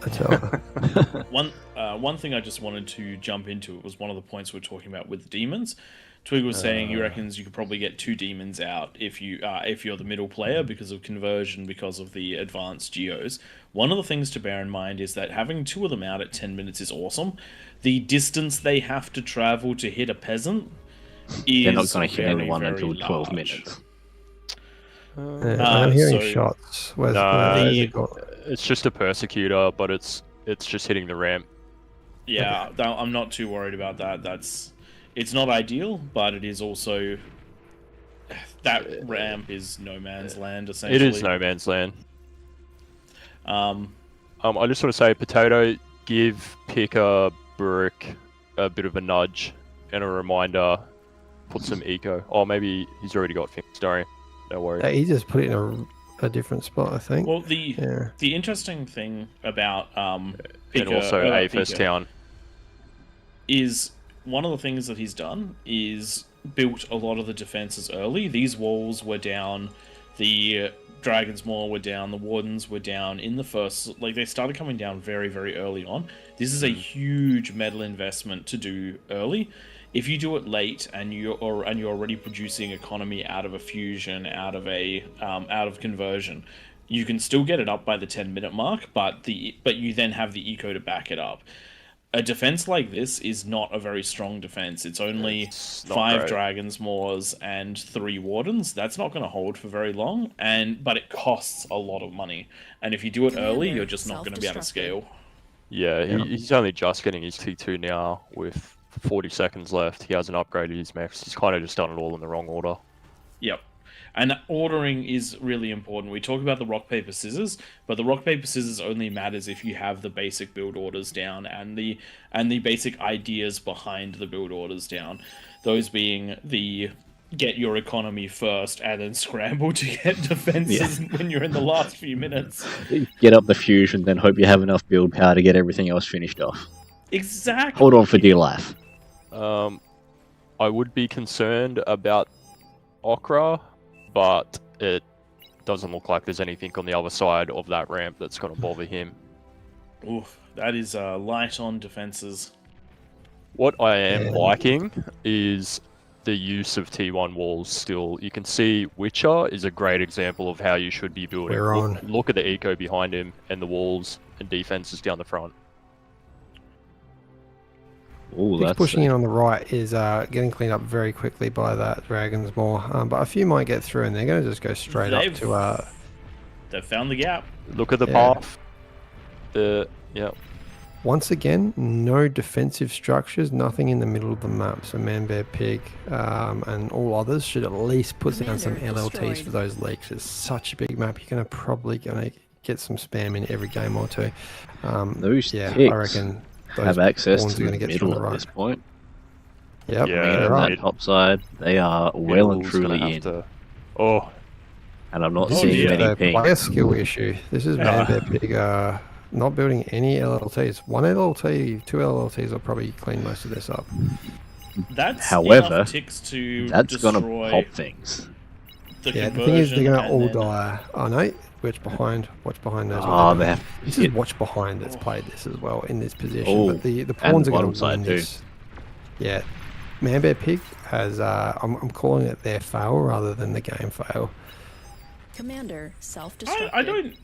I tell you. One thing I just wanted to jump into, it was one of the points we were talking about with the demons. Twig was saying he reckons you could probably get 2 demons out if you're the middle player because of conversion, because of the advanced geos. One of the things to bear in mind is that having 2 of them out at 10 minutes is awesome. The distance they have to travel to hit a peasant is They're not going to hit very, anyone very until 12 large. minutes. I'm hearing so- shots. Where's No, it got? It's just a persecutor, but it's just hitting the ramp. Yeah, I'm not too worried about that. It's not ideal, but it is also that ramp is no man's land essentially. It is no man's land. Um, I just want to say, Potato, give Picker Brick a bit of a nudge and a reminder. Put some eco. Oh, maybe he's already got things. Sorry, no worries. He just put it in a different spot, I think. well, Yeah. the interesting thing about And Picker, also AFS Picker Town. is one of the things that he's done is built a lot of the defenses early. These walls were down, the Dragon's Maw were down, the Wardens were down in the first, like they started coming down very, very early on. This is a huge metal investment to do early. If you do it late and you're already producing economy out of a fusion, out of conversion, you can still get it up by the 10-minute mark, but you then have the eco to back it up. A defense like this is not a very strong defense. It's only It's not 5 great. Dragon's Maws and 3 Wardens. That's not going to hold for very long, but it costs a lot of money. And if you do it early, Commander, you're just not going to be able to self-destructed. scale. Yeah, he's only just getting his T2 now with 40 seconds left. He hasn't upgraded his mechs. He's kind of just done it all in the wrong order. Yep. And ordering is really important. We talk about the rock, paper, scissors, but the rock, paper, scissors only matters if you have the basic build orders down and the basic ideas behind the build orders down. Those being the get your economy first and then scramble to get defenses when you're in the last few minutes. Get up the fusion, then hope you have enough build power to get everything else finished off. Exactly. Hold on for dear life. I would be concerned about Okra, but it doesn't look like there's anything on the other side of that ramp that's going to bother him. Oof, that is light on defenses. What I am liking is the use of T1 walls still. You can see Witcher is a great example of how you should be building. We're on. Look at the eco behind him and the walls and defenses down the front. Ooh, Pigs that's pushing in sick. on the right is getting cleaned up very quickly by that Dragon's Maw, but a few might get through and they're going to just go straight up to... They've found the gap. Look at the Yeah. path. Yeah. Once again, no defensive structures, nothing in the middle of the map. So Man, Bear, Pig, and all others should at least put down some Commander LLTs destroyed. for those leaks. It's such a big map. You're probably going to get some spam in every game or two. Those yeah, ticks I reckon those have access pawns to are the going to get through middle the at right. this point. Yep, Yeah, Coming in they're on up. that top side, they are well and Middle's gonna truly have in. to. Oh, And I'm not This Oh, seeing dear. is many a pings. player skill issue. This is Man, Bear, Pig not building any LLTs. One LLT, two LLTs will probably clean most of this up. That's However, enough ticks to That's destroy gonna pop things. the Yeah, the thing is, they're conversion going to all and then- die. Oh no, watch behind knows what Oh, they're they doing. have This is hit. watch behind that's played this as well in this position. Oh, But the and pawns are going bottom to side win too. this. Yeah, Man, Bear, Pig has. I'm calling it their fail rather than the game fail. Commander self-destructed. I don't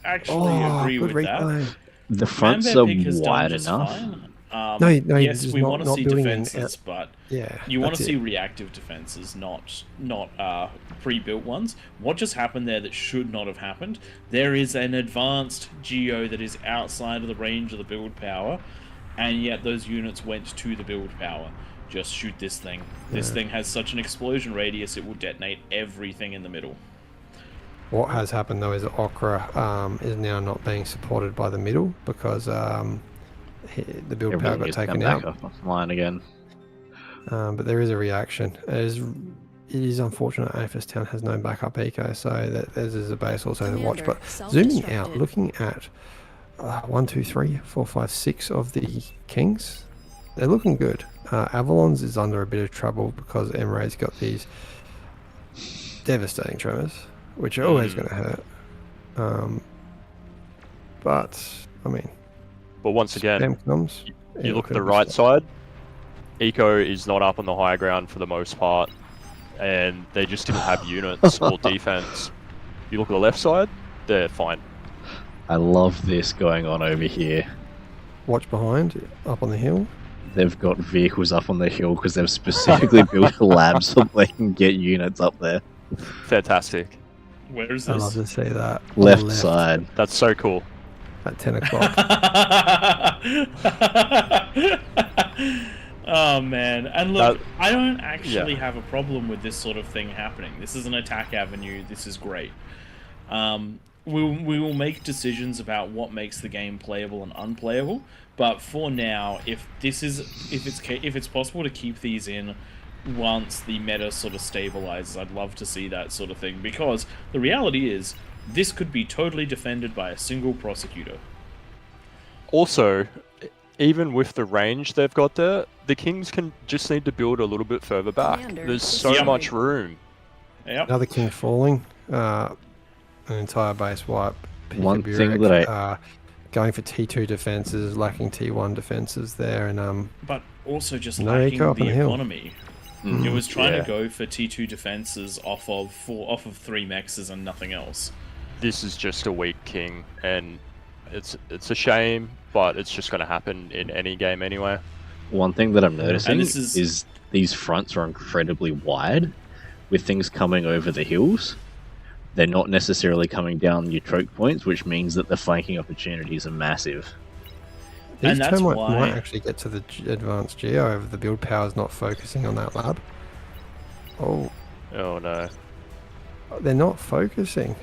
actually agree good with that. replay. The fronts Man-Bear are Pig has done wide just enough. fine. No, yes, just we not- want to not see building in defenses, but Yeah, you want to that's see it. reactive defenses, not pre-built ones. What just happened there that should not have happened? There is an advanced geo that is outside of the range of the build power, and yet those units went to the build power. Just shoot this thing. This thing has such an explosion radius, it will detonate everything in the middle. What has happened though is that Okra is now not being supported by the middle because the build power Everything got needs to come taken back out. offline again. But there is a reaction. It is unfortunate AFS Town has no backup eco, so that there's a base also to watch. Commander, But zooming out, self-destructed. looking at 1, 2, 3, 4, 5, 6 of the Kings, they're looking good. Avalon's is under a bit of trouble because Emray's got these devastating tremors, which are always going to hurt. But, I mean, but once again, spam comes. you look at the it'll be right slow. side. Eco is not up on the high ground for the most part, and they just didn't have units or defense. You look at the left side, they're fine. I love this going on over here. Watch behind, up on the hill. They've got vehicles up on the hill because they've specifically built a lab so they can get units up there. Fantastic. Where is I love this? to see that. On the Left side. That's so cool. At 10 o'clock. Oh man, and look, That- I don't actually yeah. have a problem with this sort of thing happening. This is an attack avenue. This is great. We will make decisions about what makes the game playable and unplayable. But for now, if it's possible to keep these in once the meta sort of stabilizes, I'd love to see that sort of thing, because the reality is this could be totally defended by a single prosecutor. Also, even with the range they've got there, the Kings can just need to build a little bit further back. Commander, There's so Yeah. much room. Yep. Another king falling. An entire base wipe. One Pika thing Burek, that going for T2 defenses, lacking T1 defenses there, and But also just No lacking eco up the on the hill. economy. It was trying Yeah. to go for T2 defenses off of 3 mexes and nothing else. This is just a weak King, and it's a shame, but it's just going to happen in any game anyway. one thing that I'm noticing And this is- these fronts are incredibly wide with things coming over the hills. They're not necessarily coming down your choke points, which means that the flanking opportunities are massive. these And that's termite why- might actually get to the advanced geo if the build power's not focusing on that lab. Oh, Oh no. they're not focusing.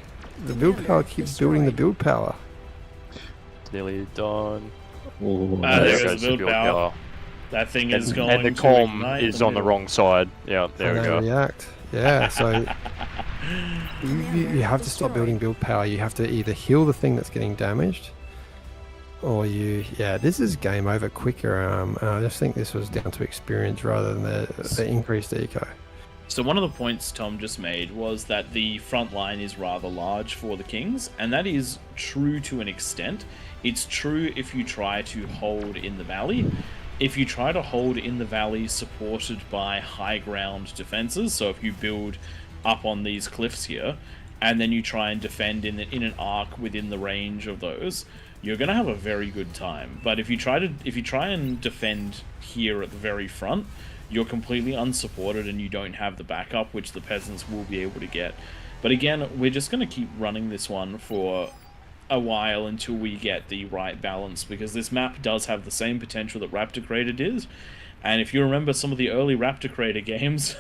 The build Commander power keeps building the build power. It's nearly done. Ooh, Ah, There there goes goes the build power. That thing is And, going and the to column ignite is on the middle. wrong side. Yeah, there we And they go. react. Yeah, so you have to stop building build power. You have to either heal the thing that's getting damaged, or this is game over quicker. And I just think this was down to experience rather than the increased eco. So one of the points Tom just made was that the front line is rather large for the Kings, and that is true to an extent. It's true if you try to hold in the valley. If you try to hold in the valley supported by high ground defenses, so if you build up on these cliffs here, and then you try and defend in an arc within the range of those, you're gonna have a very good time. But if you try and defend here at the very front, you're completely unsupported and you don't have the backup, which the peasants will be able to get. But again, we're just gonna keep running this one for a while until we get the right balance, because this map does have the same potential that Raptor Crater did. And if you remember some of the early Raptor Crater games,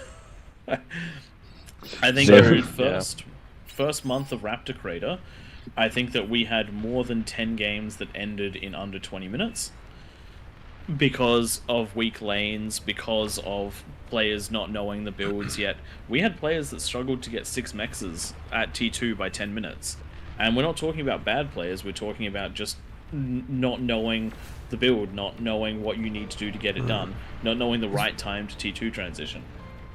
I think first month of Raptor Crater, I think that we had more than 10 games that ended in under 20 minutes because of weak lanes, because of players not knowing the builds yet. We had players that struggled to get 6 mexes at T2 by 10 minutes. And we're not talking about bad players, we're talking about just not knowing the build, not knowing what you need to do to get it done, not knowing the right time to T2 transition.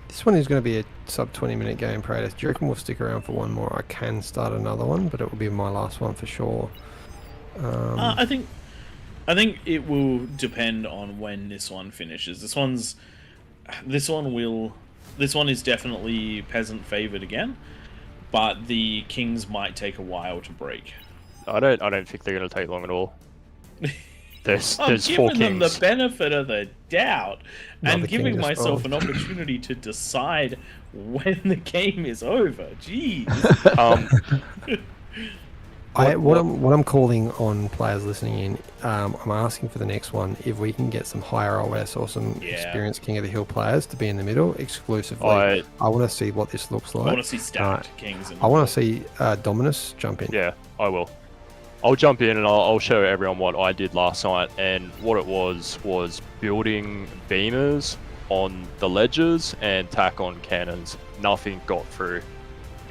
This one is going to be a sub 20-minute game, Praetor. Do you reckon we'll stick around for one more? I can start another one, but it will be my last one for sure. I think it will depend on when this one finishes. This one is definitely peasant favored again, but the kings might take a while to break. I don't think they're going to take long at all. There's I'm 4 giving them kings. the benefit of the doubt and Another king giving just myself spawned. an opportunity to decide when the game is over. Jeez. What I'm calling on players listening in, I'm asking for the next one if we can get some higher OS or some experienced King of the Hill players to be in the middle exclusively. I want to see what this looks like. I want to see stacked kings. I want to see Dominus jump in. Yeah, I will. I'll jump in and I'll show everyone what I did last night, and what it was building beamers on the ledges and tack on cannons. Nothing got through.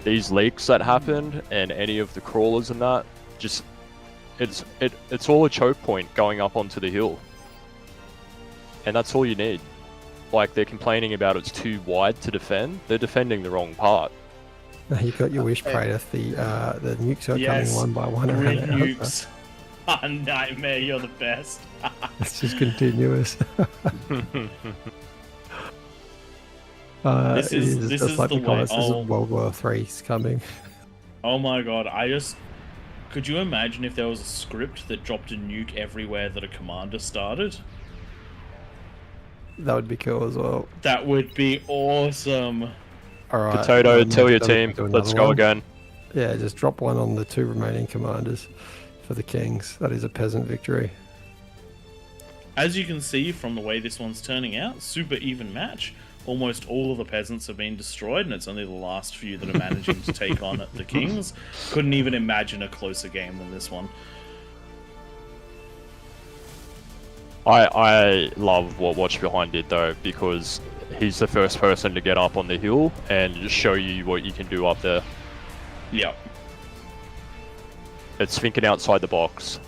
These leaks that happened and any of the crawlers and that, just it's all a choke point going up onto the hill, and that's all you need. Like, they're complaining about it's too wide to defend. They're defending the wrong part. You got your wish, Praetor. The nukes are coming one by one. Grid nukes. Oh, Nightmare, you're the best. It's just continuous. This is like the the way. This is World War III's coming. Oh my god, could you imagine if there was a script that dropped a nuke everywhere that a commander started? That would be cool as well. That would be awesome. Alright. Potato, tell your team, let's go again. Yeah, just drop one on the 2 remaining commanders for the kings. That is a peasant victory. As you can see from the way this one's turning out, super even match. Almost all of the peasants have been destroyed, and it's only the last few that are managing to take on the kings. Couldn't even imagine a closer game than this one. I love what Watch Behind did though, because he's the first person to get up on the hill and just show you what you can do up there. Yeah. It's thinking outside the box.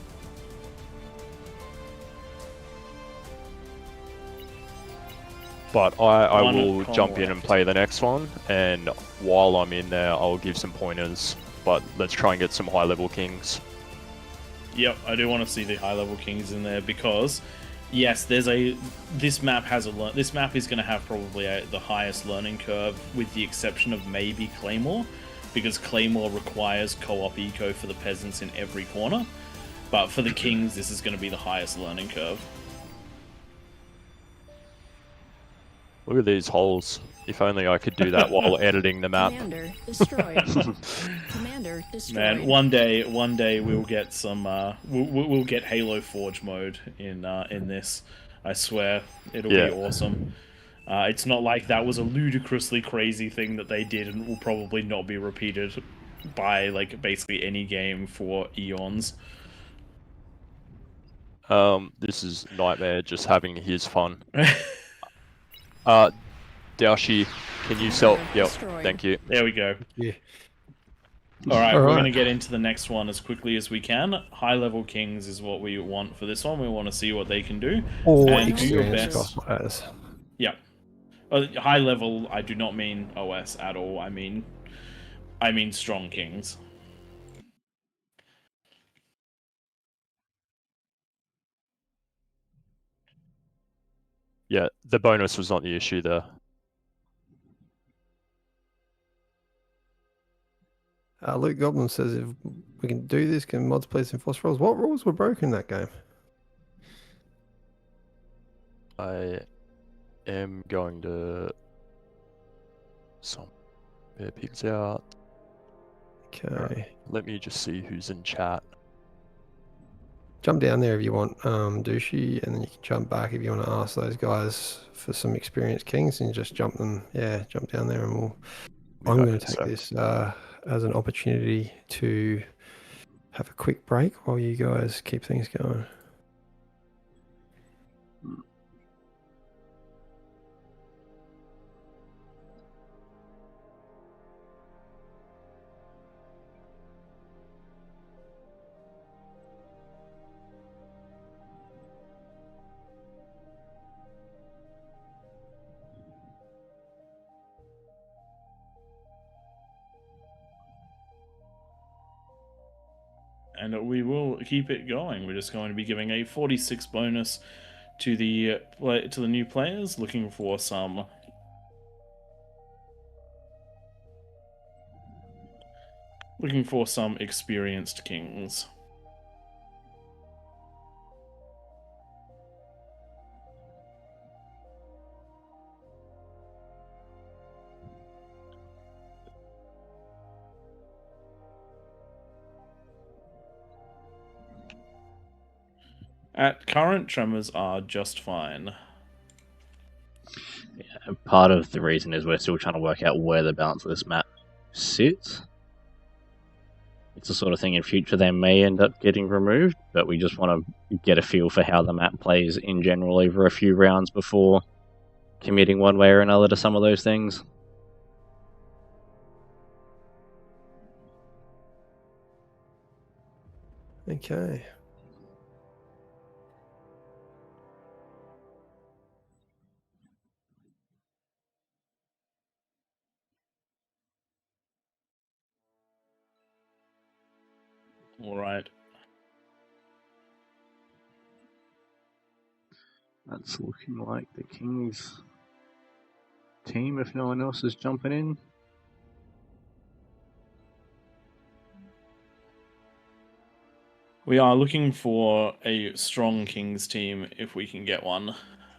But I will jump in and play the next one, and while I'm in there, I'll give some pointers. But let's try and get some high-level kings. Yep, I do want to see the high-level kings in there because, yes, this map is going to have probably the highest learning curve, with the exception of maybe Claymore, because Claymore requires co-op eco for the peasants in every corner. But for the kings, this is going to be the highest learning curve. Look at these holes. If only I could do that while editing the map. Commander destroyed. Commander destroyed. Man, one day we'll get some. We'll get Halo Forge mode in this. I swear, it'll be awesome. It's not like that was a ludicrously crazy thing that they did, and will probably not be repeated by like basically any game for eons. This is Nightmare just having his fun. Daoshi, can you sell? Yep, thank you. There we go. Yeah. Alright, we're going to get into the next one as quickly as we can. High-level kings is what we want for this one. We want to see what they can do. Or and do your experienced best. players. Yeah. High-level, I do not mean OS at all. I mean strong kings. Yeah, the bonus was not the issue there. Luke Goblin says if we can do this, can mods please enforce rules? What rules were broken in that game? I am going to some bear pigs out. Okay. Let me just see who's in chat. Jump down there if you want, Douchey, and then you can jump back if you want to ask those guys for some experienced kings and just jump them. Yeah, jump down there and we'll. Be I'm back going in to a take sec. this as an opportunity to have a quick break while you guys keep things going. And we will keep it going. We're just going to be giving a 46 bonus to the new players looking for some experienced kings. At current, tremors are just fine. Yeah, part of the reason is we're still trying to work out where the balance of this map sits. It's the sort of thing in future they may end up getting removed, but we just want to get a feel for how the map plays in general over a few rounds before committing one way or another to some of those things. Okay. All right. That's looking like the Kings team if no one else is jumping in. We are looking for a strong Kings team if we can get one.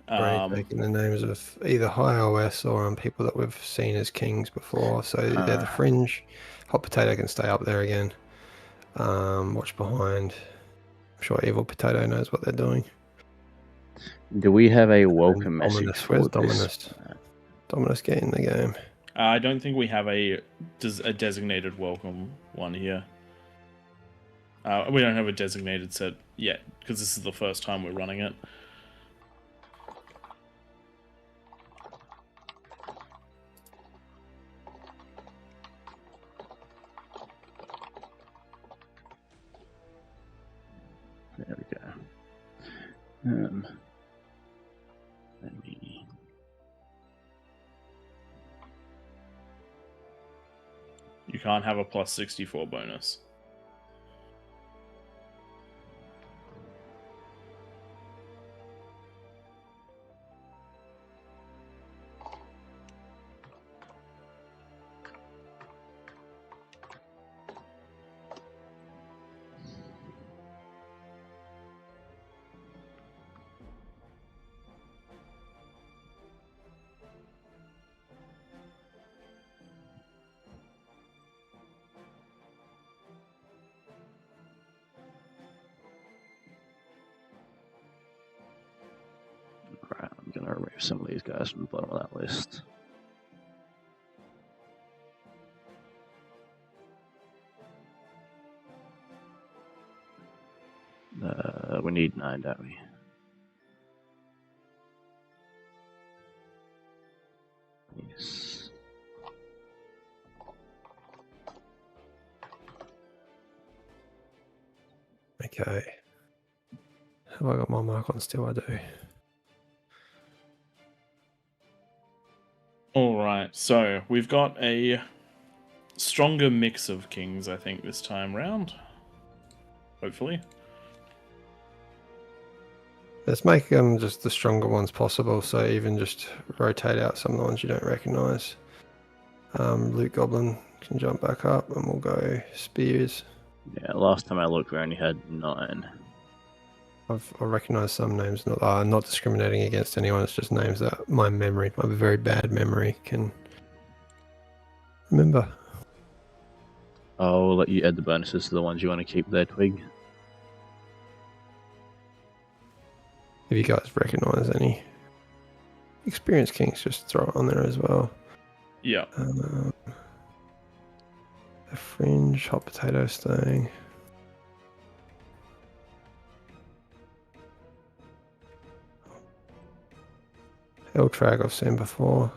Taking the names of either high OS or people that we've seen as kings before. So yeah, the Fringe, Hot Potato can stay up there again. Watch behind. I'm sure Evil Potato knows what they're doing. Do we have a welcome message Dominus, for where's this? Dominus? Dominus get in the game. I don't think we have a designated welcome one here. We don't have a designated set yet, because this is the first time we're running it. There we go. Let me... You can't have a plus 64 bonus. Right, I'm going to remove some of these guys from the bottom of that list. We need 9, don't we? Yes. Okay. Have I got my mark on still? I do. Alright, so we've got a stronger mix of kings, I think, this time round. Hopefully. Let's make them just the stronger ones possible, so even just rotate out some of the ones you don't recognise. Loot Goblin can jump back up, and we'll go spears. Yeah, last time I looked, we only had 9. I recognise some names, not discriminating against anyone. It's just names that my very bad memory, can remember. I'll let you add the bonuses to the ones you want to keep there, Twig. If you guys recognise any experienced kings, just throw it on there as well. Yeah. The fringe, hot potato staying. Helltrag I've seen before.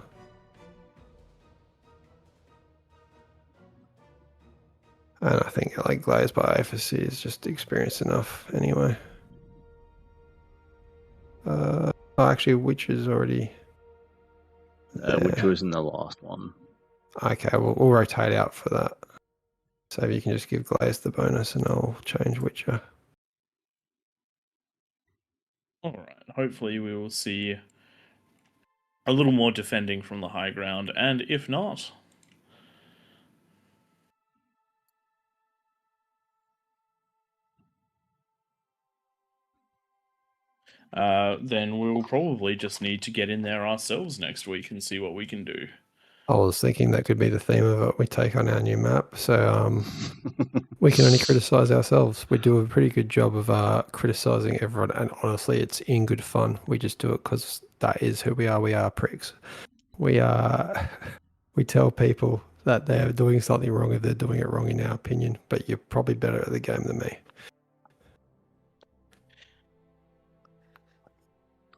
And I think like Glazed by FFC is just experienced enough anyway. Actually, Witch is already Which was in the last one. Okay, we'll rotate out for that. So you can just give Glazed the bonus and I'll change Witcher. Alright, hopefully we will see a little more defending from the high ground, and if not... then we'll probably just need to get in there ourselves next week and see what we can do. I was thinking that could be the theme of it we take on our new map. So we can only criticize ourselves. We do a pretty good job of criticizing everyone, and honestly, it's in good fun. We just do it because that is who we are. We are pricks. We tell people that they're doing something wrong if they're doing it wrong in our opinion, but you're probably better at the game than me.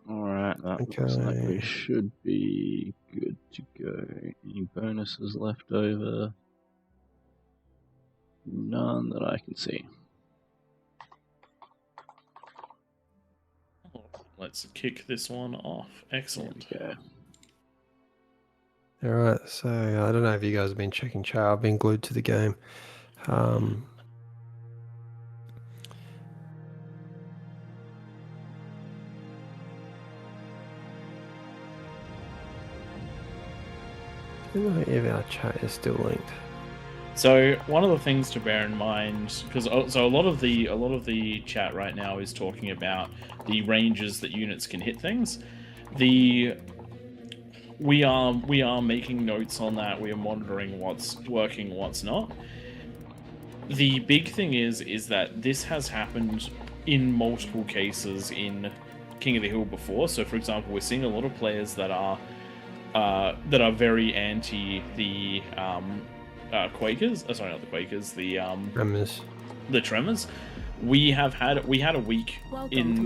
Alright, that looks like we should be good to go. Any bonuses left over? None that I can see. Let's kick this one off. Excellent. Okay. Alright, so I don't know if you guys have been checking chat. I've been glued to the game. I don't know if our chat is still linked. So one of the things to bear in mind, because a lot of the chat right now is talking about the ranges that units can hit things. We are making notes on that. We are monitoring what's working, what's not. The big thing is that this has happened in multiple cases in King of the Hill before. So, for example, we're seeing a lot of players that are very anti the Quakers. Sorry, not the Quakers. The Tremors. The Tremors. We had a week in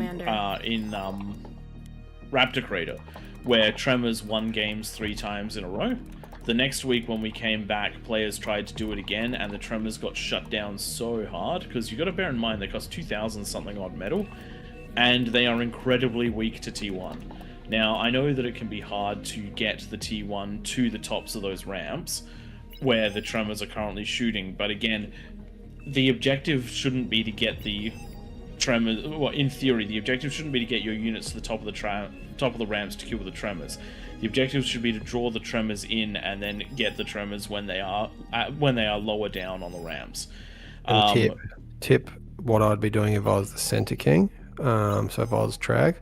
Raptor Crater where Tremors won games 3 times in a row. The next week when we came back, players tried to do it again, and the Tremors got shut down so hard, because you got to bear in mind they cost 2,000 something odd metal, and they are incredibly weak to T1. Now, I know that it can be hard to get the T1 to the tops of those ramps, where the Tremors are currently shooting, but again, the objective shouldn't be to get the Tremors... Well, in theory, the objective shouldn't be to get your units to the top of the ramps to kill the Tremors. The objective should be to draw the Tremors in and then get the Tremors when they are lower down on the ramps. Tip, what I'd be doing if I was the Center King, so if I was Trag,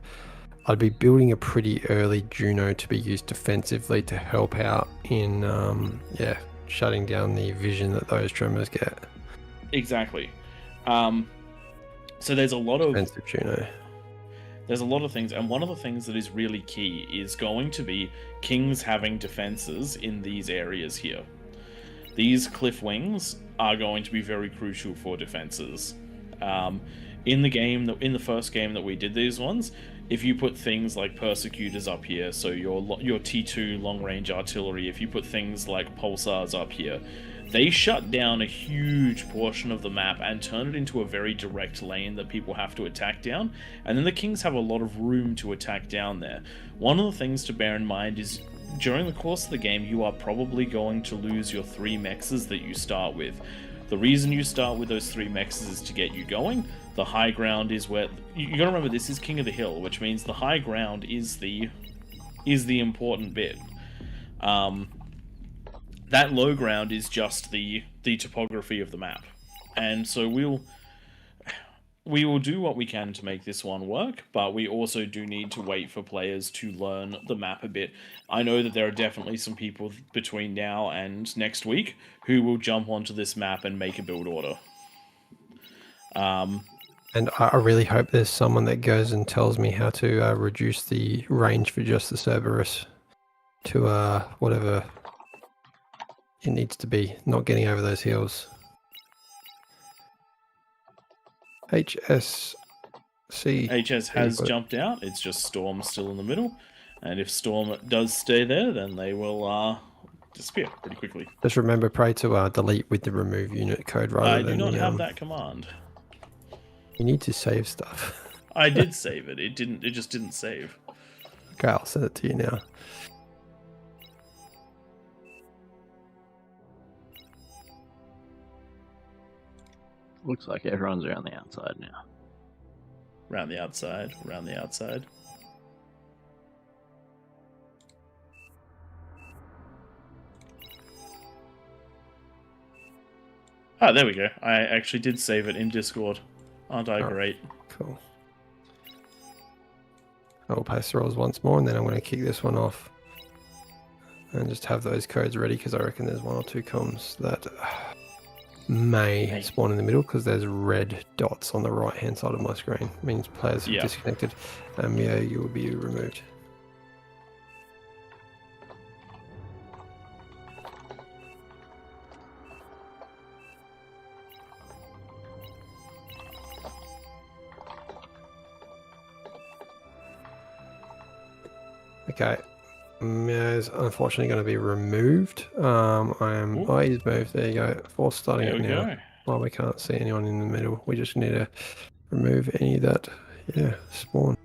I'd be building a pretty early Juno to be used defensively to help out in, shutting down the vision that those Tremors get. Exactly. So there's a lot of... Defensive Juno. There's a lot of things, and one of the things that is really key is going to be Kings having defenses in these areas here. These cliff wings are going to be very crucial for defenses. In the first game that we did these ones, if you put things like Persecutors up here, so your T2 long-range artillery, if you put things like Pulsars up here, they shut down a huge portion of the map and turn it into a very direct lane that people have to attack down, and then the Kings have a lot of room to attack down there. One of the things to bear in mind is, during the course of the game, you are probably going to lose your 3 mexes that you start with. The reason you start with those 3 mexes is to get you going. The high ground is where... You gotta remember, this is King of the Hill, which means the high ground is the important bit. that low ground is just the topography of the map, and so we will do what we can to make this one work, but we also do need to wait for players to learn the map a bit. I know that there are definitely some people between now and next week who will jump onto this map and make a build order. And I really hope there's someone that goes and tells me how to reduce the range for just the Cerberus to whatever it needs to be, not getting over those hills. HS has jumped out. It's just Storm still in the middle, and if Storm does stay there, then they will disappear pretty quickly. Just remember, pray to delete with the remove unit code rather than. I do not have that command. You need to save stuff. I did save it. It just didn't save. Okay, I'll send it to you now. Looks like everyone's around the outside now. Around the outside. Around the outside. Ah, there we go. I actually did save it in Discord. Aren't I great? Cool. I'll pass rolls once more, and then I'm going to kick this one off. And just have those codes ready, because I reckon there's one or two comms that may spawn in the middle, because there's red dots on the right-hand side of my screen. It means players have disconnected. Yeah, you will be removed. Okay, Meow's unfortunately going to be removed. Oh, he's moved. There you go. Force starting it now. Well, we can't see anyone in the middle. We just need to remove any that, spawn.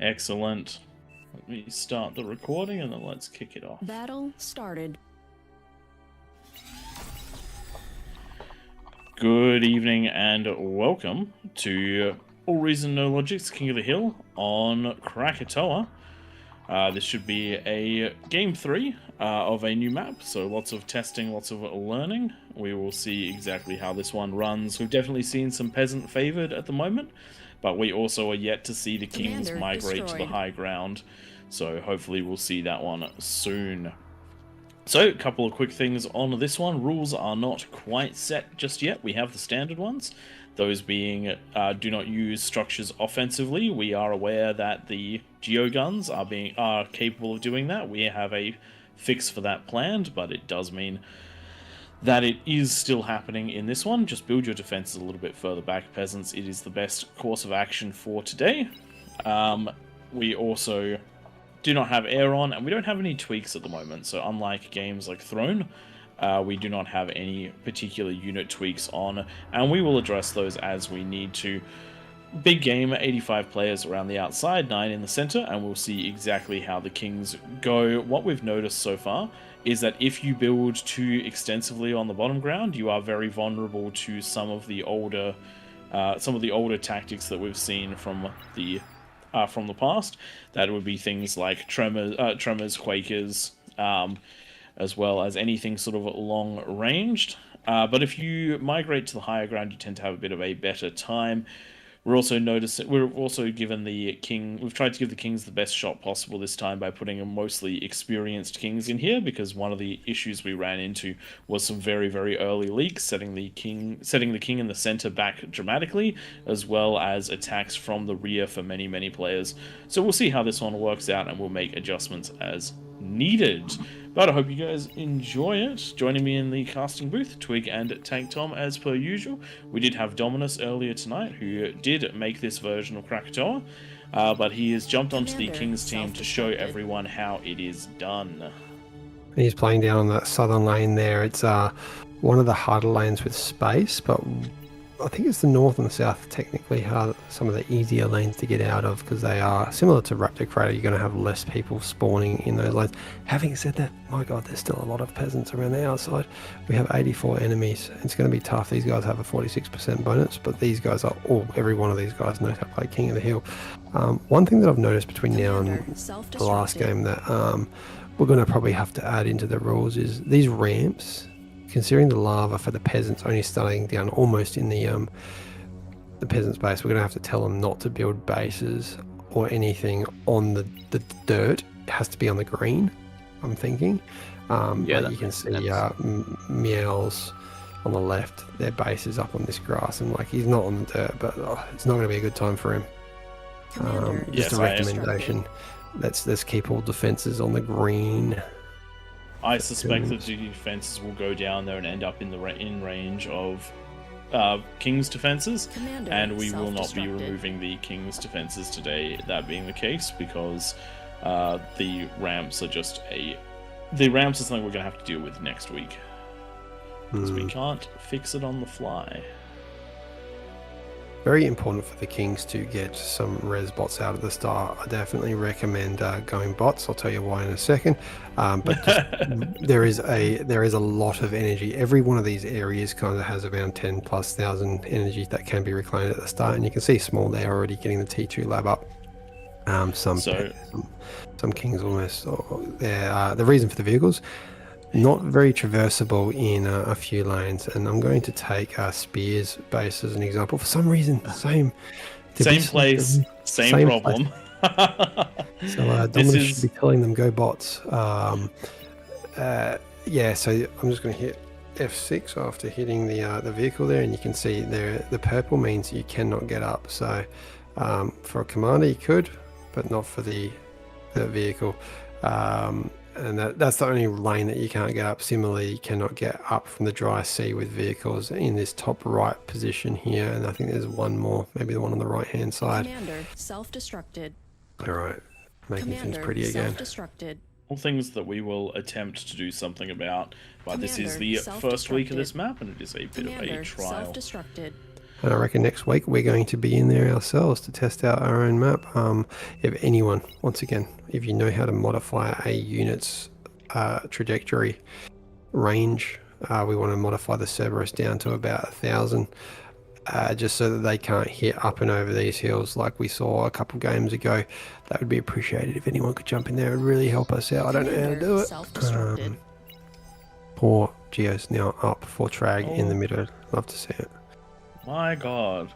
Excellent. Let me start the recording and then let's kick it off. Battle started. Good evening and welcome to AllReasonNoLogic's King of the Hill on Krakatoa. This should be a game 3 of a new map, so lots of testing, lots of learning. We will see exactly how this one runs. We've definitely seen some peasant favored at the moment, but we also are yet to see the kings migrate to the high ground, so hopefully we'll see that one soon. So, a couple of quick things on this one. Rules are not quite set just yet. We have the standard ones. Those being, do not use structures offensively. We are aware that the geoguns are capable of doing that. We have a fix for that planned, but it does mean that it is still happening in this one. Just build your defenses a little bit further back, peasants. It is the best course of action for today. We also do not have air on, and we don't have any tweaks at the moment. So unlike games like Throne, we do not have any particular unit tweaks on, and we will address those as we need to. Big game, 85 players around the outside, 9 in the center, and we'll see exactly how the kings go. What we've noticed so far is that if you build too extensively on the bottom ground, you are very vulnerable to some of the older tactics that we've seen from the past. That would be things like tremors, quakers, as well as anything sort of long-ranged. But if you migrate to the higher ground, you tend to have a bit of a better time. We've also given the king. We've tried to give the kings the best shot possible this time by putting a mostly experienced kings in here, because one of the issues we ran into was some very, very early leaks, setting the king in the center back dramatically, as well as attacks from the rear for many, many players. So we'll see how this one works out, and we'll make adjustments as needed. But I hope you guys enjoy it. Joining me in the casting booth, Twig and Tank Tom, as per usual. We did have Dominus earlier tonight, who did make this version of Krakatoa, but he has jumped onto the King's team to show everyone how it is done. He's playing down on that southern lane there. It's one of the harder lanes with space, but I think it's the north and the south technically are some of the easier lanes to get out of, because they are similar to Raptor Crater. You're going to have less people spawning in those lanes. Having said that, my god, there's still a lot of peasants around the outside. We have 84 enemies. It's going to be tough. These guys have a 46% bonus, but these guys are every one of these guys knows how to play King of the Hill. One thing that I've noticed between now and the last game that we're going to probably have to add into the rules is these ramps, considering the lava for the peasants only starting down almost in the peasants' base, we're going to have to tell them not to build bases or anything on the dirt. It has to be on the green, I'm thinking. Yeah, like you can see Meow's on the left, their base is up on this grass, and like he's not on the dirt, but it's not going to be a good time for him. Just Yes, a recommendation. Let's keep all defenses on the green. I suspect that the defenses will go down there and end up in the in range of King's defenses, Commander and we will not be self-destructed. removing the King's defenses today, that being the case, because the ramps are just the ramps are something we're going to have to deal with next week, because we can't fix it on the fly. Very important for the Kings to get some res bots out at the start. I definitely recommend going bots. I'll tell you why in a second. But just, there is a lot of energy. Every one of these areas kind of has around 10,000+ energy that can be reclaimed at the start, and you can see small there already getting the T2 lab up. Some Kings almost. The reason for the vehicles, not very traversable in a few lanes, and I'm going to take Spears base as an example. For some reason, same place, same problem. So Dominus should be telling them go bots. Yeah, so I'm just going to hit F6 after hitting the vehicle there, and you can see there the purple means you cannot get up. So for a commander you could, but not for the vehicle. And that's the only lane that you can't get up. Similarly, you cannot get up from the dry sea with vehicles in this top right position here. And I think there's one more, maybe the one on the right hand side. Commander self-destructed. All right, making things Commander pretty again. self-destructed. All things that we will attempt to do something about, but this is Commander the first week of this self-destructed. map, and it is a bit of a Commander trial. self-destructed. And I reckon next week we're going to be in there ourselves to test out our own map. If anyone, once again, if you know how to modify a unit's trajectory range, we want to modify the Cerberus down to about 1,000, just so that they can't hit up and over these hills like we saw a couple games ago. That would be appreciated if anyone could jump in there. It would really help us out. I don't know how to do it. Self-destructed. Poor Geo's now up for Trag in the middle. Love to see it. My god.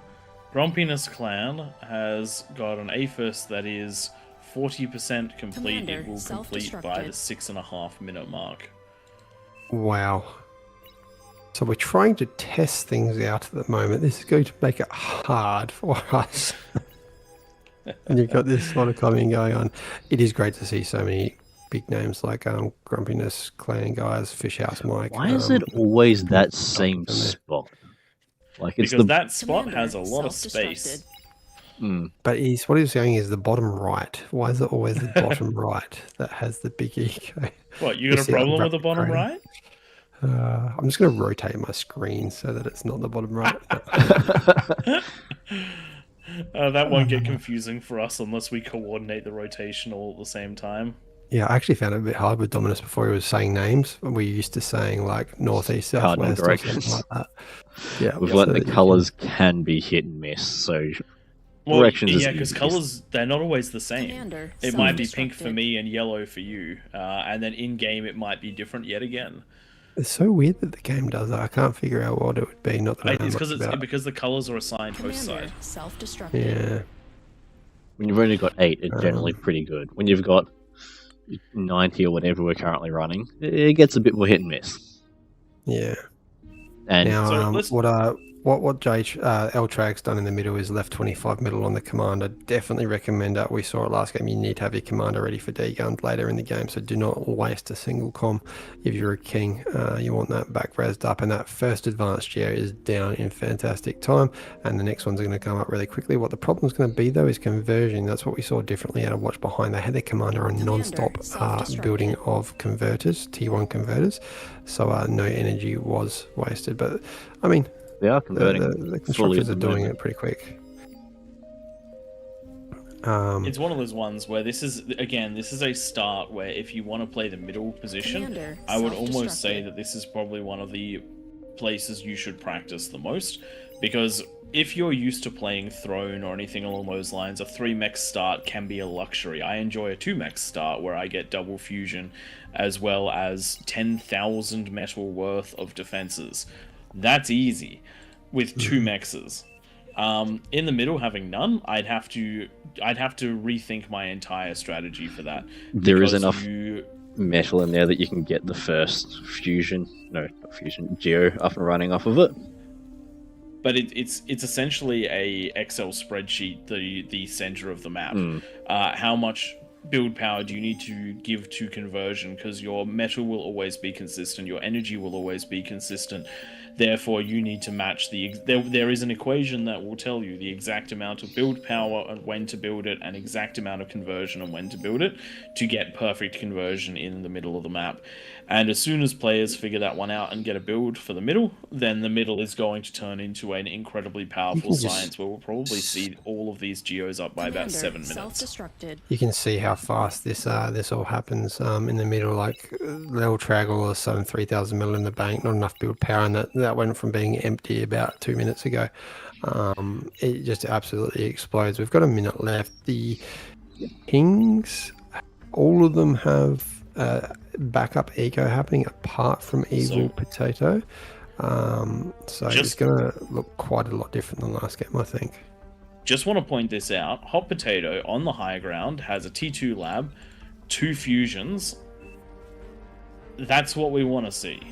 Grumpiness Clan has got an APHIS that is 40% complete. Commander It will complete by the 6.5 minute mark. Wow. So we're trying to test things out at the moment. This is going to make it hard for us. And you've got this sort of coming going on. It is great to see so many big names like Grumpiness Clan guys, Fish House Mike. Why is it always that same spot? Like it's Because that spot has a lot of self-destructed. space. But what he's saying is the bottom right. Why is it always the bottom right that has the big eco? What, you got a Just see how problem with the bottom green. right? I'm just going to rotate my screen so that it's not the bottom right. That won't get confusing for us unless we coordinate the rotation all at the same time. Yeah, I actually found it a bit hard with Dominus before he was saying names. We used to saying like northeast, Cardinal southwest, or something directions. like that. Yeah, We've so learned that the you colours can be hit and miss, so Well, directions is yeah, because easiest. colours, they're not always the same. Commander It might be pink for self-destructed. me and yellow for you, and then in-game it might be different yet again. It's so weird that the game does that. I can't figure out what it would be. Not that I know It's much about. because the colours are assigned host Commander side. self-destructed. Yeah, When you've only got 8, it's generally pretty good. When you've got 90 or whatever we're currently running, it gets a bit more hit and miss. yeah. And Now, So let's- what L-Trag's done in the middle is left 25 middle on the commander. Definitely recommend that. We saw it last game. You need to have your commander ready for D-guns later in the game, so do not waste a single com. If you're a king, you want that back rezzed up, and that first advanced geo is down in fantastic time, and the next one's going to come up really quickly. What the problem's going to be, though, is conversion. That's what we saw differently out of Watch Behind. They had their commander on non-stop self-destructed. building of converters, T1 converters, so no energy was wasted. But, I mean, they are converting the fully constructors at are the doing moment. it pretty quick. It's one of those ones where this is a start where if you want to play the middle position, Commander I would almost say self-destructed. that this is probably one of the places you should practice the most, because if you're used to playing Throne or anything along those lines, a 3-mech start can be a luxury. I enjoy a 2-mech start where I get double fusion as well as 10,000 metal worth of defenses. That's easy with 2 mexes. In the middle, having none, I'd have to rethink my entire strategy for that. There is because enough metal in there that you can get the first geo up and running off of it. But it's essentially a Excel spreadsheet, the center of the map. How much build power do you need to give to conversion? Because your metal will always be consistent, your energy will always be consistent. Therefore, you need to match there is an equation that will tell you the exact amount of build power and when to build it, and exact amount of conversion and when to build it to get perfect conversion in the middle of the map. And as soon as players figure that one out and get a build for the middle, then the middle is going to turn into an incredibly powerful science where we'll probably see all of these geos up by about 7 minutes. Self-destructed. You can see how fast this all happens in the middle. Like Lil Traggle or some 3,000 mil in the bank, not enough build power, and that went from being empty about 2 minutes ago. It just absolutely explodes. We've got a minute left. The Kings, all of them have backup eco happening apart from Evil Potato. So it's going to look quite a lot different than last game, I think. Just want to point this out. Hot Potato on the high ground has a T2 lab, 2 fusions. That's what we want to see.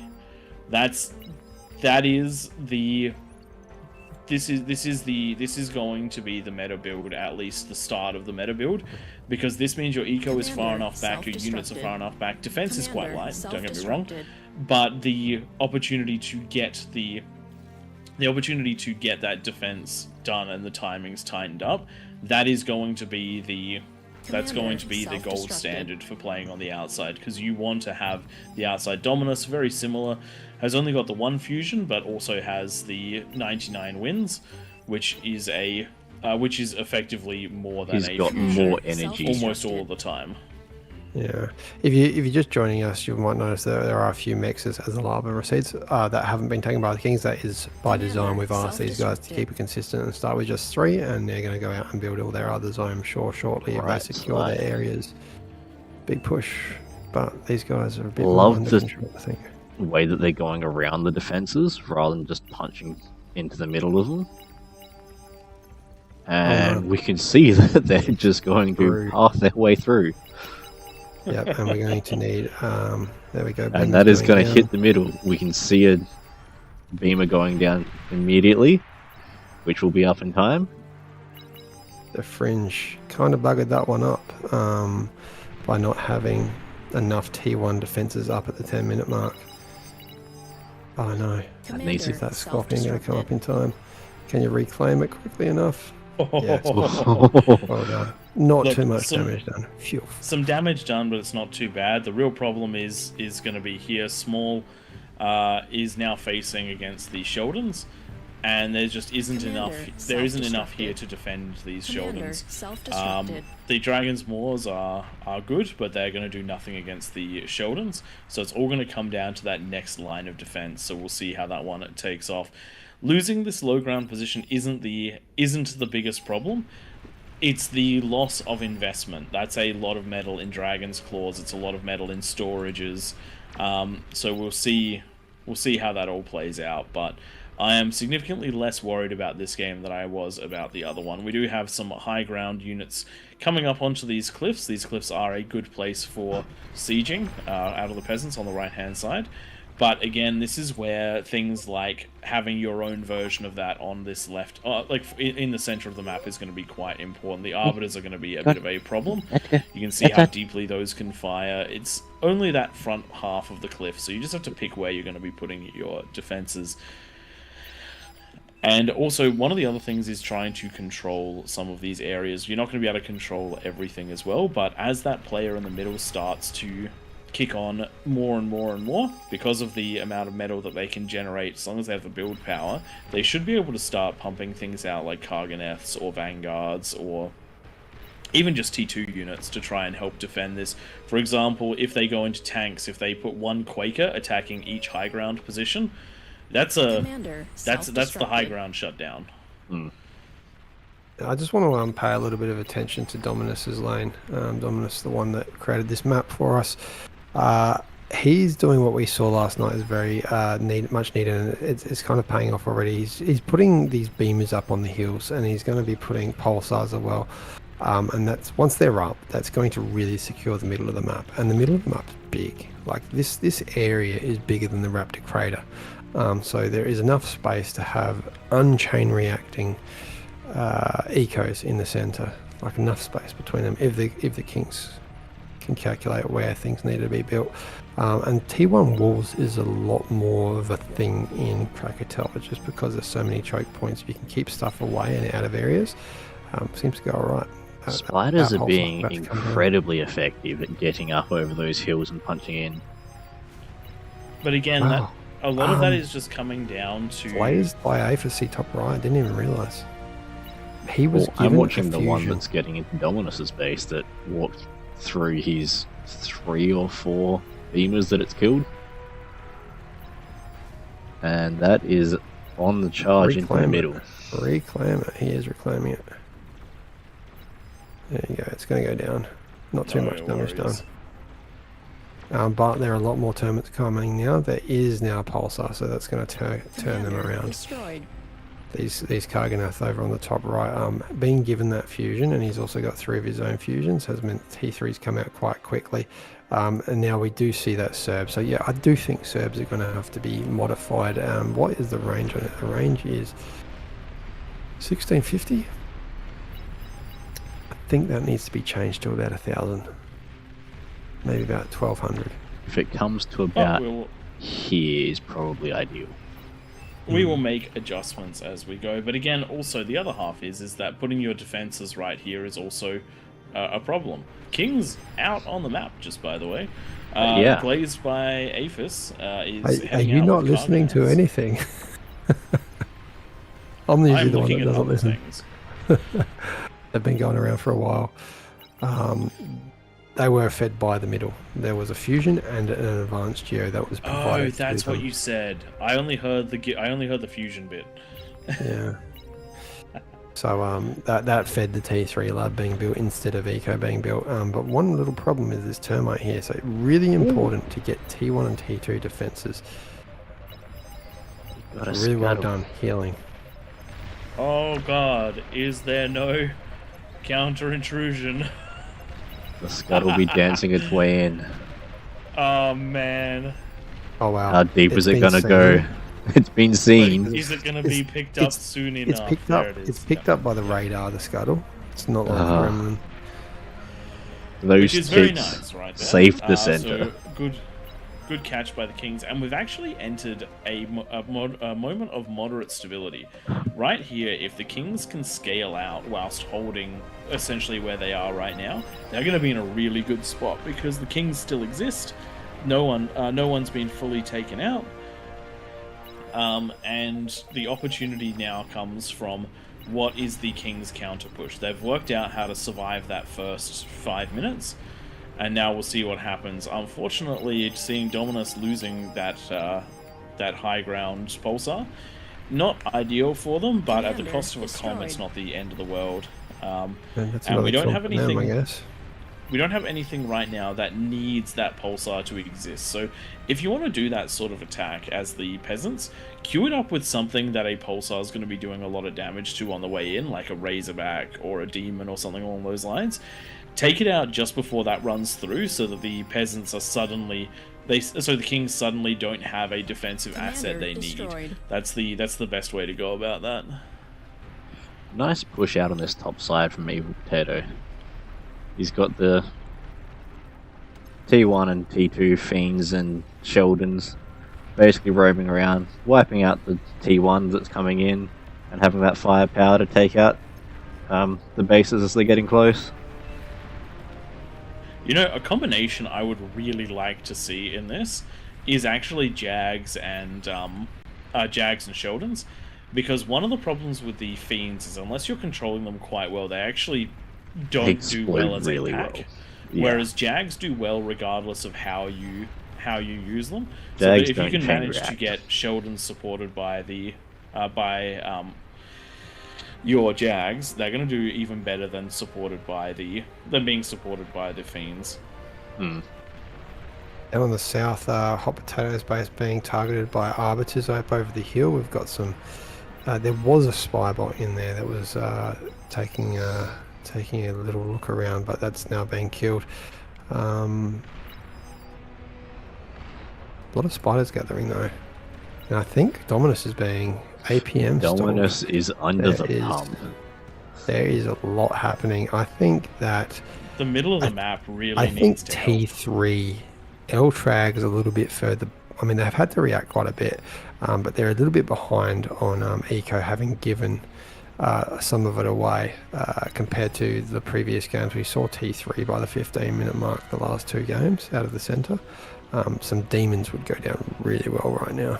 This is going to be the meta build, at least the start of the meta build, because this means your eco is far enough back, your units are far enough back. Defense is quite light, don't get me wrong, but the opportunity to get that defense done and the timings tightened up, that is going to be the gold standard for playing on the outside, because you want to have the outside Dominus, very similar, has only got the 1 fusion but also has the 99 wins, which is effectively more than He's got more energy almost all of the time. Yeah, if you're just joining us, you might notice that there are a few mexes as the lava receipts that haven't been taken by the Kings. That is by design. We've asked these guys to keep it consistent and start with just 3, and they're going to go out and build all their others, I'm sure, shortly if they secure their areas. Big push, but these guys are a bit more under control, I think. The way that they're going around the defenses rather than just punching into the middle of them. And we can see that they're just going to half their way through. Yep, and we're going to need, there we go. And that is going to hit the middle. We can see a beamer going down immediately, which will be up in time. The Fringe kind of buggered that one up by not having enough T1 defenses up at the 10-minute mark. Oh no, is that Scorpion going to come up in time? Can you reclaim it quickly enough? Yeah, well done. Not too much damage done. Phew. Some damage done, but it's not too bad. The real problem is going to be here. Small is now facing against the Sheldons, and there just isn't enough. There isn't enough here to defend these Sheldons. The Dragon's Maws are good, but they're going to do nothing against the Sheldons. So it's all going to come down to that next line of defense. So we'll see how that one takes off. Losing this low ground position isn't the biggest problem. It's the loss of investment. That's a lot of metal in Dragon's Claws. It's a lot of metal in storages. So we'll see how that all plays out. But I am significantly less worried about this game than I was about the other one. We do have some high ground units coming up onto these cliffs. These cliffs are a good place for sieging out of the peasants on the right hand side. But again, this is where things like having your own version of that on this left, like in the center of the map, is going to be quite important. The Arbiters are going to be a bit of a problem. You can see how deeply those can fire. It's only that front half of the cliff, so you just have to pick where you're going to be putting your defenses. And also, one of the other things is trying to control some of these areas. You're not going to be able to control everything as well, but as that player in the middle starts to kick on more and more and more, because of the amount of metal that they can generate, as long as they have the build power, they should be able to start pumping things out like Karganeths or Vanguards or even just T2 units to try and help defend this. For example, if they go into tanks, if they put 1 Quaker attacking each high ground position, That's Commander, that's the high self-destructed. ground shutdown. I just want to pay a little bit of attention to Dominus's lane. Dominus, the one that created this map for us. He's doing what we saw last night is very much needed, and it's kind of paying off already. He's putting these beamers up on the hills, and he's going to be putting pulsars as well. And that's once they're up, that's going to really secure the middle of the map. And the middle of the map's big. Like this area is bigger than the Raptor crater. So there is enough space to have unchain reacting ecos in the center, like enough space between them if the Kings can calculate where things need to be built. And T1 walls is a lot more of a thing in Krakatoa just because there's so many choke points. You can keep stuff away and out of areas. Seems to go all right. Spiders are Outholds being about to come down. incredibly effective at getting up over those hills and punching in. But again, Wow. a lot of that is just coming down to Blazed by AFC top right. I didn't even realize. He was Well, I'm given watching a the one fusion. that's getting into Dominus's base that walked through his 3 or 4 beamers that it's killed. And that is on the charge into the Reclaim it. middle. Reclaim it. He is reclaiming it. There you go. It's going to go down. Not too No much damage done. worries. But there are a lot more termites coming now. There is now a pulsar, so that's going to turn them Commander, around. Destroyed. These Karganath over on the top right, being given that fusion, and he's also got 3 of his own fusions, has meant T3's come out quite quickly. And now we do see that Serb. So yeah, I do think Serbs are going to have to be modified. What is the range on it? The range is 1650. I think that needs to be changed to about 1,000, maybe about 1,200. If it comes to But about we'll, here is probably ideal. we will make adjustments as we go. But again, also the other half is that putting your defenses right here is also a problem. King's out on the map, just by the way. Yeah. Glazed by Aphis is Are heading you out not with listening to Karganaths. anything? I'm usually I'm the one looking that at doesn't other listen. things. They've been going around for a while. They were fed by the middle. There was a fusion and an advanced geo that was provided. Oh, to that's what them. you said. I only heard the fusion bit. Yeah. So that fed the T3 lab being built instead of Eco being built. But one little problem is this termite here. So really important to get T1 and T2 defenses. Got a Really well scuttle. done healing. Oh god, is there no counter intrusion? The scuttle be dancing its way in. Oh man. Oh wow. How deep It's is it been gonna go? seen. It's been seen. Is it going to be It's- picked up it's- soon It's enough? picked There up. it is. It's picked up by the radar. The scuttle. It's not like Ah. the gremlin. Those Which is very ticks nice, right there. saved the center. So good catch by the Kings, and we've actually entered a moment of moderate stability. Right here, if the Kings can scale out whilst holding essentially where they are right now, they're going to be in a really good spot because the Kings still exist. No one's been fully taken out. And the opportunity now comes from what is the King's counter push. They've worked out how to survive that first 5 minutes, and now we'll see what happens. Unfortunately, seeing Dominus losing that high ground pulsar, not ideal for them, but at the Commander cost of a com, it's destroyed. not the end of the world. And that's And we another don't have kill for them, anything- I guess. We don't have anything right now that needs that pulsar to exist. So if you want to do that sort of attack as the peasants, queue it up with something that a pulsar is going to be doing a lot of damage to on the way in, like a Razorback or a Demon or something along those lines. Take it out just before that runs through so that the peasants are suddenly... so the Kings suddenly don't have a defensive asset they destroyed. need. That's the best way to go about that. Nice push out on this top side from Evil Potato. He's got the T1 and T2 Fiends and Sheldons basically roaming around, wiping out the T1 that's coming in and having that firepower to take out the bases as they're getting close. You know, a combination I would really like to see in this is actually Jags and Sheldons, because one of the problems with the Fiends is unless you're controlling them quite well, they actually don't do well as really a pack. well. Yeah. Whereas Jags do well regardless of how how you use them. So that Jags if you don't can chain manage to react. get Sheldon supported by your Jags, they're going to do even better than being supported by the Fiends. Down on the south, Hot Potatoes base being targeted by Arbiters up over the hill. We've got some. There was a spy bot in there that was taking a little look around, but that's now been killed. A lot of spiders gathering though, and I think Dominus is being APM stalled. Dominus is under the pump. There is a lot happening. I think that The middle of the map really I think needs to help. T3 L-Trag is a little bit further. I mean, they've had to react quite a bit, but they're a little bit behind on Eco having given some of it away compared to the previous games. We saw T3 by the 15-minute mark the last 2 games out of the centre. Some demons would go down really well right now.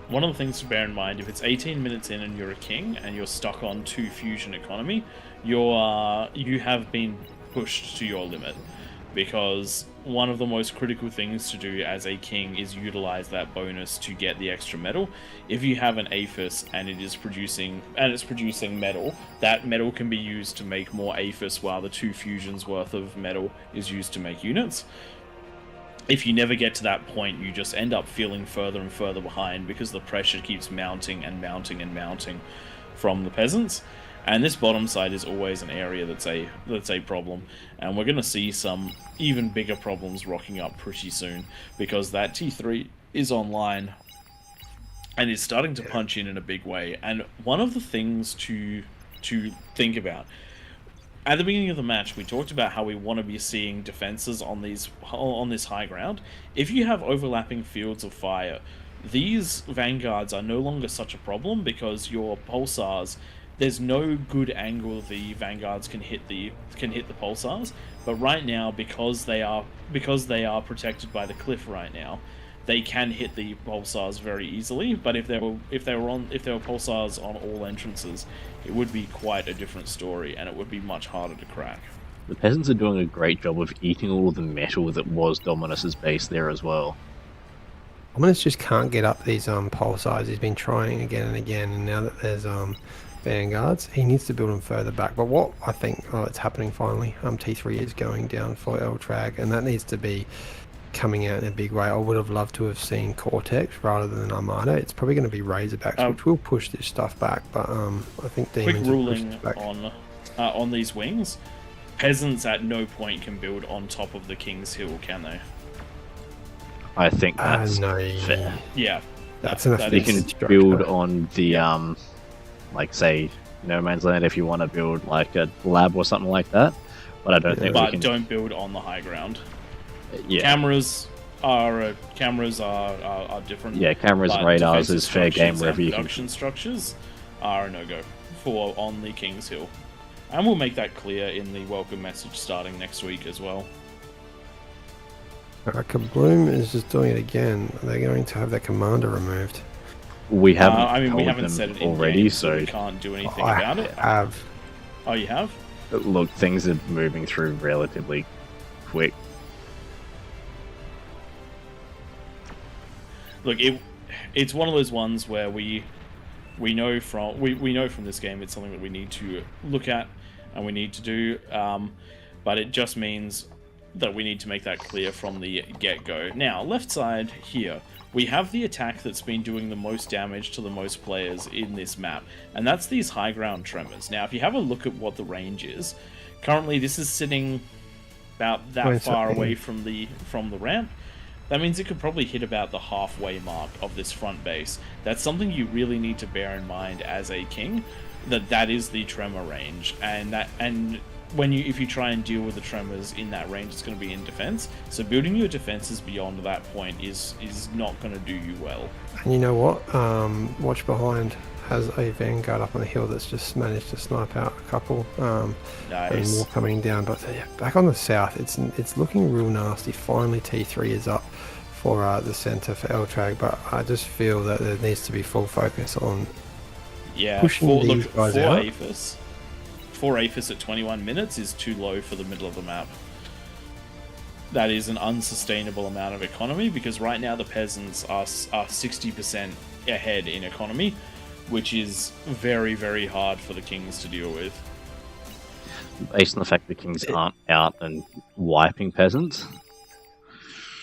One of the things to bear in mind, if it's 18 minutes in and you're a king and you're stuck on 2 fusion economy, you have been pushed to your limit, because one of the most critical things to do as a king is utilize that bonus to get the extra metal. If you have an Aphis and it's producing metal, that metal can be used to make more Aphis, while the 2 fusions worth of metal is used to make units. If you never get to that point, you just end up feeling further and further behind, because the pressure keeps mounting and mounting and mounting from the peasants. And this bottom side is always an area that's a problem, and we're going to see some even bigger problems rocking up pretty soon, because that T3 is online and is starting to punch in a big way. And one of the things to think about, at the beginning of the match, we talked about how we want to be seeing defenses on this high ground. If you have overlapping fields of fire, these vanguards are no longer such a problem, because your pulsars, there's no good angle the vanguards can hit the pulsars. But right now, because they are protected by the cliff right now, they can hit the pulsars very easily. But if there were pulsars on all entrances, it would be quite a different story, and it would be much harder to crack. The peasants are doing a great job of eating all of the metal that was Dominus's base there as well. Dominus just can't get up these pulsars. He's been trying again and again, and now that there's vanguards, he needs to build them further back. But what I think, it's happening finally. T3 is going down for L-Trag, and that needs to be coming out in a big way. I would have loved to have seen Cortex rather than Armada. It's probably going to be Razorbacks, which will push this stuff back. But I think Demons quick ruling will push this back. on these wings: peasants at no point can build on top of the King's Hill, can they? I think that's no, fair. Yeah, that's an You can structure. build on the like, say, No Man's Land if you want to build like a lab or something like that. But I don't think we but can. don't build on the high ground. Yeah. Cameras are different. Yeah, cameras but and radars defensive is fair game structures wherever and you can. production structures are a no-go for on the King's Hill. And we'll make that clear in the welcome message starting next week as well. Kabloom is just doing it again. They're going to have their commander removed. We haven't. We told haven't them said it in already, game, so we can't do anything I about it. have. Oh, you have? look, things are moving through relatively quick. Look, it's one of those ones where we know from this game it's something that we need to look at and we need to do, but it just means that we need to make that clear from the get-go. Now, left side here, we have the attack that's been doing the most damage to the most players in this map, and that's these high ground tremors. Now, if you have a look at what the range is, currently this is sitting about that far away from the ramp. That means it could probably hit about the halfway mark of this front base. That's something you really need to bear in mind as a king, that is the tremor range, and if you try and deal with the tremors in that range, it's going to be in defense. So building your defenses beyond that point is not going to do you well. And you know what? Watch Behind has a vanguard up on the hill that's just managed to snipe out a couple. Nice. And more coming down. But yeah, back on the south, it's looking real nasty. Finally, T3 is up for the centre for L-Trag, but I just feel that there needs to be full focus on pushing these guys out. Four Aphis at 21 minutes is too low for the middle of the map. that is an unsustainable amount of economy, because right now the peasants are 60% ahead in economy, which is very, very hard for the kings to deal with. Based on the fact the kings aren't out and wiping peasants,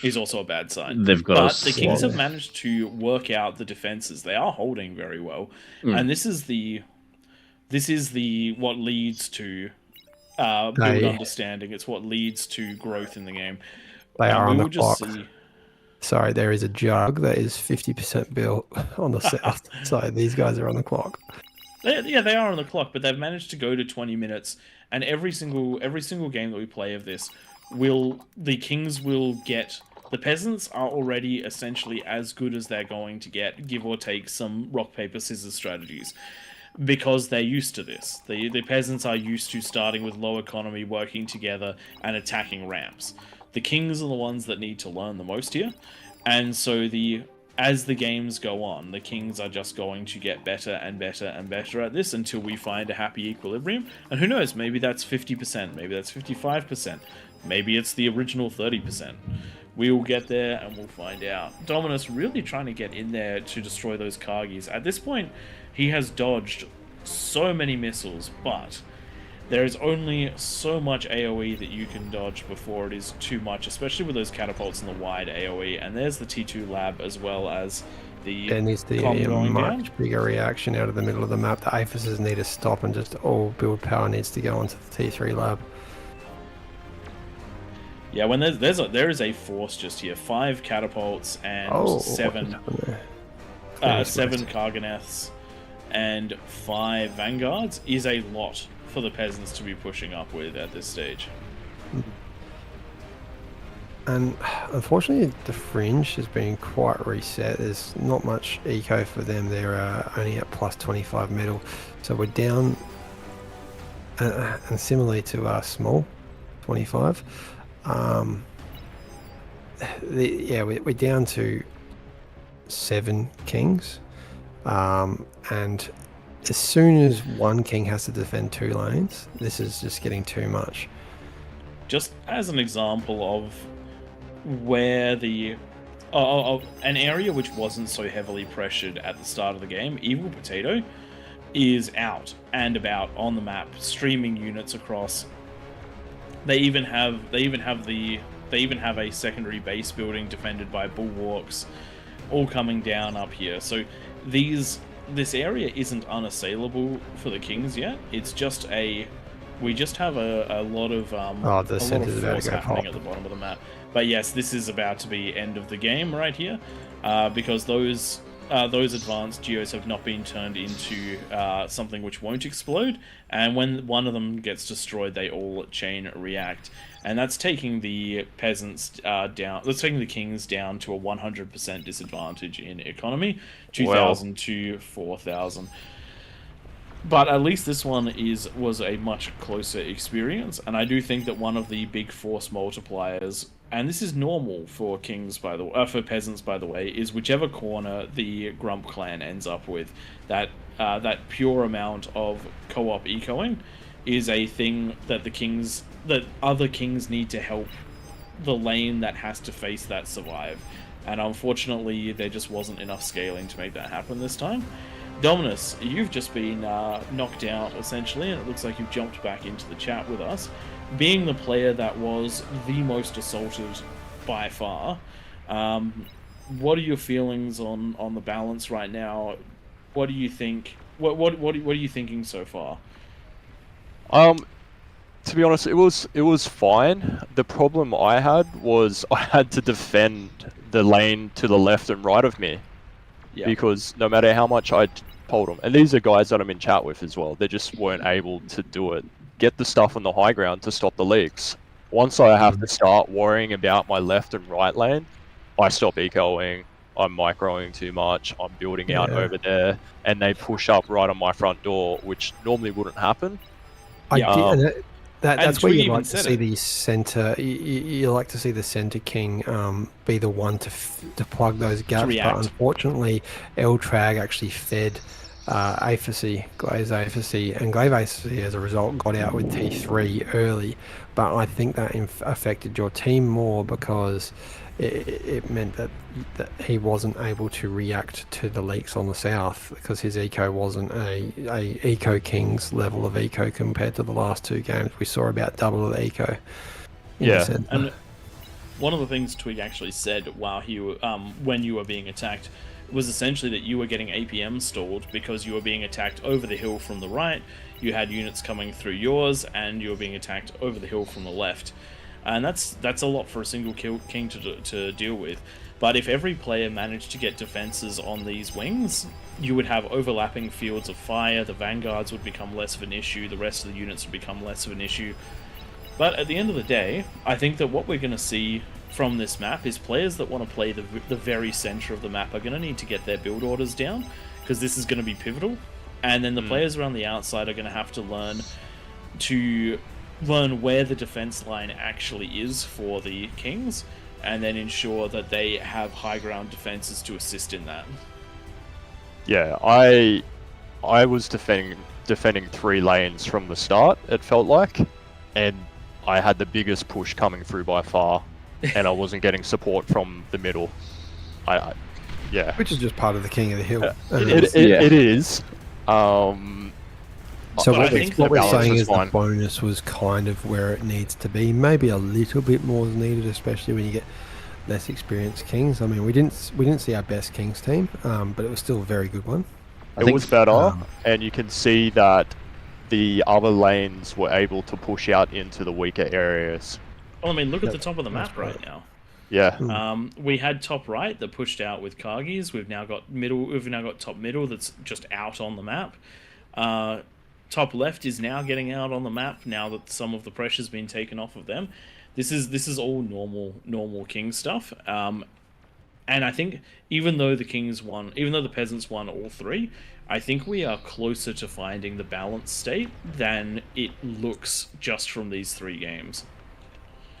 Is also a bad sign. they've got But a the kings slog. have managed to work out the defenses. They are holding very well, and this is the what leads to build They- understanding. It's what leads to growth in the game. They are we on the will just clock. see. Sorry, there is a jug that is 50% built on the south. So these guys are on the clock. Yeah, they are on the clock, but they've managed to go to 20 minutes, and every single game that we play of this, the kings will get. The peasants are already essentially as good as they're going to get, give or take some rock paper scissors strategies, because they're used to this. The peasants are used to starting with low economy, working together, and attacking ramps. The kings are the ones that need to learn the most here, and so as the games go on, the kings are just going to get better and better and better at this until we find a happy equilibrium. And who knows, maybe that's 50%, maybe that's 55%, maybe it's the original 30%. We will get there and we'll find out. Dominus really trying to get in there to destroy those Kargis. At this point, he has dodged so many missiles, but there is only so much AoE that you can dodge before it is too much, especially with those catapults in the wide AoE. And there's the T2 lab as well as the There needs to com be a going much down. bigger reaction out of the middle of the map. The aphises need to stop and just all build power needs to go onto the T3 lab. Yeah, when there is a force just here. 5 catapults and Oh, seven Karganeths and 5 vanguards is a lot for the peasants to be pushing up with at this stage. And unfortunately, the fringe has been quite reset. There's not much eco for them. They're only at plus 25 metal. So we're down, and similarly to small, 25. We're down to 7 kings. And as soon as one king has to defend 2 lanes, this is just getting too much. Just as an example of where of an area which wasn't so heavily pressured at the start of the game, Evil Potato is out and about on the map, streaming units across. They even have a secondary base building defended by bulwarks, all coming down up here. So this area isn't unassailable for the kings yet. It's just we just have a lot of The center's about force to go happening pop. at the bottom of the map. But yes, this is about to be end of the game right here, because those advanced geos have not been turned into something which won't explode, and when one of them gets destroyed, they all chain react, and that's taking the peasants down. That's taking the kings down to a 100% disadvantage in economy, 2,000 to 4,000. But at least this one was a much closer experience, and I do think that one of the big force multipliers, and this is normal for kings for peasants by the way, is whichever corner the Grump clan ends up with, that pure amount of co-op ecoing is a thing that other kings need to help the lane that has to face that survive, and unfortunately there just wasn't enough scaling to make that happen this time. Dominus, you've just been knocked out, essentially, and it looks like you've jumped back into the chat with us. Being the player that was the most assaulted by far, what are your feelings on the balance right now? What do you think? What are you thinking so far? To be honest, it was fine. The problem I had was I had to defend the lane to the left and right of me. Yeah. Because no matter how much I told them, and these are guys that I'm in chat with as well, they just weren't able to do it. Get the stuff on the high ground to stop the leaks. Once I have to start worrying about my left and right lane, I stop ecoing, I'm microing too much, I'm building out over there, and they push up right on my front door, which normally wouldn't happen. That's where you like to see the center. You like to see the center king be the one to plug those gaps. But unfortunately, Eltrag actually fed Aphacy, Glaze Aphacy, and Glaive Aphacy as a result got out with T3 early, but I think that affected your team more because it meant that he wasn't able to react to the leaks on the south because his eco wasn't a eco king's level of eco compared to the last 2 games. We saw about double the eco in the center. And one of the things Twig actually said while when you were being attacked was essentially that you were getting APM stalled because you were being attacked over the hill from the right, you had units coming through yours, and you were being attacked over the hill from the left. And that's a lot for a single king to deal with. But if every player managed to get defenses on these wings, you would have overlapping fields of fire, the vanguards would become less of an issue, the rest of the units would become less of an issue. But at the end of the day, I think that what we're going to see from this map is players that want to play the very center of the map are going to need to get their build orders down, because this is going to be pivotal. And then the players around the outside are going to have to learn where the defense line actually is for the kings, and then ensure that they have high ground defenses to assist in that. Yeah, I was defending 3 lanes from the start, it felt like, and I had the biggest push coming through by far, and I wasn't getting support from the middle. Yeah. Which is just part of the King of the Hill. It is. So But what we're saying is fine. the bonus was kind of where it needs to be. Maybe a little bit more is needed, especially when you get less experienced kings. I mean, we didn't see our best kings team, but it was still a very good one. It was better, and you can see that the other lanes were able to push out into the weaker areas. Well, I mean, look at the top of the map right now. Yeah. We had top right that pushed out with Kargis. We've now got middle. We've now got top middle that's just out on the map. Top left is now getting out on the map now that some of the pressure's been taken off of them. This is all normal king stuff. And I think even though the peasants won all 3, I think we are closer to finding the balanced state than it looks just from these 3 games.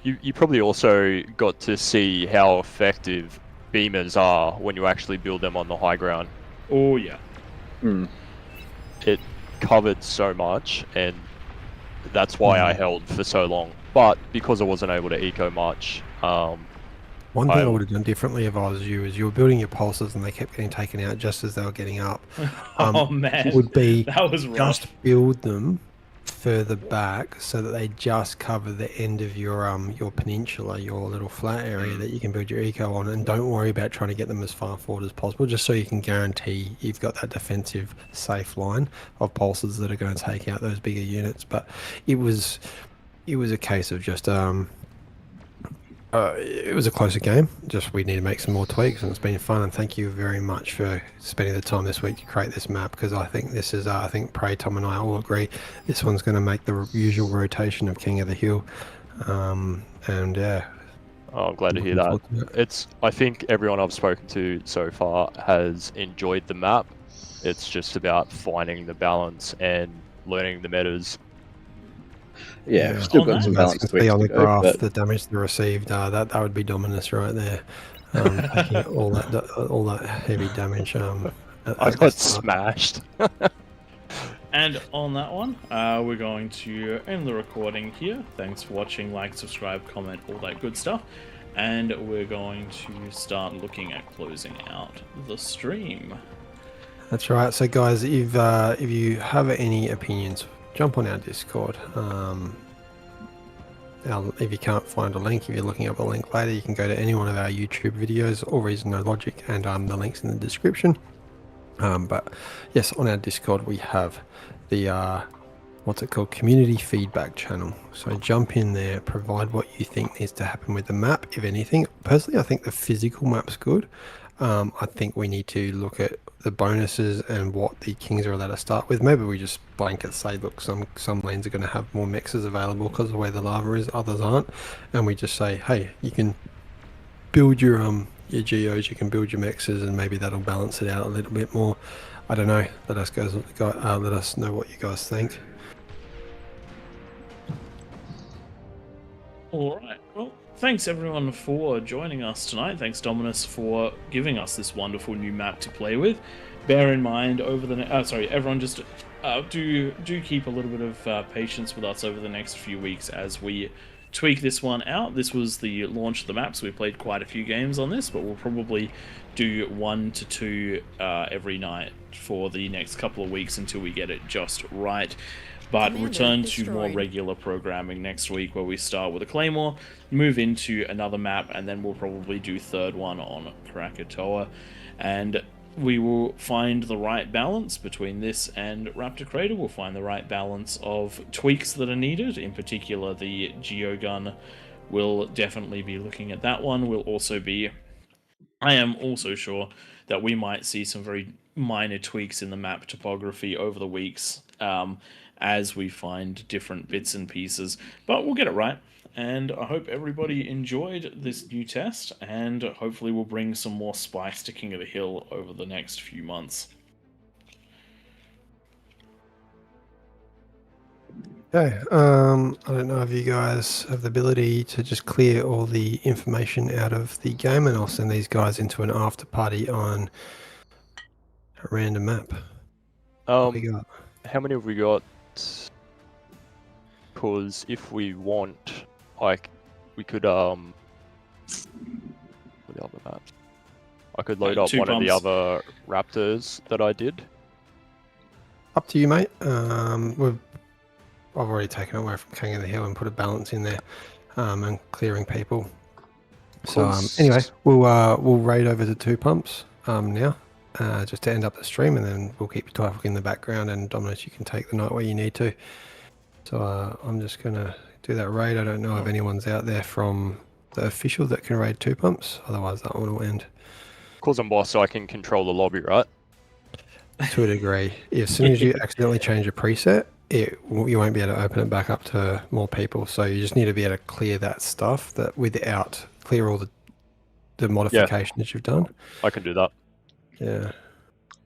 You probably also got to see how effective beamers are when you actually build them on the high ground. Oh yeah. It covered so much, and that's why I held for so long. But because I wasn't able to eco much, one thing I would have done differently if I was you is you were building your pulses and they kept getting taken out just as they were getting up. Oh man, would be that was rough. Just build them further back so that they just cover the end of your peninsula, your little flat area that you can build your eco on, and don't worry about trying to get them as far forward as possible, just so you can guarantee you've got that defensive safe line of pulses that are going to take out those bigger units. But it was a case of just it was a closer game. Just we need to make some more tweaks, and it's been fun. And thank you very much for spending the time this week to create this map, because I think this is, I think Prey, Tom, and I all agree this one's going to make the usual rotation of King of the Hill. And yeah, I'm glad to hear that. I think everyone I've spoken to so far has enjoyed the map. It's just about finding the balance and learning the metas. Yeah, still got some balance to see on the graph but... the damage they received. That would be Dominus right there, taking all that heavy damage. I got smashed. And on that one, we're going to end the recording here. Thanks for watching. Like, subscribe, comment, all that good stuff. And we're going to start looking at closing out the stream. That's right. So guys, if you have any opinions, jump on our Discord. If you can't find a link, if you're looking up a link later, you can go to any one of our YouTube videos, AllReasonNoLogic, and the link's in the description. But yes, on our Discord we have the what's it called, community feedback channel. So jump in there, provide what you think needs to happen with the map, if anything. Personally, I think the physical map's good. I think we need to look at the bonuses and what the kings are allowed to start with. Maybe we just blanket say, look, some lanes are going to have more mixes available because of the way the lava is, others aren't, and we just say, hey, you can build your geos, you can build your mixes, and maybe that'll balance it out a little bit more. I don't know. Let us know what you guys think. All right. Well, thanks everyone for joining us tonight. Thanks Dominus for giving us this wonderful new map to play with. bear in mind over the everyone just do keep a little bit of patience with us over the next few weeks as we tweak this one out. This was the launch of the map, so we played quite a few games on this, but we'll probably do 1 to 2 every night for the next couple of weeks until we get it just right. But Commander return to more destroyed. regular programming next week, where we start with a Claymore, move into another map, and then we'll probably do third one on Krakatoa. And we will find the right balance between this and Raptor Crater. We'll find the right balance of tweaks that are needed. In particular, the Geogun will definitely be looking at that one. We'll also be... I am also sure that we might see some very minor tweaks in the map topography over the weeks as we find different bits and pieces. But we'll get it right. And I hope everybody enjoyed this new test, and hopefully we'll bring some more spice to King of the Hill over the next few months. Okay, I don't know if you guys have the ability to just clear all the information out of the game, and I'll send these guys into an after party on a random map. What we got? How many have we got? Because if we want, like, we could what are the other maps? I could load up 2 one pumps. of the other Raptors that I did. Up to you, mate. I've already taken away from King of the Hill and put a balance in there, and clearing people. So anyway, we'll raid over to 2 pumps now, just to end up the stream, and then we'll keep talking in the background. And Dominus, you can take the night where you need to. So I'm just gonna do that raid. I don't know if anyone's out there from the official that can raid 2 pumps. Otherwise, that one will end. Because I'm boss, so I can control the lobby, right? To a degree. As soon as you accidentally change a preset, you won't be able to open it back up to more people. So you just need to be able to clear that stuff without clear all the modifications you've done. I can do that. Yeah.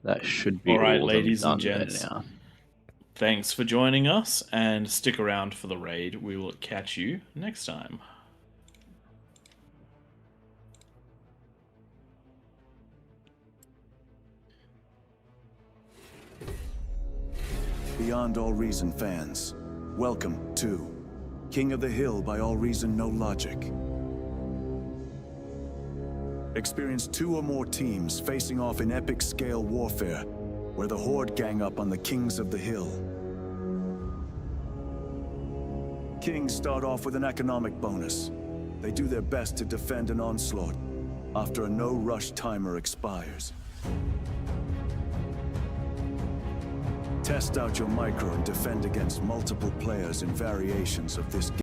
That should be All right, all ladies and done there gents. now. Thanks for joining us, and stick around for the raid. We will catch you next time. Beyond All Reason fans, welcome to King of the Hill by AllReasonNoLogic. Experience 2 or more teams facing off in epic scale warfare, where the Horde gang up on the Kings of the Hill. Kings start off with an economic bonus. They do their best to defend an onslaught after a no-rush timer expires. Test out your micro and defend against multiple players in variations of this game.